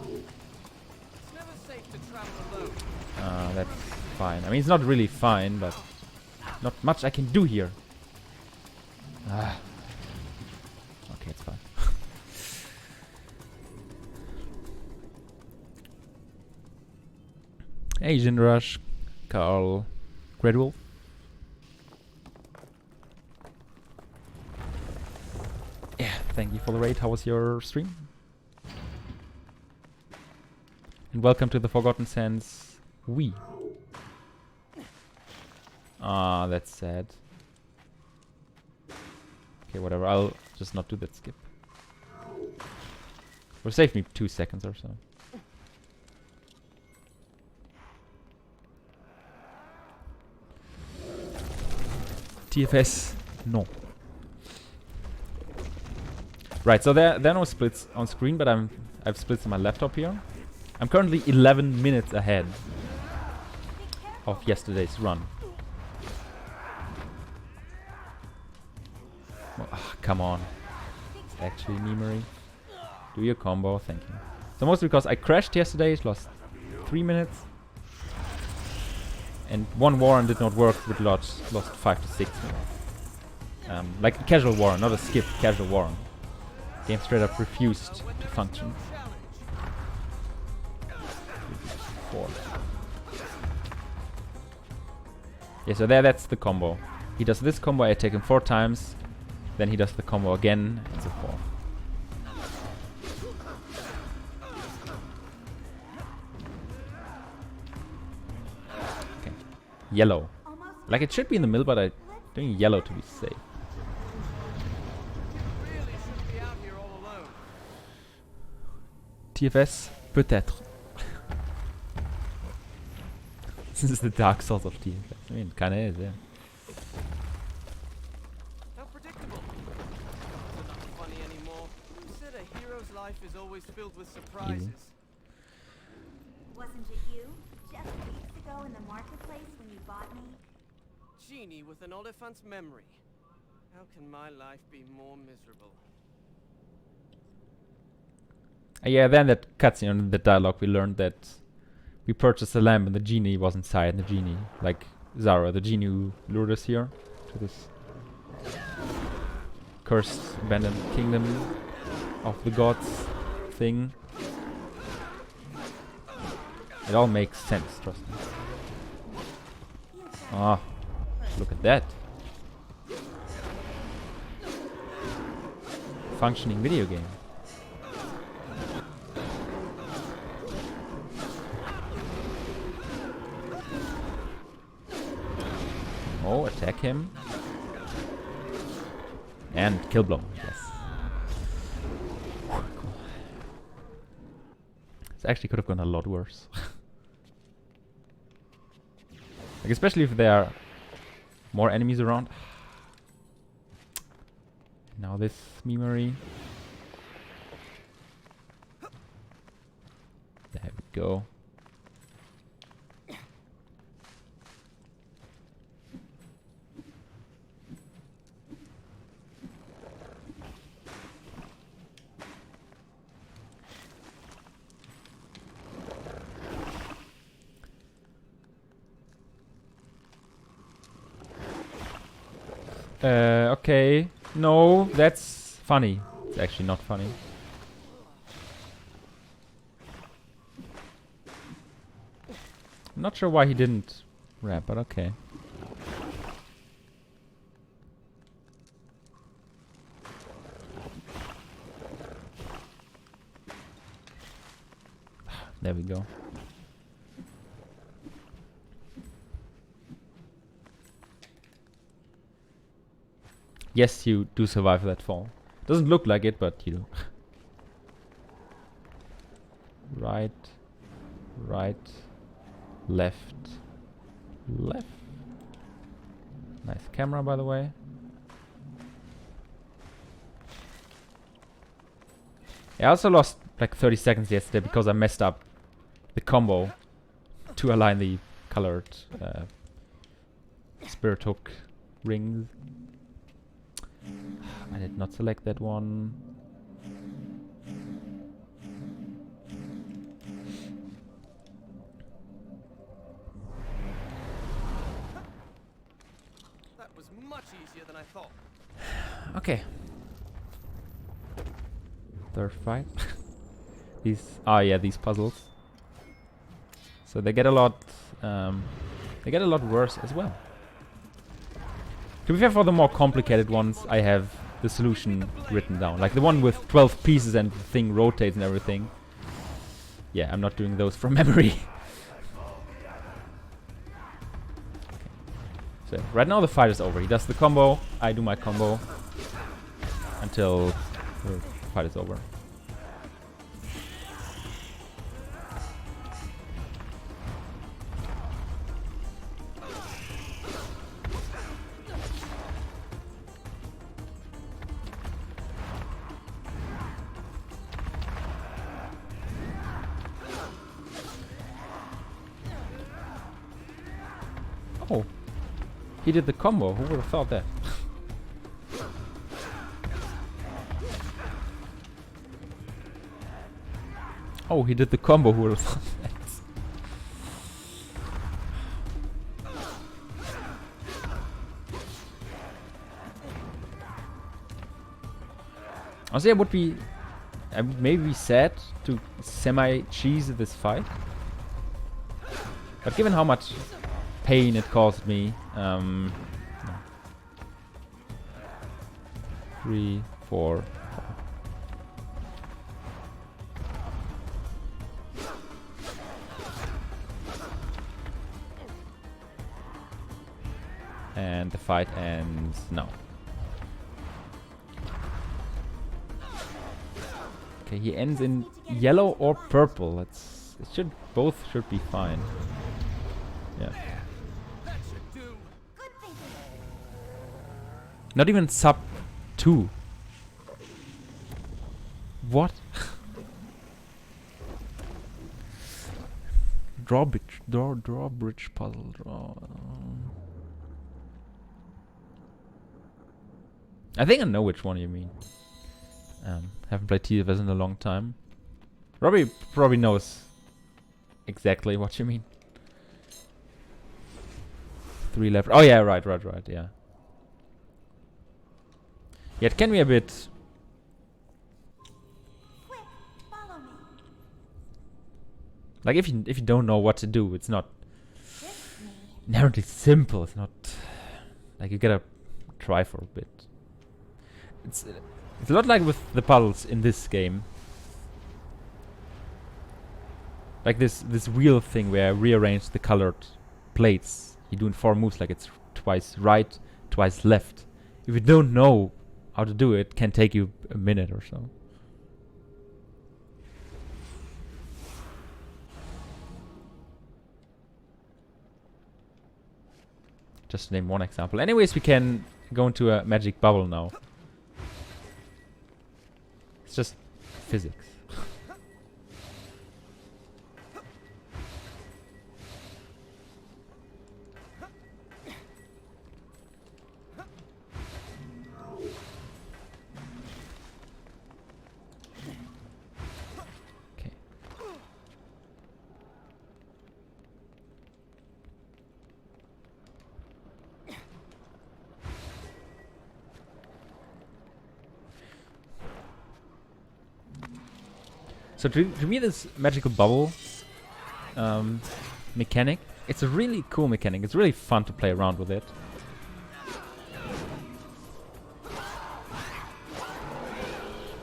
It's never safe to travel alone.
That's fine. I mean, it's not really fine, but not much I can do here. Ah. Okay, it's fine. Asian Rush, Carl, Great Wolf. Yeah, thank you for the raid. How was your stream? And welcome to the Forgotten Sands Wii. Ah, that's sad. Okay, whatever. I'll just not do that skip. Or save me 2 seconds or so. TFS, no. Right, so there are no splits on screen, but I've splits on my laptop here. I'm currently 11 minutes ahead of yesterday's run. Oh, come on. It's actually memory. Do your combo, thank you. So mostly because I crashed yesterday, lost 3 minutes. And one Warren did not work, which lost 5 to 6 minutes. Like a casual Warren, not a skip, casual Warren. Game straight up refused to function. 4. Yeah, so that's the combo. He does this combo, I attack him 4 times. Then he does the combo again, and so forth. Okay. Yellow. Like it should be in the middle, but I'm doing yellow to be safe.
Really shouldn't be out here all alone.
TFS, peut-être. This is the Dark Souls of TFS. I mean, kinda is, yeah.
How predictable. It's not funny anymore. Who said a hero's life is always filled with surprises?
Wasn't it you, just weeks ago in the marketplace when you bought me?
Genie with an Oliphant's memory. How can my life be more miserable?
Yeah, then that cutscene in the dialogue, we learned that we purchased a lamp and the genie was inside the genie. Like Zara, the genie who lured us here to this cursed, abandoned kingdom of the gods thing. It all makes sense, trust me. Ah, look at that. Functioning video game. Oh, attack him. And kill blow, yes. Cool. This actually could have gone a lot worse. Like especially if there are more enemies around. Now this memory. There we go. Okay. No, that's funny. It's actually not funny. I'm not sure why he didn't rap, but okay. There we go. Yes, you do survive that fall. Doesn't look like it, but you do. Right, right, left, left. Nice camera, by the way. I also lost like 30 seconds yesterday because I messed up the combo to align the colored spirit hook rings. I did not select that one.
That was much easier than I thought.
Okay. Third fight. These puzzles. So they get a lot worse as well. To be fair, for the more complicated ones, I have the solution written down. Like the one with 12 pieces and the thing rotates and everything. Yeah, I'm not doing those from memory. So right now the fight is over. He does the combo, I do my combo until the fight is over. Oh, he did the combo. Who would have thought that? Oh, he did the combo. Who would have thought that? Honestly, I would maybe be sad to semi-cheese this fight. But given how much pain it caused me, 3, 4. And the fight ends now. Okay, he ends in yellow or purple. Both should be fine. Yeah.
That should do.
Good thinking.
Not even sub 2. What? Drawbridge puzzle. I think I know which one you mean. Haven't played TFS in a long time. Robbie probably knows exactly what you mean. 3 left. Oh yeah, right, yeah. Yeah, it can be a bit.
Quick, follow me.
Like if you don't know what to do, it's not
This me.
inherently simple. It's not like you gotta try for a bit. It's a lot like with the puzzles in this game. Like this wheel thing where I rearrange the colored plates. You do in 4 moves, like it's twice right, twice left. If you don't know how to do it, it can take you a minute or so. Just to name one example. Anyways, we can go into a magic bubble now. It's just physics. Okay. So to me, this magical bubble mechanic, it's a really cool mechanic. It's really fun to play around with it.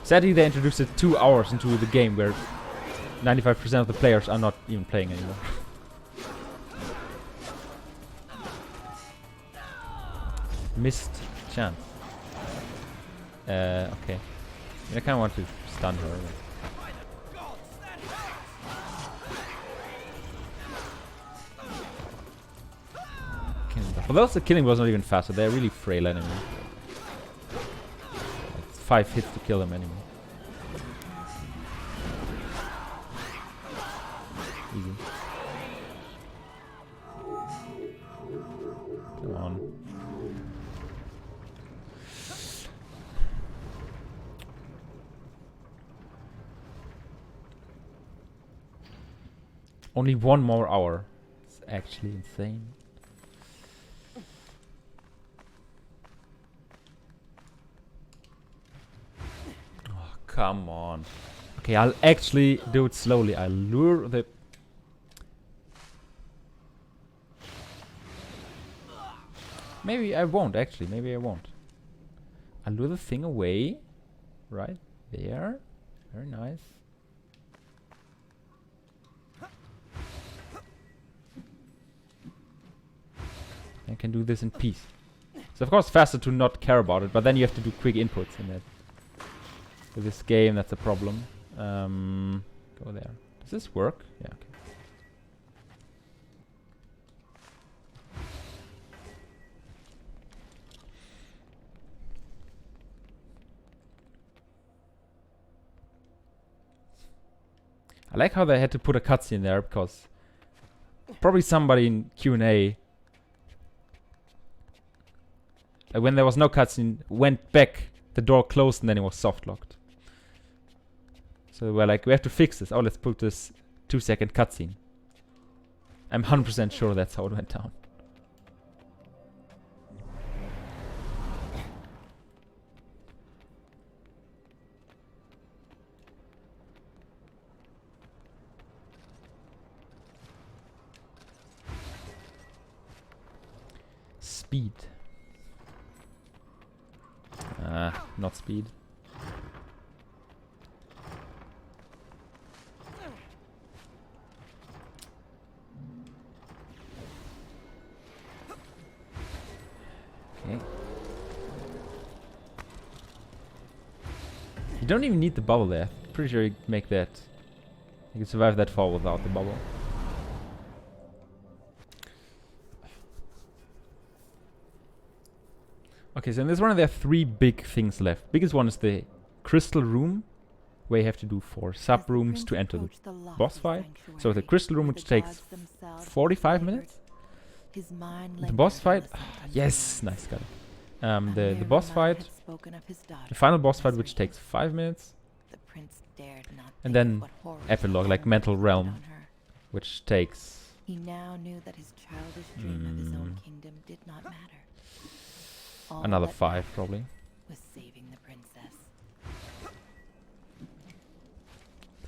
Sadly, they introduced it 2 hours into the game, where 95% of the players are not even playing anymore. Missed chance. Okay. I kind of want to stun her. Although the killing was not even faster, they're really frail enemies. It's 5 hits to kill them anyway. Easy. Come on. Only 1 more hour. It's actually insane. Oh, come on. Okay, I'll actually do it slowly. I'll lure the... Maybe I won't, actually. Maybe I won't. I'll lure the thing away. Right there. Very nice. I can do this in peace. It's of course faster to not care about it, but then you have to do quick inputs in it. With this game, that's a problem. Go there. Does this work? Yeah, okay. I like how they had to put a cutscene there, because probably somebody in Q&A, when there was no cutscene, went back, the door closed, and then it was soft locked. So we're like, we have to fix this. Oh, let's put this 2-second cutscene. I'm 100% sure that's how it went down. Speed. Not speed. Okay. You don't even need the bubble there. Pretty sure you can make that. You can survive that fall without the bubble. Okay, so in this one there are 3 big things left. Biggest one is the crystal room, where you have to do 4 sub-rooms to enter the boss fight. So the crystal room, which takes 45 minutes. The boss fight, yes, nice, got it. The boss fight, the final boss fight, which takes 5 minutes. And then epilogue, like mental realm, which takes...
He now knew that his childish dream of his own kingdom did not matter. All
another
that
5
mattered
probably.
was saving the princess.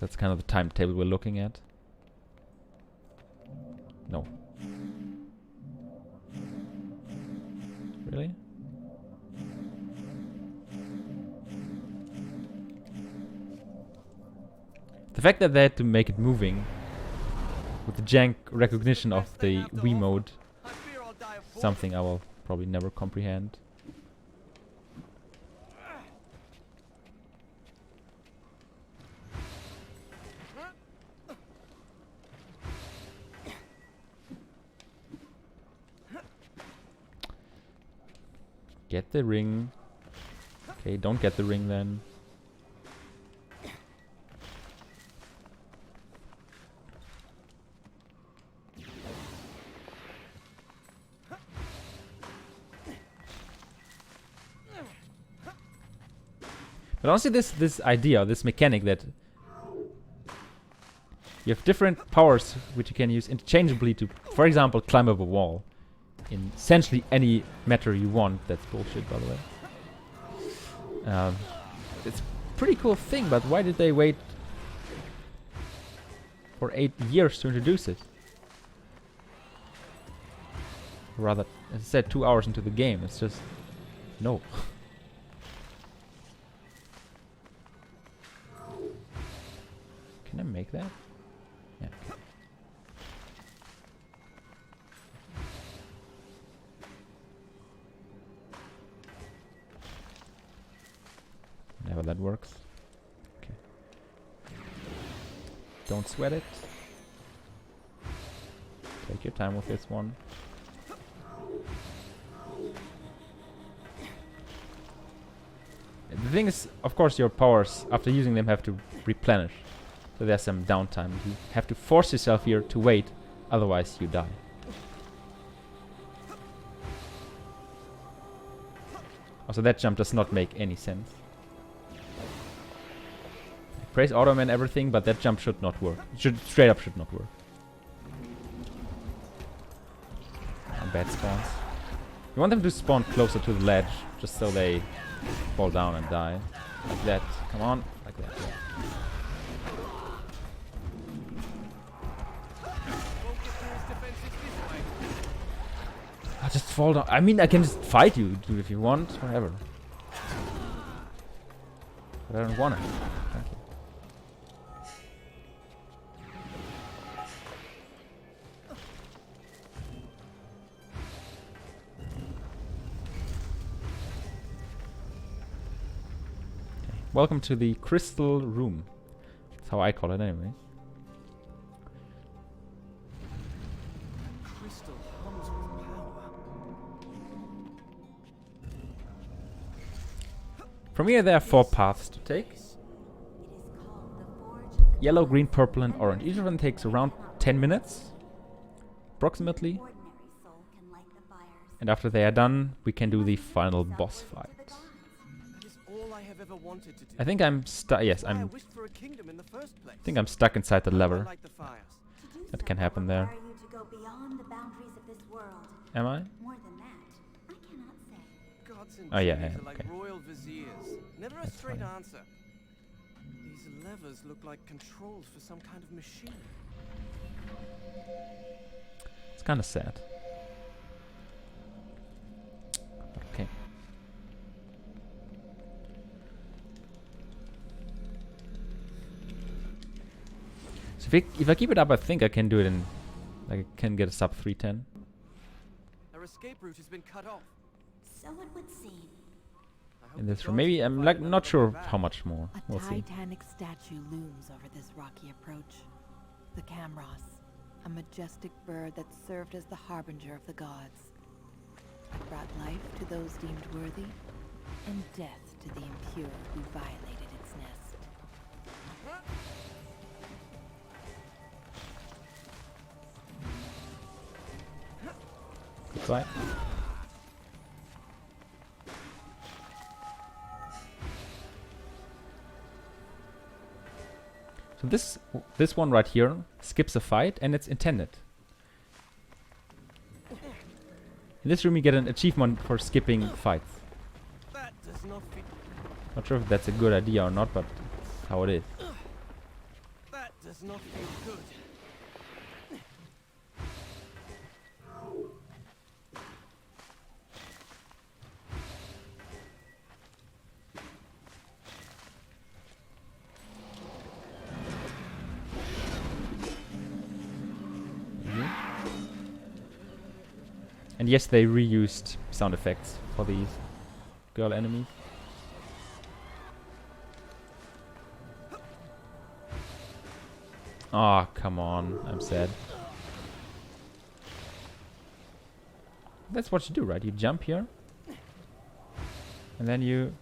That's kind of the timetable we're looking at. No. Really? The fact that they had to make it moving with the jank recognition of the Wii mode, something I will probably never comprehend. Get the ring. Okay, don't get the ring then. But honestly, this idea, this mechanic that you have different powers which you can use interchangeably to, for example, climb up a wall in essentially any matter you want. That's bullshit, by the way. It's a pretty cool thing, but why did they wait for 8 years to introduce it? Rather, as I said, 2 hours into the game. It's just no. Can I make that? Yeah. Whenever that works. Okay. Don't sweat it. Take your time with this one. The thing is, of course, your powers, after using them, have to replenish. So So there's some downtime. You have to force yourself here to wait, otherwise you die. Also, that jump does not make any sense. Praise auto and everything, but that jump should not work. Straight up should not work. And bad spawns. You want them to spawn closer to the ledge, just so they fall down and die. Like that. Come on. Like that. Yeah. I just fall down. I mean, I can just fight you, dude, if you want. Whatever. But I don't wanna. Thank you. Welcome to the Crystal Room. That's how I call it anyway.
Crystal hums with power.
From here there are 4 paths to take.
It is called the Forge of the
Yellow,
Gods.
green, purple and orange. Each of them takes around 10 minutes. Approximately.
Ordinary soul can light the fires.
And after they are done, we can do the final
Self
boss
worship
fight.
to the gods.
That is all I have ever wanted to do.
I think I'm stuck. Yes,
Why I
I
wished for a kingdom in the first place.
think I'm stuck inside the
I
lever.
like the fires.
To do
That
so
can
will
happen there.
require you to go beyond the boundaries of this world.
Am I?
More than that, I cannot say.
Gods and
Oh, yeah,
genies
yeah,
are like
okay.
royal viziers. Never a
That's
straight
fine.
answer. These levers look like controls for some kind of machine.
It's kind of sad. Okay. So if I keep it up, I think I can do it in... Like, I can get a sub 310.
Our escape route has been cut off.
So it would seem.
I hope
In
the
this room.
gods
Maybe,
can
I'm
find
like
another
not
way
sure
back.
how much more.
A
We'll see.
titanic statue looms over this rocky approach. The Camros, a majestic bird that served as the harbinger of the gods. It brought life to those deemed worthy, and death to the impure who violated its nest.
Right. So this one right here skips a fight and it's intended. In this room you get an achievement for skipping fights.
That does not feel.
Not sure if that's a good idea or not, but that's how it is.
That does not feel good.
And yes, they reused sound effects for these girl enemies. Ah, come on. I'm sad. That's what you do, right? You jump here. And then you...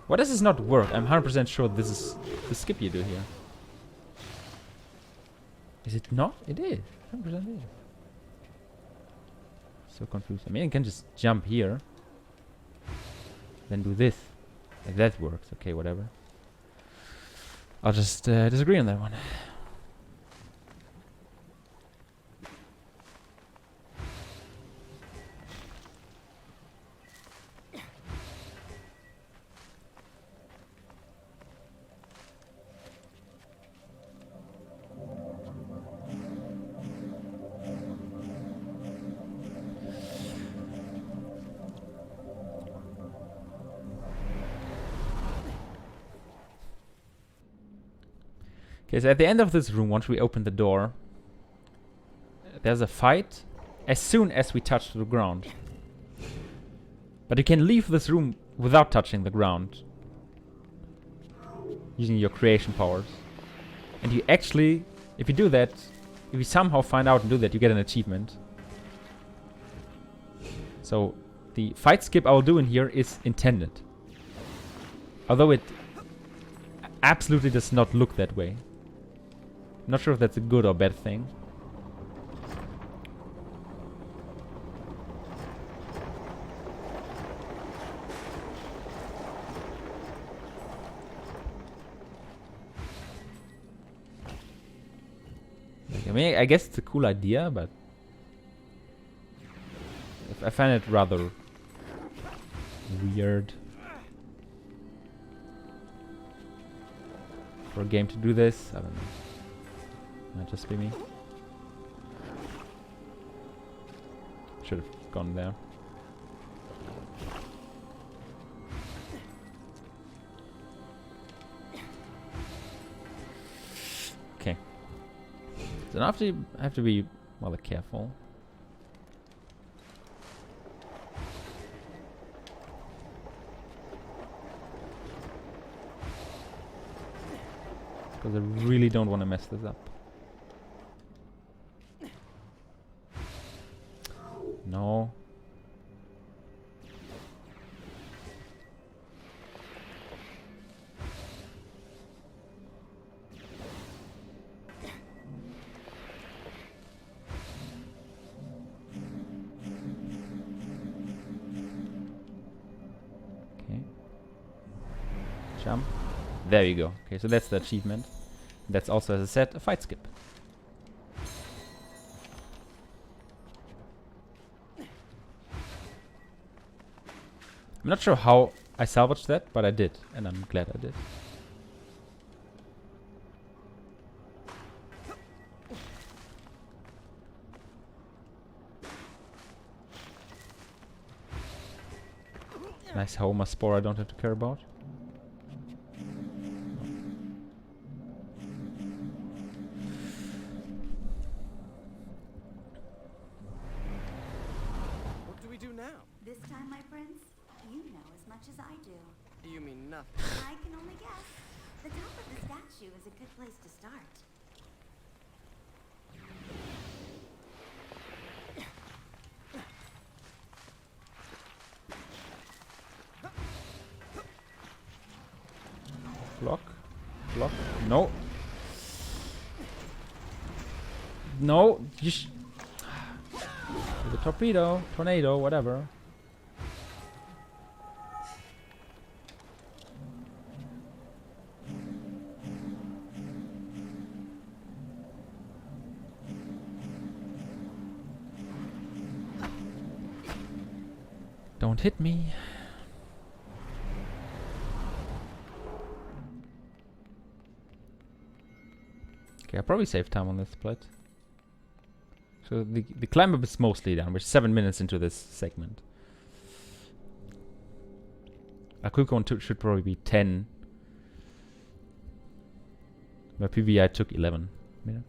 Why does this not work? I'm 100% sure this is the skip you do here. Is it not? It is. 100% it is. So confused. I mean, I can just jump here. Then do this. If that works. Okay, whatever. I'll just disagree on that one. Okay, so at the end of this room, once we open the door, there's a fight as soon as we touch the ground. But you can leave this room without touching the ground, using your creation powers. And you actually, if you do that, if you somehow find out and do that, you get an achievement. So the fight skip I will do in here is intended. Although it absolutely does not look that way. Not sure if that's a good or bad thing. Like, I mean, I guess it's a cool idea, but I find it rather weird for a game to do this. I don't know. Might just be me. Should have gone there. Okay. So now I have to be rather careful. Because I really don't want to mess this up. No. Okay. Jump. There you go. Okay, so that's the achievement. That's also, as I said, a fight skip. I'm not sure how I salvaged that, but I did, and I'm glad I did. Nice Homer spore I don't have to care about.
What do we do now?
This time, my prince, you know as much as I do.
You mean nothing.
I can only guess. The top of the statue is a good place to start.
Block. Block. No. No. The torpedo. Tornado. Whatever. Don't hit me. Okay, I'll probably save time on this split. So the climb up is mostly done. We're 7 minutes into this segment. A quick one should probably be 10. My PVI took 11 minutes.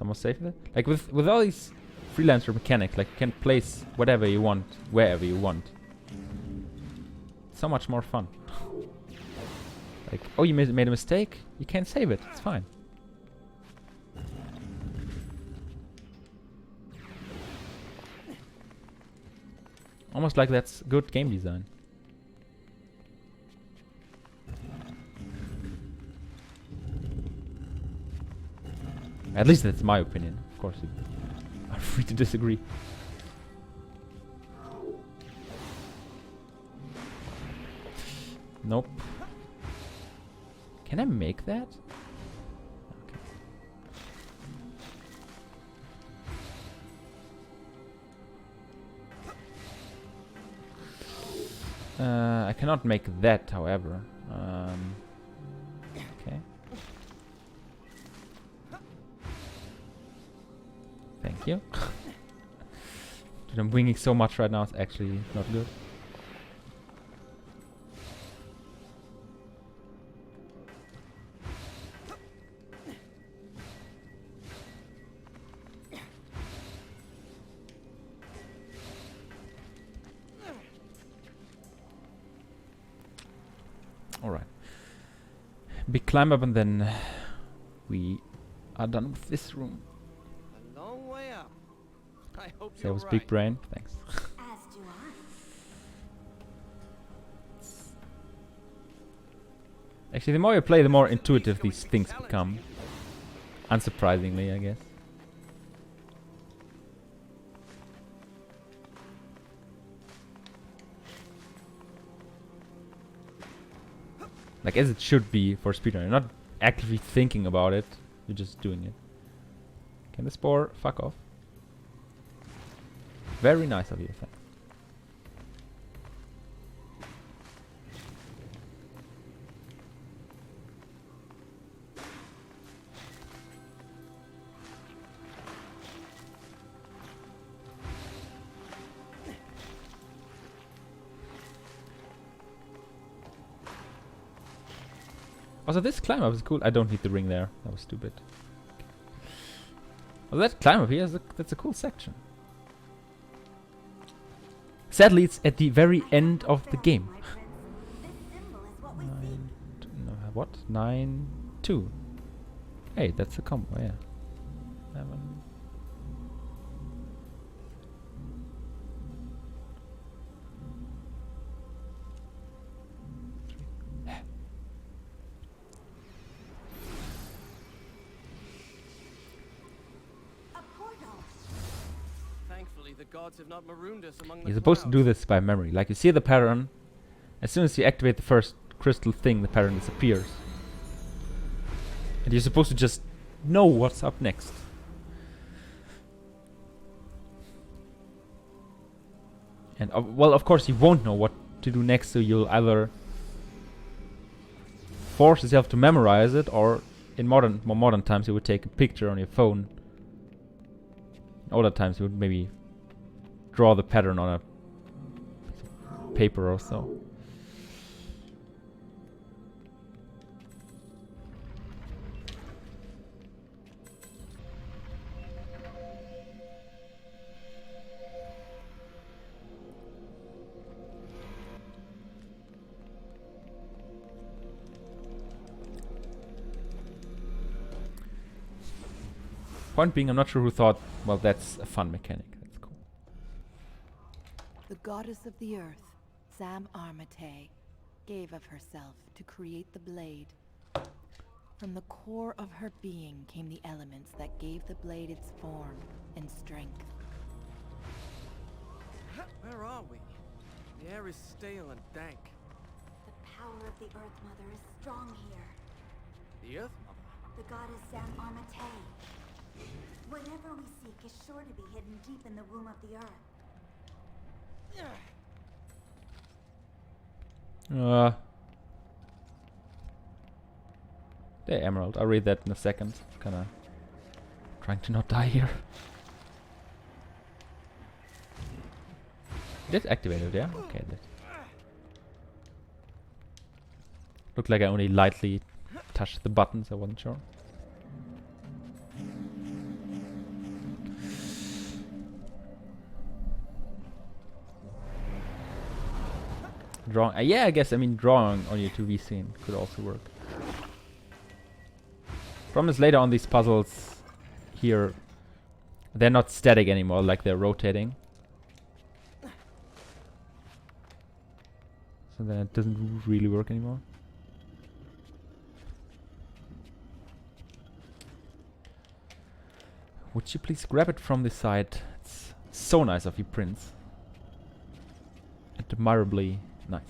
Almost safe there. Like with all these freelancer mechanics, like you can place whatever you want, wherever you want. So much more fun. Like, oh, you made a mistake? You can't save it. It's fine. Almost like that's good game design. At least that's my opinion. Of course, you are free to disagree. Nope. Can I make that? Okay. I cannot make that, however. Okay. Thank you. Dude, I'm winging so much right now, it's actually not good. Alright. Big climb up and then we are done with this room.
A long way up. I hope
That
you're
was
right.
big brain. Thanks.
As do I.
Actually, the more you play, the more intuitive these things become. Unsurprisingly, I guess. Like, as it should be for speedrunner. You're not actively thinking about it, you're just doing it. Can the spore fuck off? Very nice of you, thanks. Also, this climb up is cool. I don't need the ring there. That was stupid. Well, that climb up here, that's a cool section. Sadly, it's at the very end of the game.
My prince, this symbol is what we seek.
9, no, what? 9, 2. Hey, that's a combo, yeah. 7.
A portal.
Thankfully, the gods have not marooned us among the
You're supposed to do
clouds.
this by memory. Like, you see the pattern. As soon as you activate the first crystal thing, the pattern disappears. And you're supposed to just know what's up next. And, well, of course, you won't know what to do next, so you'll either force yourself to memorize it, or in more modern times, you would take a picture on your phone. In older times, you would maybe draw the pattern on a paper or so. Point being, I'm not sure who thought, well, that's a fun mechanic. That's cool.
The goddess of the earth, Sam Armate, gave of herself to create the blade. From the core of her being came the elements that gave the blade its form and strength.
Where are we? The air is stale and dank.
The power of the Earth Mother is strong here.
The Earth Mother?
The goddess Sam Armate. Whatever we seek is sure to be hidden deep in the womb of the earth.
The emerald. I'll read that in a second. Kinda trying to not die here. Did activate it, yeah? Okay, that. Looked like I only lightly touched the buttons, I wasn't sure. Drawing, yeah, I guess, I mean, drawing on your 2V scene could also work. Problem is, later on these puzzles here, they're not static anymore, like they're rotating. So then it doesn't really work anymore. Would you please grab it from the side? It's so nice of you, Prince. Admirably nice.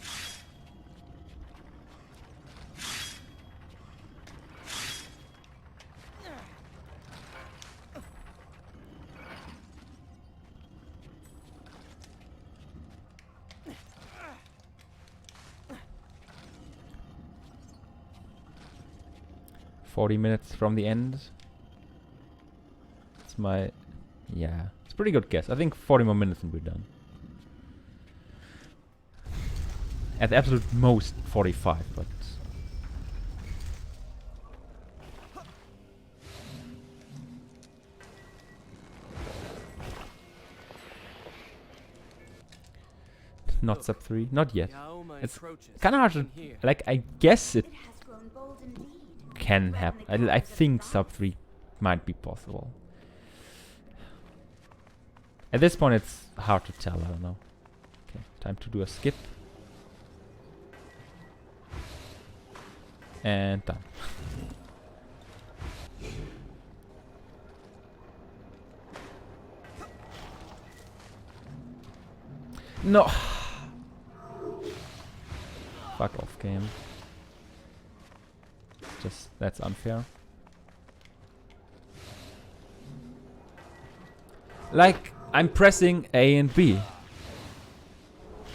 "40 minutes from the end." It's my... yeah, it's a pretty good guess. I think 40 more minutes and we're done. At the absolute most 45, but... not sub 3, not yet.
Yaoma Fauna
It's
encroaches,
kind of hard to,
even here.
like, I guess it
It has grown bold indeed.
can
Threaten
happen.
the
I
guards of
think
the
sub
gods.
3 might be possible. At this point it's hard to tell, I don't know. Okay, time to do a skip. And done. No! Fuck off, game. Just, that's unfair. Like, I'm pressing A and B.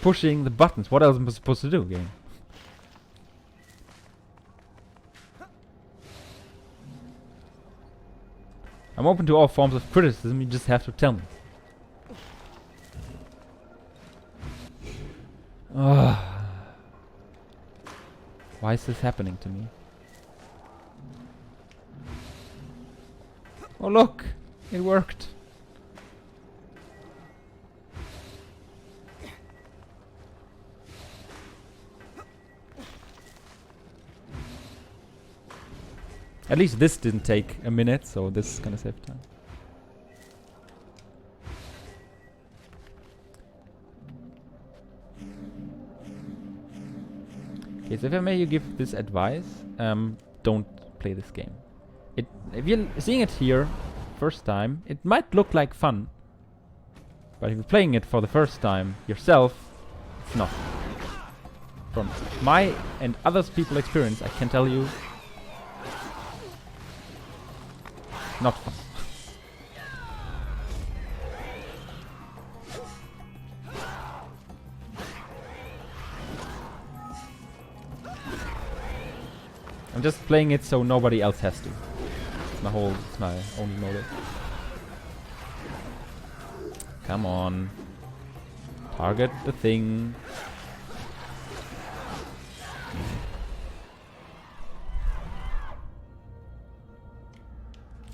Pushing the buttons. What else am I supposed to do, game? I'm open to all forms of criticism, you just have to tell me. Ugh. Why is this happening to me? Oh look! It worked! At least this didn't take a minute, so this is gonna save time. Okay, so if I may you give this advice, don't play this game. If you're seeing it here, first time, it might look like fun. But if you're playing it for the first time yourself, it's not. From my and others people's experience, I can tell you, not fun. I'm just playing it so nobody else has to. It's my only motive. Come on. Target the thing.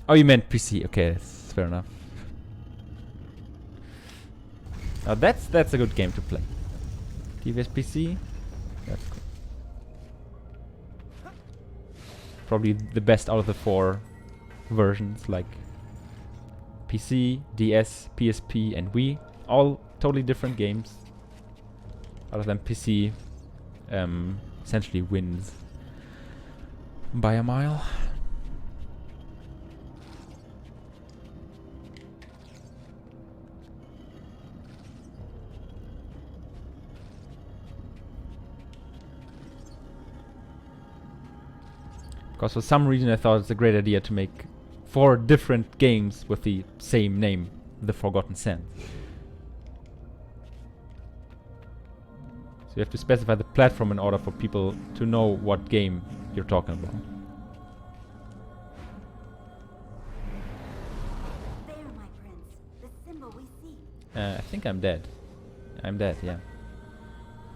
Oh, you meant PC. Okay, that's fair enough. Now that's a good game to play. TVS PC. That's cool. Probably the best out of the 4 versions, like PC, DS, PSP, and Wii. All totally different games. Other than PC, essentially wins by a mile. Because for some reason I thought it's a great idea to make 4 different games with the same name, The Forgotten Sands. So you have to specify the platform in order for people to know what game you're talking about.
There, my prince. The symbol we seek.
I think I'm dead. I'm dead, yeah.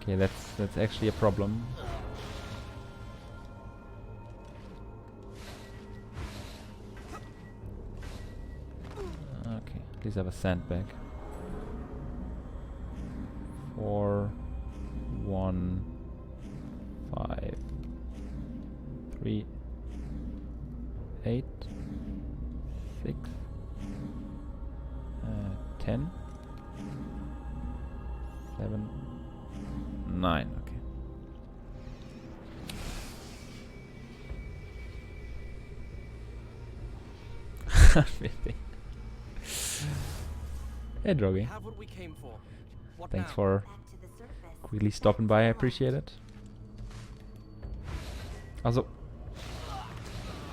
Okay, that's actually a problem. Okay, at least I have a sandbag. 4, 1, 5, 3, 8, 6, 10, 7, 9. Okay. Really? Hey, Drogi.
Have what we came for. What
Thanks
now?
for
Back to the surface.
quickly stopping by. I appreciate it. Also,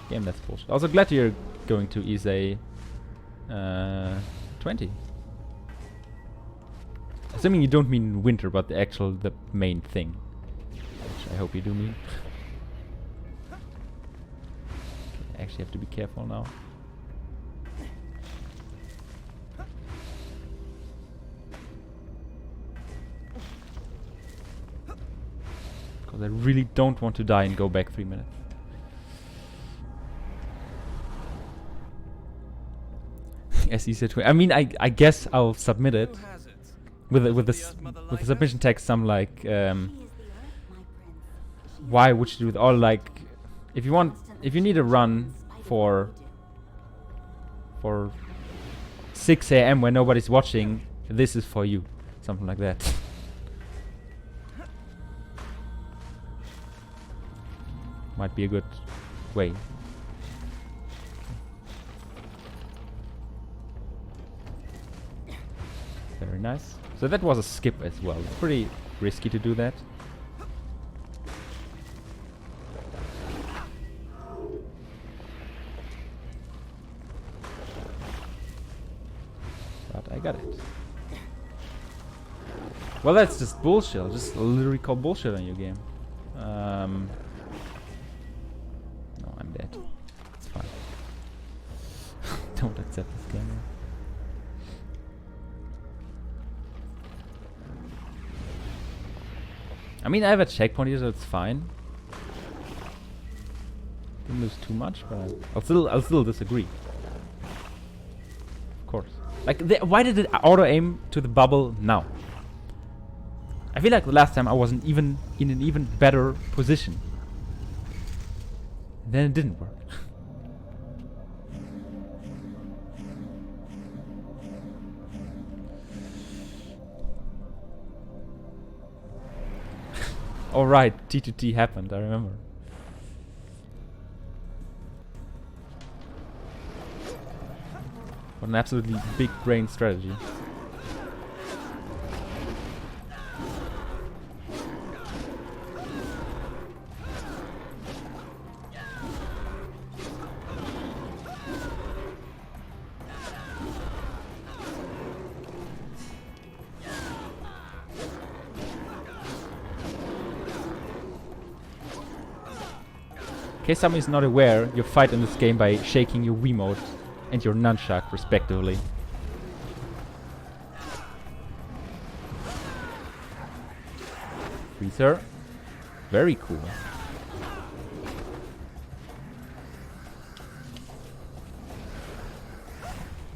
game that's bullshit. Also, glad you're going to ESA 20. Assuming you don't mean winter, but the main thing, which I hope you do mean. Okay, I actually have to be careful now. Because I really don't want to die and go back 3 minutes. SE said, I mean, I guess I'll submit it
Who has it?
with the
Be as Mother
with the
Light
submission
has?
text. Some like
He is the
why would you do it? Or like, if you need a run for 6 a.m. when nobody's watching, this is for you. Something like that. Might be a good way. Very nice. So that was a skip as well. It's pretty risky to do that. But I got it. Well, that's just bullshit. I'll just literally call bullshit on your game. No, I'm dead. It's fine. Don't accept this game. I mean, I have a checkpoint here, so it's fine. Didn't lose too much, but I'll still disagree. Of course. Like, why did it auto aim to the bubble now? I feel like the last time I wasn't even in an even better position. Then it didn't work. Oh right, T2T happened, I remember. What an absolutely big brain strategy. In case somebody's not aware, you fight in this game by shaking your Wiimote and your nunchuck respectively. Freezer. Very cool.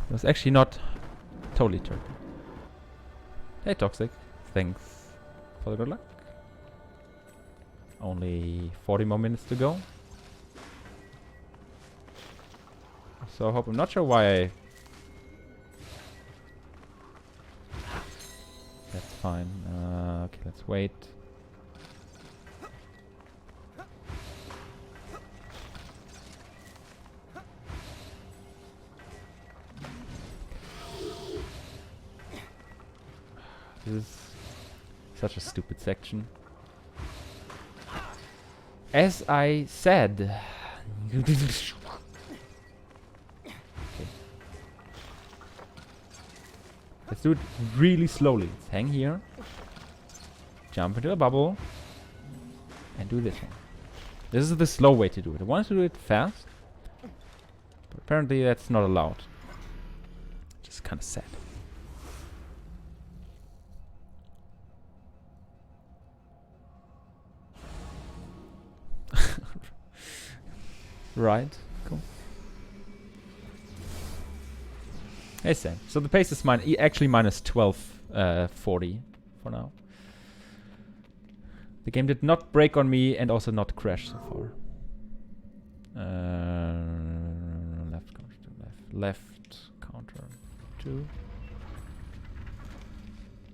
It was actually not totally turkey. Hey Toxic, thanks for the good luck. Only 40 more minutes to go. So I hope, I'm not sure why that's fine. Okay, let's wait. This is such a stupid section. As I said. Let's do it really slowly. Let's hang here, jump into a bubble, and do this one. This is the slow way to do it. I wanted to do it fast, but apparently that's not allowed. Just kind of sad. Right, cool. Hey Sam. So the pace is actually minus 1240 for now. The game did not break on me and also not crash so far. Left counter to left counter 2.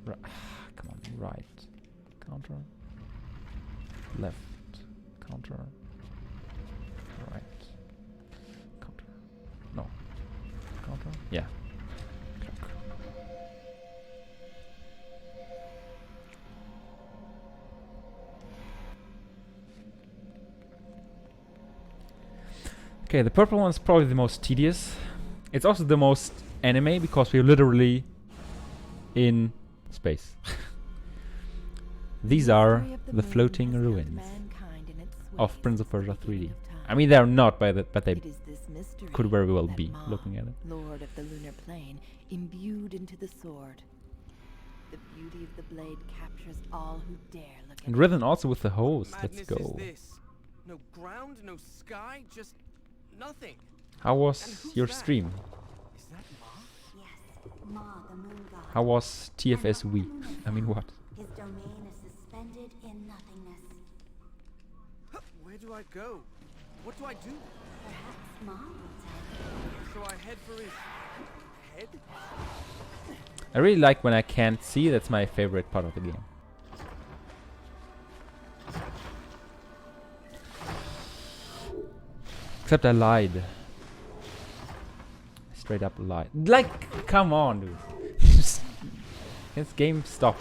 Come on, right counter, left counter, right counter. No counter. Yeah. Okay, the purple one is probably the most tedious. It's also the most anime because we're literally in space. These are the floating ruins of Prince of Persia 3D. I mean, they're not, but they could very well be, looking at it.
Lord of the lunar plane, imbued into the sword. The beauty of the blade captures all who dare look at
And
it.
rhythm also with the hose. Let's
Madness
go.
is this? No ground, no sky, just nothing.
How was your
that?
stream?
Is that Ma?
Yes, Ma, the moon god.
How was TFSV? I mean, what?
His domain is suspended in nothingness.
do I go? What do I do?
Perhaps Mom will tell you.
So I head for his head?
I really like when I can't see. That's my favorite part of the game. Except I lied. I straight up lied. Like, come on, dude. This game stop.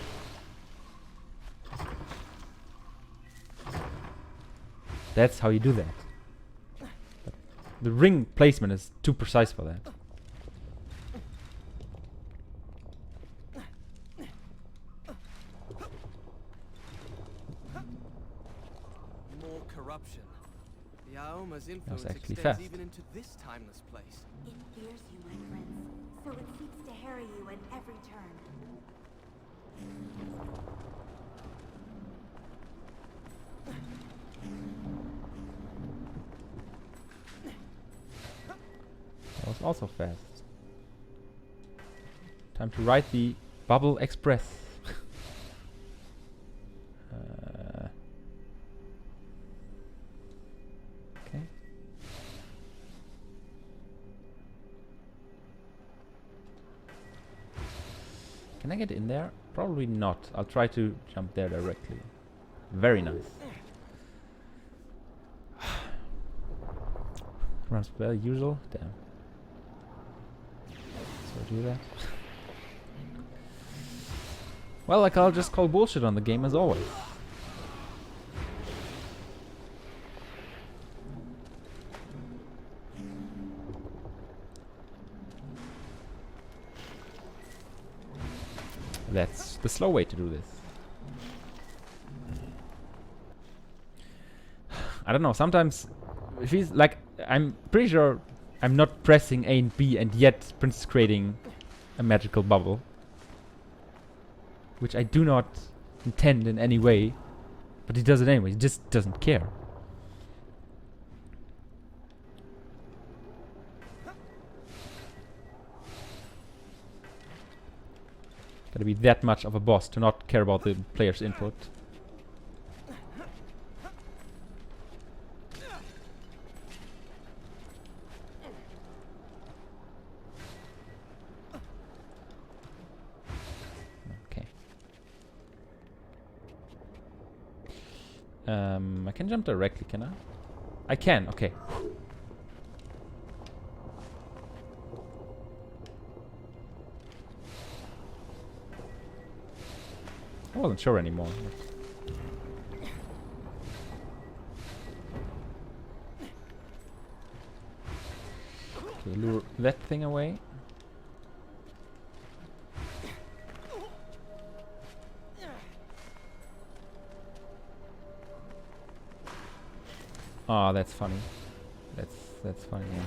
That's how you do that. But the ring placement is too precise for that.
More corruption. The Aoma's influence
actually
extends
fast.
even into this timeless place.
It fears you, my prince, so it seeks to harry you at every turn.
That was also fast. Time to ride the Bubble Express. Okay. Can I get in there? Probably not. I'll try to jump there directly. Very nice. Runs well, usual. Damn. So do that. Well, like I'll just call bullshit on the game as always. That's the slow way to do this. I don't know, sometimes it feels like I'm pretty sure I'm not pressing A and B and yet Prince is creating a magical bubble. Which I do not intend in any way, but he does it anyway, he just doesn't care. Gotta be that much of a boss to not care about the player's input. Okay. I can jump directly, can I? I can, okay. I wasn't sure anymore. Okay, lure that thing away. Oh, that's funny. That's funny. Yeah.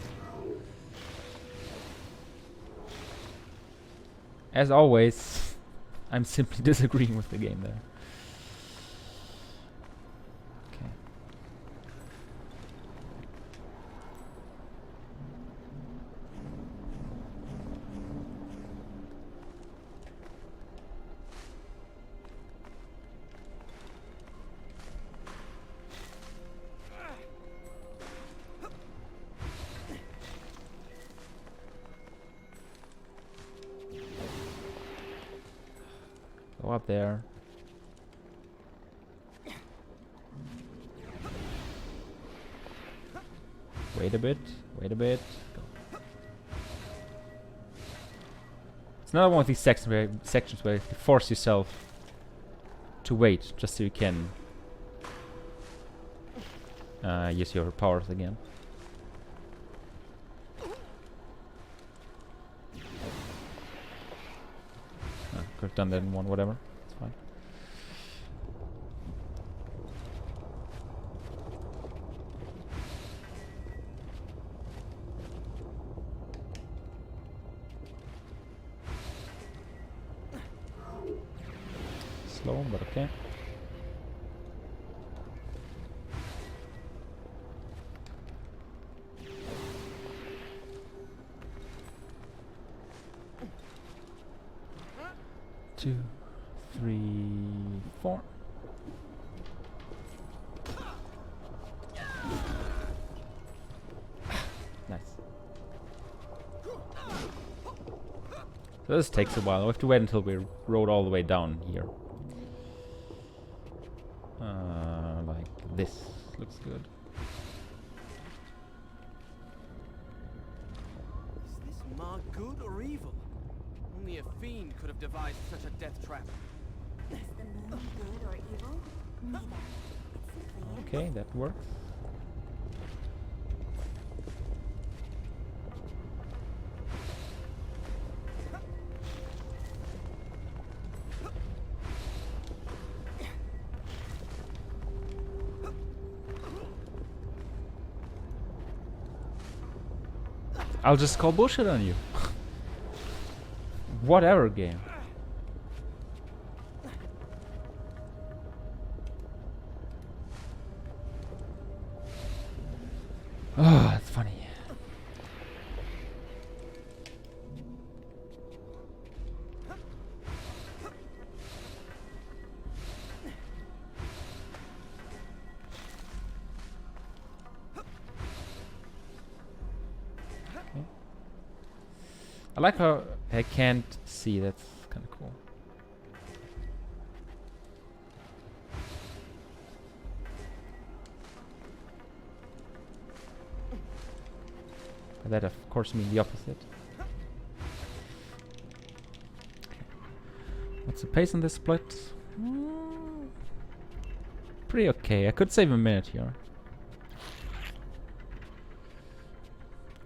As always, I'm simply disagreeing with the game there. Okay. Go up there. Wait a bit. Wait a bit. Go. It's another one of these sections where you force yourself to wait just so you can use your powers again. Could have done that in one, whatever. It's fine. Slow, but okay. Two, three, four. So this takes a while. We have to wait until we rode all the way down here. Like this. Looks good.
Is this mark good or evil? Only a fiend could have devised such a death trap.
Is the moon good or evil? Neither. It simply is.
Okay, that works. I'll just call bullshit on you. Whatever, game. Oh, that's funny. Okay. I like how I can't see. That's kind of cool. But that, of course, means the opposite. Okay. What's the pace on this split? Pretty okay. I could save a minute here.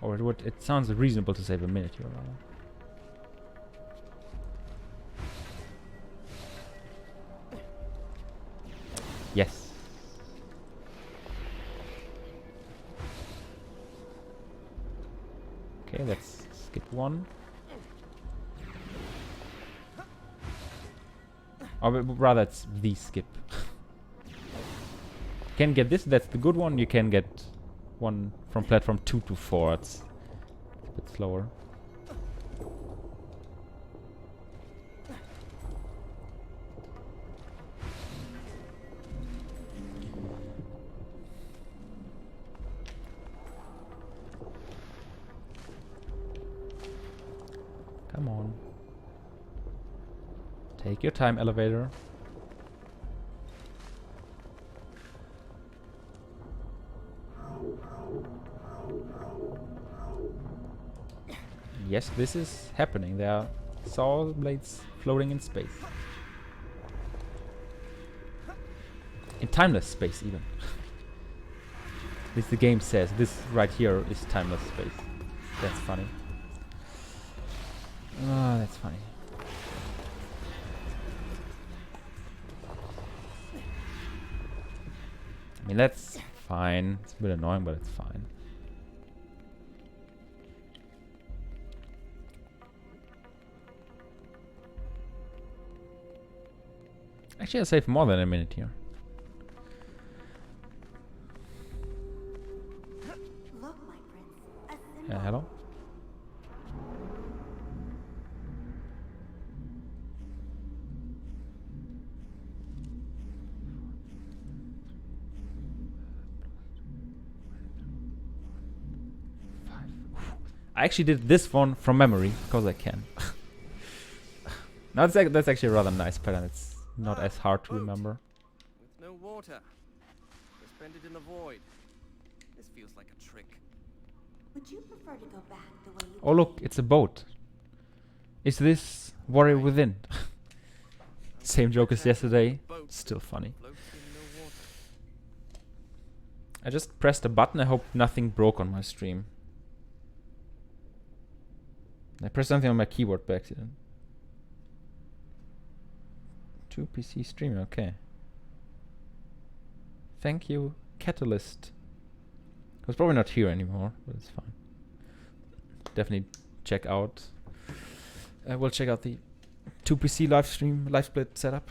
Or it sounds reasonable to save a minute here, rather. Yes. Okay, let's skip one. Or rather, it's the skip. You can get this, that's the good one. You can get one from platform 2 to 4. It's a bit slower. Come on. Take your time, elevator. Yes, this is happening. There are saw blades floating in space. In timeless space, even. At least the game says this right here is timeless space. That's funny. Oh, that's funny. I mean, that's fine. It's a bit annoying, but it's fine. Actually, I saved more than a minute here.
Look, my prince. A symbol.
Hello? I actually did this one from memory, because I can. Now that's actually a rather nice pattern. It's not as hard to
Boat.
remember.
With no water. Suspended in the void. This feels like a trick.
Would you prefer to go back the way you
Oh look, it's a boat. Is this Warrior Within? Same joke as yesterday.
Boat
Still funny.
floats in no water.
I just pressed a button. I hope nothing broke on my stream. I pressed something on my keyboard by accident. 2 PC streamer, okay. Thank you, Catalyst. I was probably not here anymore, but it's fine. Definitely check out. We'll check out the 2 PC live stream, live split setup.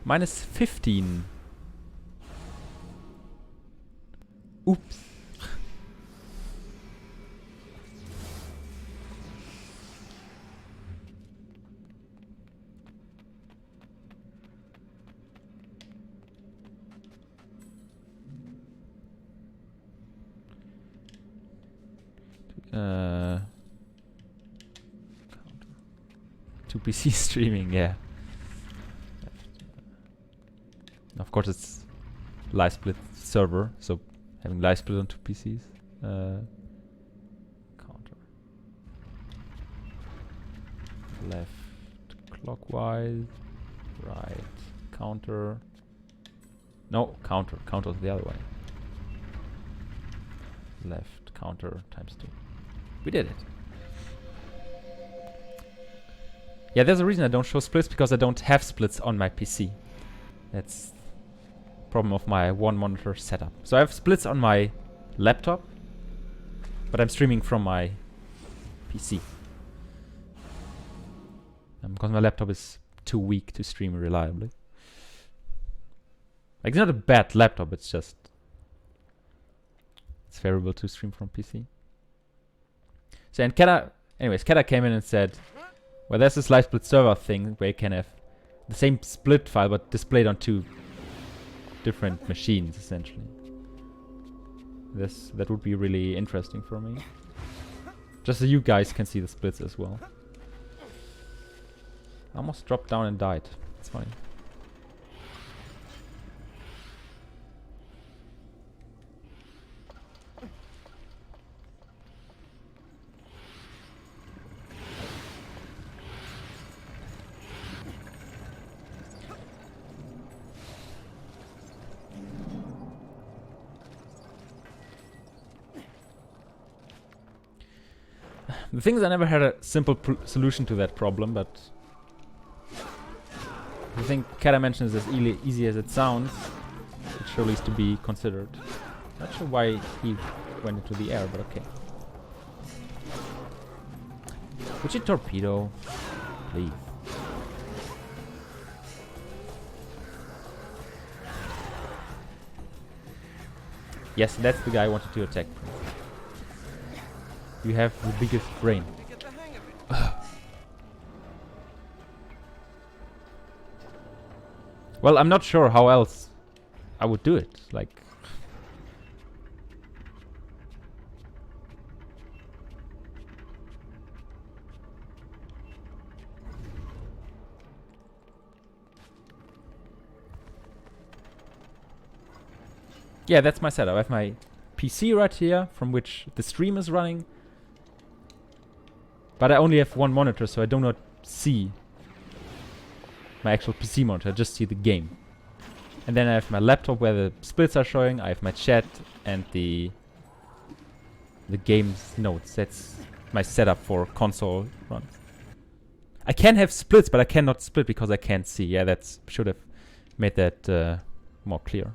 Minus 15. Oops. Counter. 2 PC streaming, yeah. Of course, it's live split server, so having live split on 2 PCs. Counter. Left clockwise, right counter. No, counter. Counter's the other way. Left counter times 2. We did it. Yeah, there's a reason I don't show splits, because I don't have splits on my PC. That's problem of my one monitor setup. So I have splits on my laptop, but I'm streaming from my PC. Because my laptop is too weak to stream reliably. Like, it's not a bad laptop, it's just it's favorable to stream from PC. So, and Keta came in and said, well, there's this live split server thing where you can have the same split file but displayed on 2 different machines, essentially. That would be really interesting for me. Just so you guys can see the splits as well. I almost dropped down and died. It's fine. The thing is, I never had a simple solution to that problem, but I think Kata mentions as easy as it sounds, it surely is to be considered. Not sure why he went into the air, but okay. Would you torpedo? Please. Yes, that's the guy I wanted to attack. You have the biggest brain. Well, I'm not sure how else I would do it. Like, yeah, that's my setup. I have my PC right here, from which the stream is running. But I only have one monitor, so I do not see my actual PC monitor. I just see the game. And then I have my laptop where the splits are showing. I have my chat and the game's notes. That's my setup for console runs. I can have splits, but I cannot split because I can't see. Yeah, that should have made that more clear.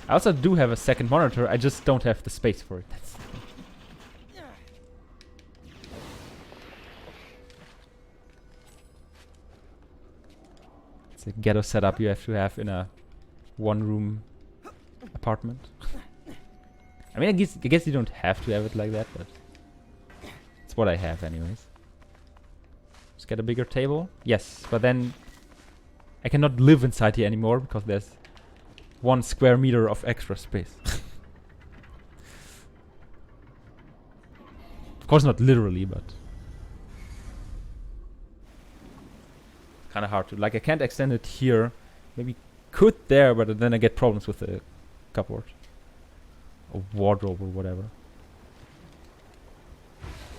I also do have a second monitor, I just don't have the space for it. It's a ghetto setup you have to have in a one-room apartment. I mean, I guess you don't have to have it like that, but it's what I have anyways. Just get a bigger table. Yes, but then I cannot live inside here anymore because there's 1 square meter of extra space. Of course not literally, but kind of hard to. Like, I can't extend it here. Maybe could there, but then I get problems with the cupboard. Or wardrobe or whatever.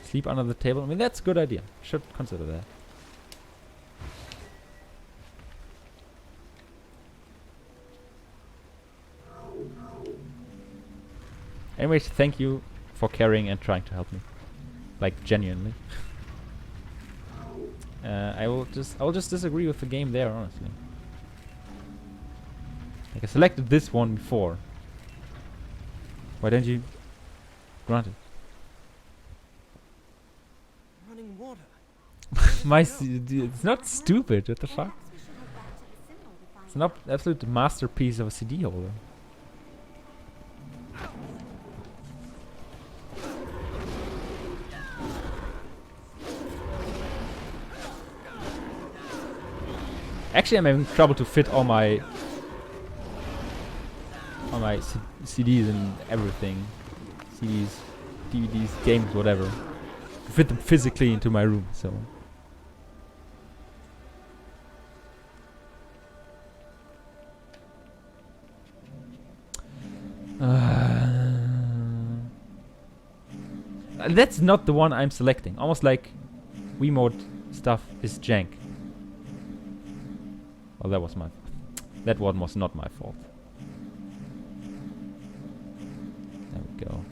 Sleep under the table. I mean, that's a good idea. Should consider that. Anyways, thank you for caring and trying to help me. Like, genuinely. I will just disagree with the game there, honestly. Like, I selected this one before. Why don't you grant it?
Running water.
It's not stupid, what the fuck? It's an absolute masterpiece of a CD holder. Actually, I'm having trouble to fit all my all my CDs and everything, CDs, DVDs, games, whatever, to fit them physically into my room. So. That's not the one I'm selecting. Almost like Wiimote stuff is jank. Well, that one was not my fault. There we go.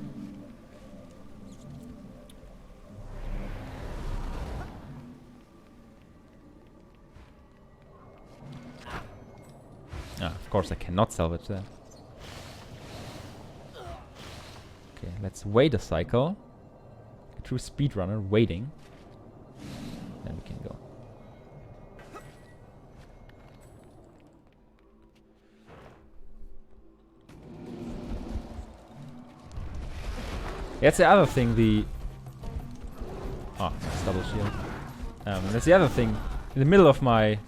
Ah, of course I cannot salvage that. Okay, let's wait a cycle. A true speedrunner waiting. Then we can go. That's the other thing, oh, it's double shield. That's the other thing. In the middle of my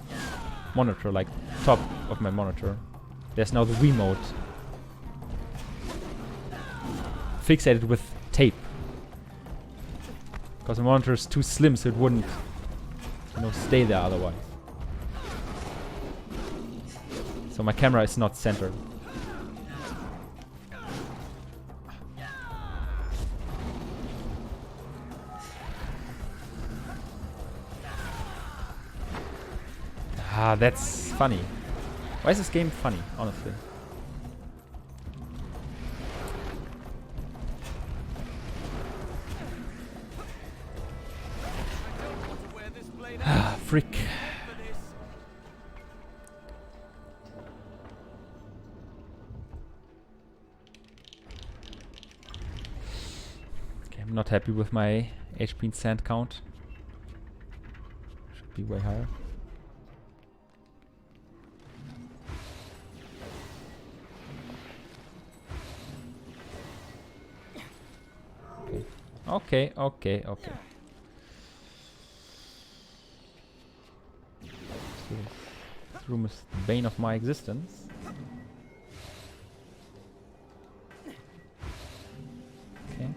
monitor, like top of my monitor, there's now the Wiimote fixated with tape. Because the monitor is too slim, so it wouldn't, stay there otherwise. So my camera is not centered. Ah, that's funny. Why is this game funny, honestly? Ah, frick. Okay, I'm not happy with my HP and sand count. Should be way higher. Okay. This room is the bane of my existence. Okay.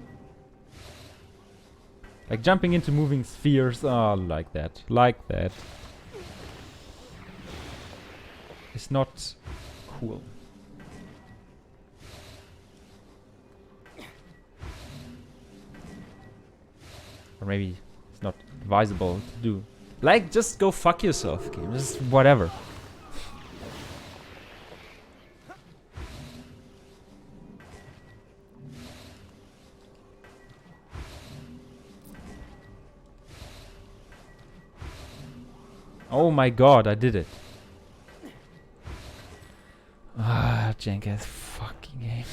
Like jumping into moving spheres, like that. It's not cool. Or maybe it's not advisable to do. Like, just go fuck yourself, game. Just whatever. Oh my god, I did it. Ah, jank ass fucking game.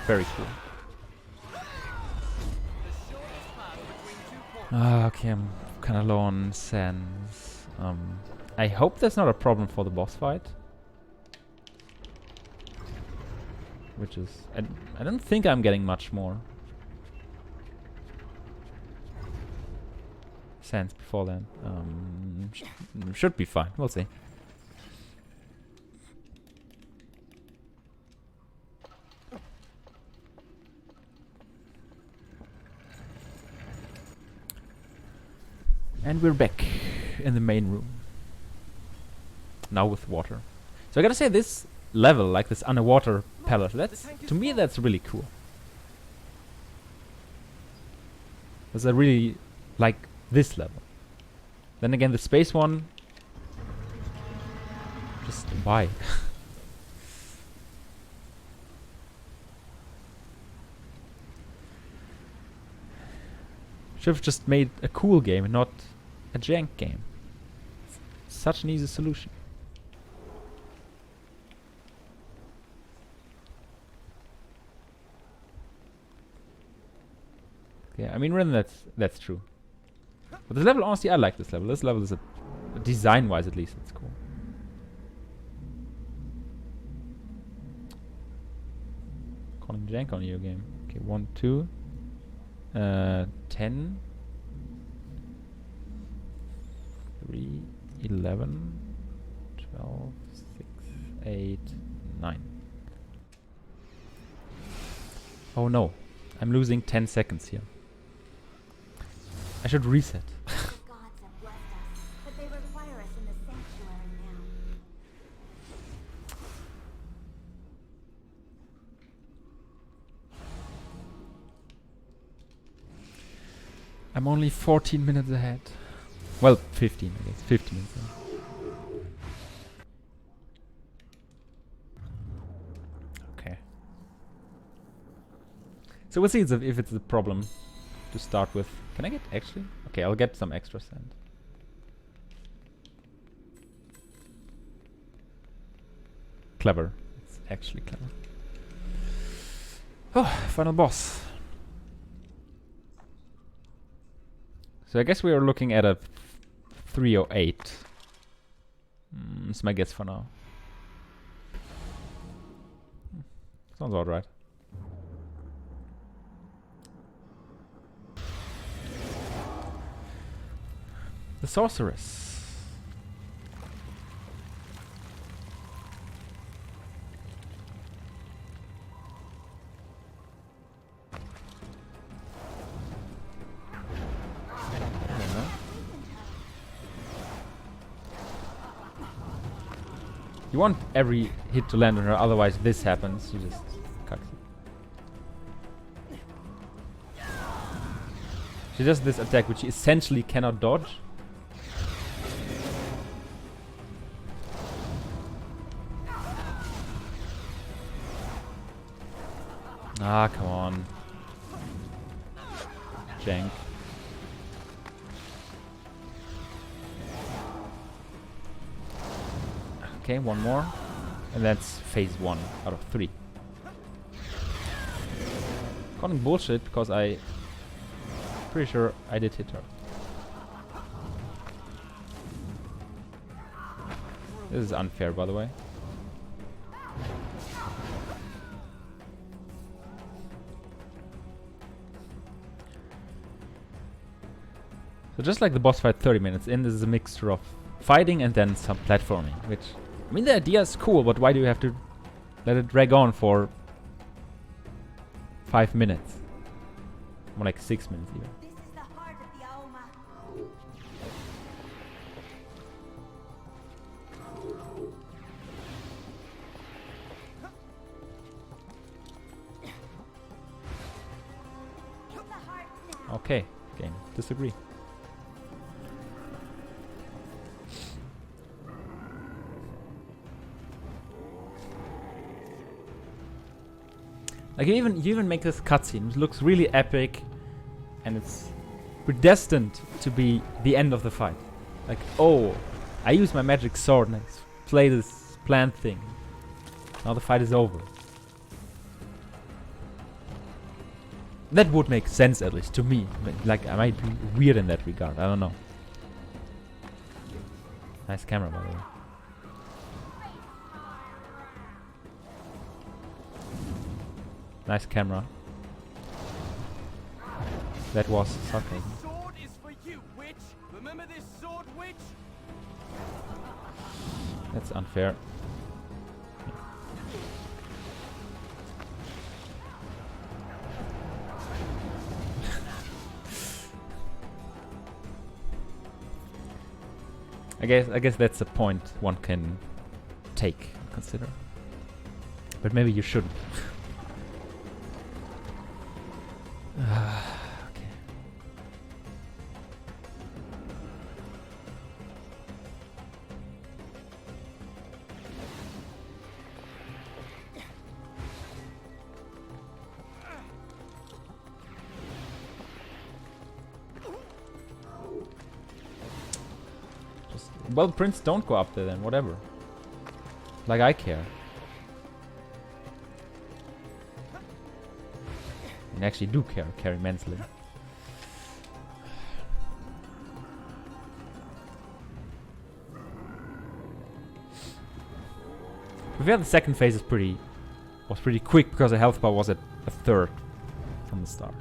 Very cool. Okay, I'm kind of low on sands. I hope that's not a problem for the boss fight. Which is... I don't think I'm getting much more sands before then. Should be fine. We'll see. And we're back in the main room. Now with water. So I gotta say, this level, like this underwater palace, that's, to me, that's really cool. Because I really like this level. Then again, the space one, just why? Should have just made a cool game and not a jank game. Such an easy solution. Yeah, I mean, really, that's true. But this level, honestly, I like this level. This level is design-wise, at least, it's cool. calling jank on your game. Okay, 1, 2. 10. 3, 11, 12, 6, 8, 9. Oh no, I'm losing 10 seconds here. I should reset.
The gods have blessed us, but they require us in the sanctuary now.
I'm only 14 minutes ahead. Well, 15, I guess. 15 minutes ahead. Okay. So we'll see if it's a problem to start with. Can I get actually? Okay, I'll get some extra sand. Clever. It's actually clever. Oh, final boss. So I guess we are looking at a 308. That's my guess for now. Sounds about right. The sorceress. You want every hit to land on her, otherwise this happens. You just cut it. She does this attack which she essentially cannot dodge. Ah, come on. Jank. Okay, one more. And that's phase 1 out of 3. Calling bullshit because I pretty sure I did hit her. This is unfair, by the way. So just like the boss fight 30 minutes in, this is a mixture of fighting and then some platforming, which, I mean, the idea is cool, but why do you have to let it drag on for 5 minutes? More like 6 minutes even.
This is the heart of the Aoma. The heart now.
Okay, game. Disagree. Like you even make this cutscene, which looks really epic, and it's predestined to be the end of the fight. Like, oh, I use my magic sword and I play this plant thing. Now the fight is over. That would make sense, at least to me. Like, I might be weird in that regard. I don't know. Nice camera, by the way. Nice camera. That was sarcasm.
Sword is for you, witch. Remember this sword, witch?
That's unfair. I guess that's a point one can take, consider. But maybe you shouldn't. Okay. Well, Prince, don't go up there then, whatever. Like I care. And actually do care immensely. To be fair, the second phase is pretty was pretty quick because the health bar was at a third from the start.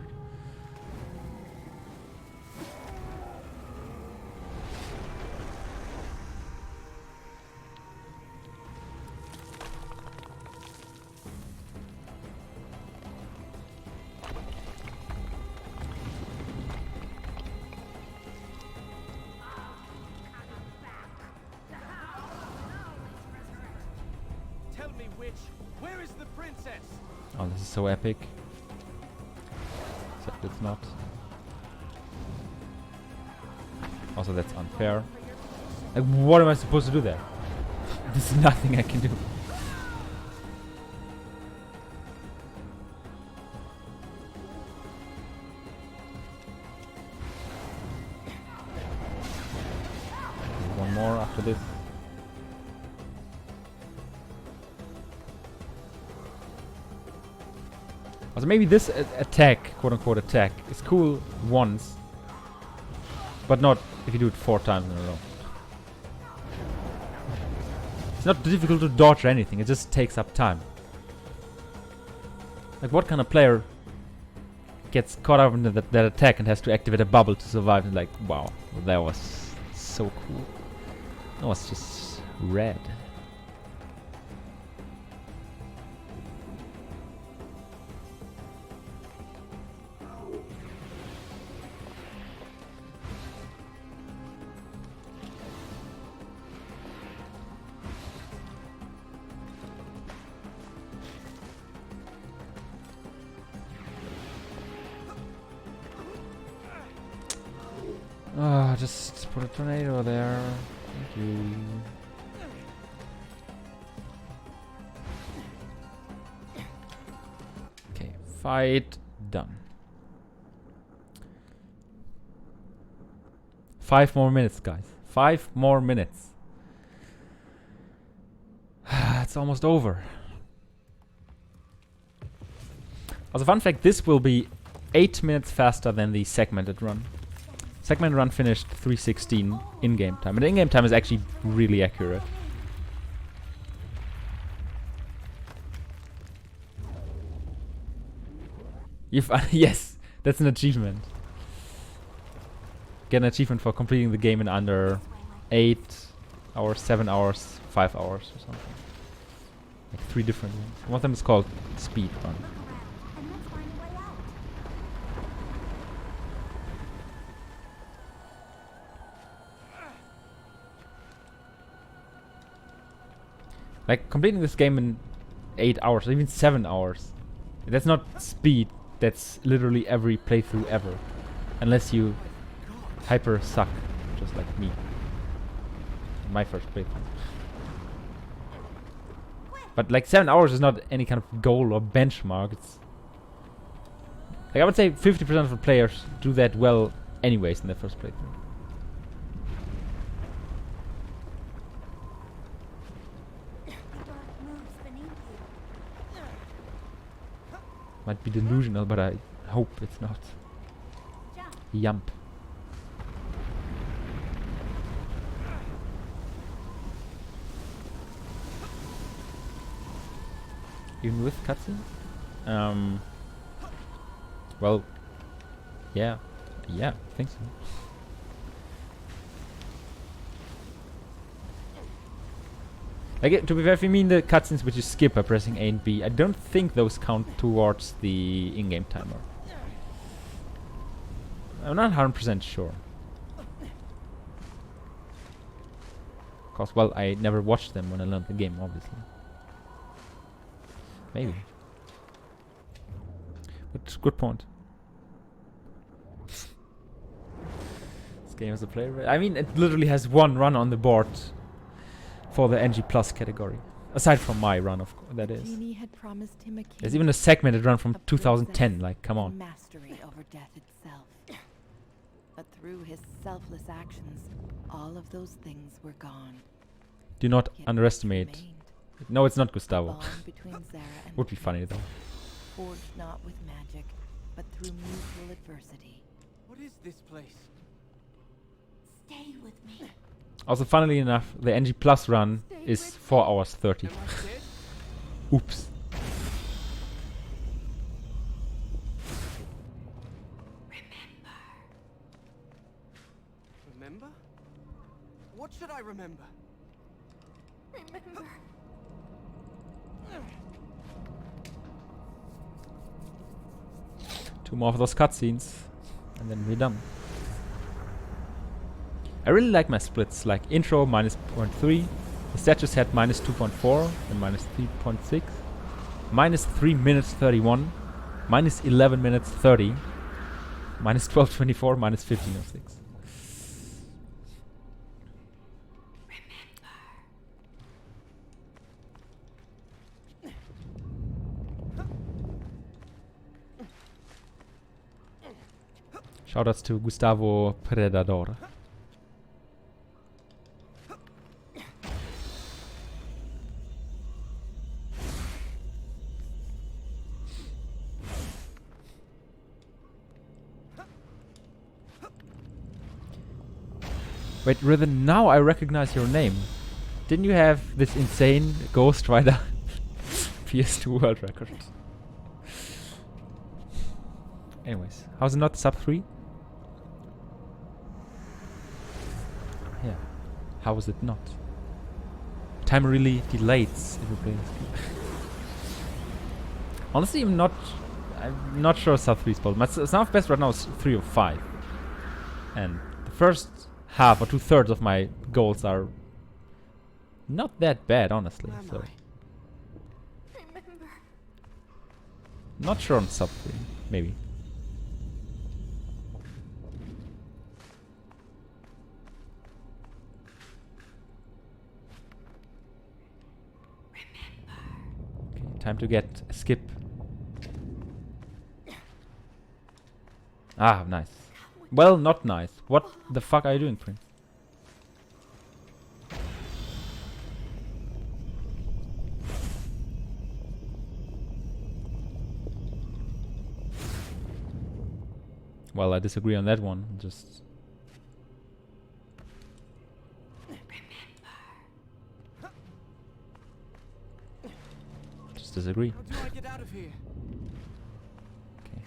Tell me which. Where is the princess?
Oh, this is so epic. Except it's not. Also, that's unfair. Like, what am I supposed to do there? There's nothing I can do. One more after this. Also, maybe this attack, quote-unquote attack, is cool once, but not if you do it 4 times in a row. It's not difficult to dodge or anything, it just takes up time. Like, what kind of player gets caught up in that attack and has to activate a bubble to survive? And like, wow, that was so cool. That was just red. Just put a tornado there. Thank you. Okay, fight done. 5 more minutes, guys. 5 more minutes. It's almost over. As a fun fact, this will be 8 minutes faster than the segmented run. Segment run finished 3:16 in-game time, and in-game time is actually really accurate. Yes, that's an achievement. Get an achievement for completing the game in under 8 hours, 7 hours, 5 hours or something. Like 3 different ones. One of them is called speed run. Like, completing this game in 8 hours, or even 7 hours. That's not speed, that's literally every playthrough ever. Unless you hyper suck, just like me. My first playthrough. But like 7 hours is not any kind of goal or benchmark. It's like, I would say 50% of the players do that well anyways in their first playthrough. Might be delusional, but I hope it's not. Yump. Even with cutscene? Well, yeah, I think so. Like, to be fair, if you mean the cutscenes which you skip by pressing A and B, I don't think those count towards the in-game timer. I'm not 100% sure. Cause, well, I never watched them when I learned the game, obviously. Maybe. But good point. This game has a player. I mean, it literally has 1 run on the board for the NG Plus category. Aside from my run, of course, that is.
Had promised him a
There's even a segmented run from 2010, like, come on.
Mastery over death itself. But through his selfless actions, all of those things were gone.
Do not
Yet
underestimate.
remained.
No, it's not
The
Gustavo.
bond between Zara and
Would be funny though.
forged not with magic, but through mutual adversity.
What is this place?
Stay with me.
Also, funnily enough, the NG Plus run is 4 hours 30.
Am I dead?
Oops.
remember?
Remember.
Two more of those cutscenes, and then we're done. I really like my splits, like intro minus 0.3, the statues had minus 2.4 and minus 3.6, minus 3 minutes 31, minus 11 minutes 30, minus 12.24, minus 15.06. Shoutouts to Gustavo Predador. Wait, Riven, now I recognize your name. Didn't you have this insane Ghost Rider PS2 world record? Anyways, how's it not sub 3? Yeah. How is it not? Time really delays if you play this game. Honestly, I'm not sure sub 3 is possible. My sum of best right now is 3 or 5. And the first half or 2/3 of my goals are not that bad, honestly.
Where am
So
I?
Remember.
not sure on sub 3, maybe. Okay, time to get a skip. Ah, nice. Well, not nice. What the fuck are you doing, Prince? Well, I disagree on that one. Just disagree.
How do I get out of here?
Okay,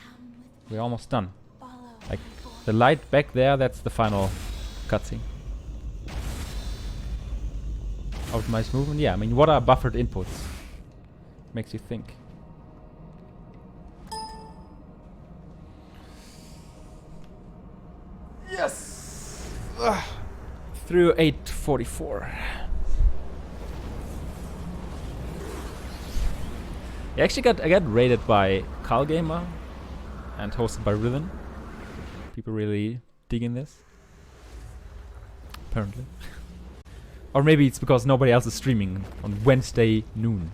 we're almost done.
Follow
Like
my voice.
the light back there, that's the final cutscene. Optimized movement. Yeah, I mean, what are buffered inputs? Makes you think. Yes. Through 8:44. I got rated by Carl Gamer and hosted by Riven. People really digging this. Apparently. Or maybe it's because nobody else is streaming on Wednesday noon.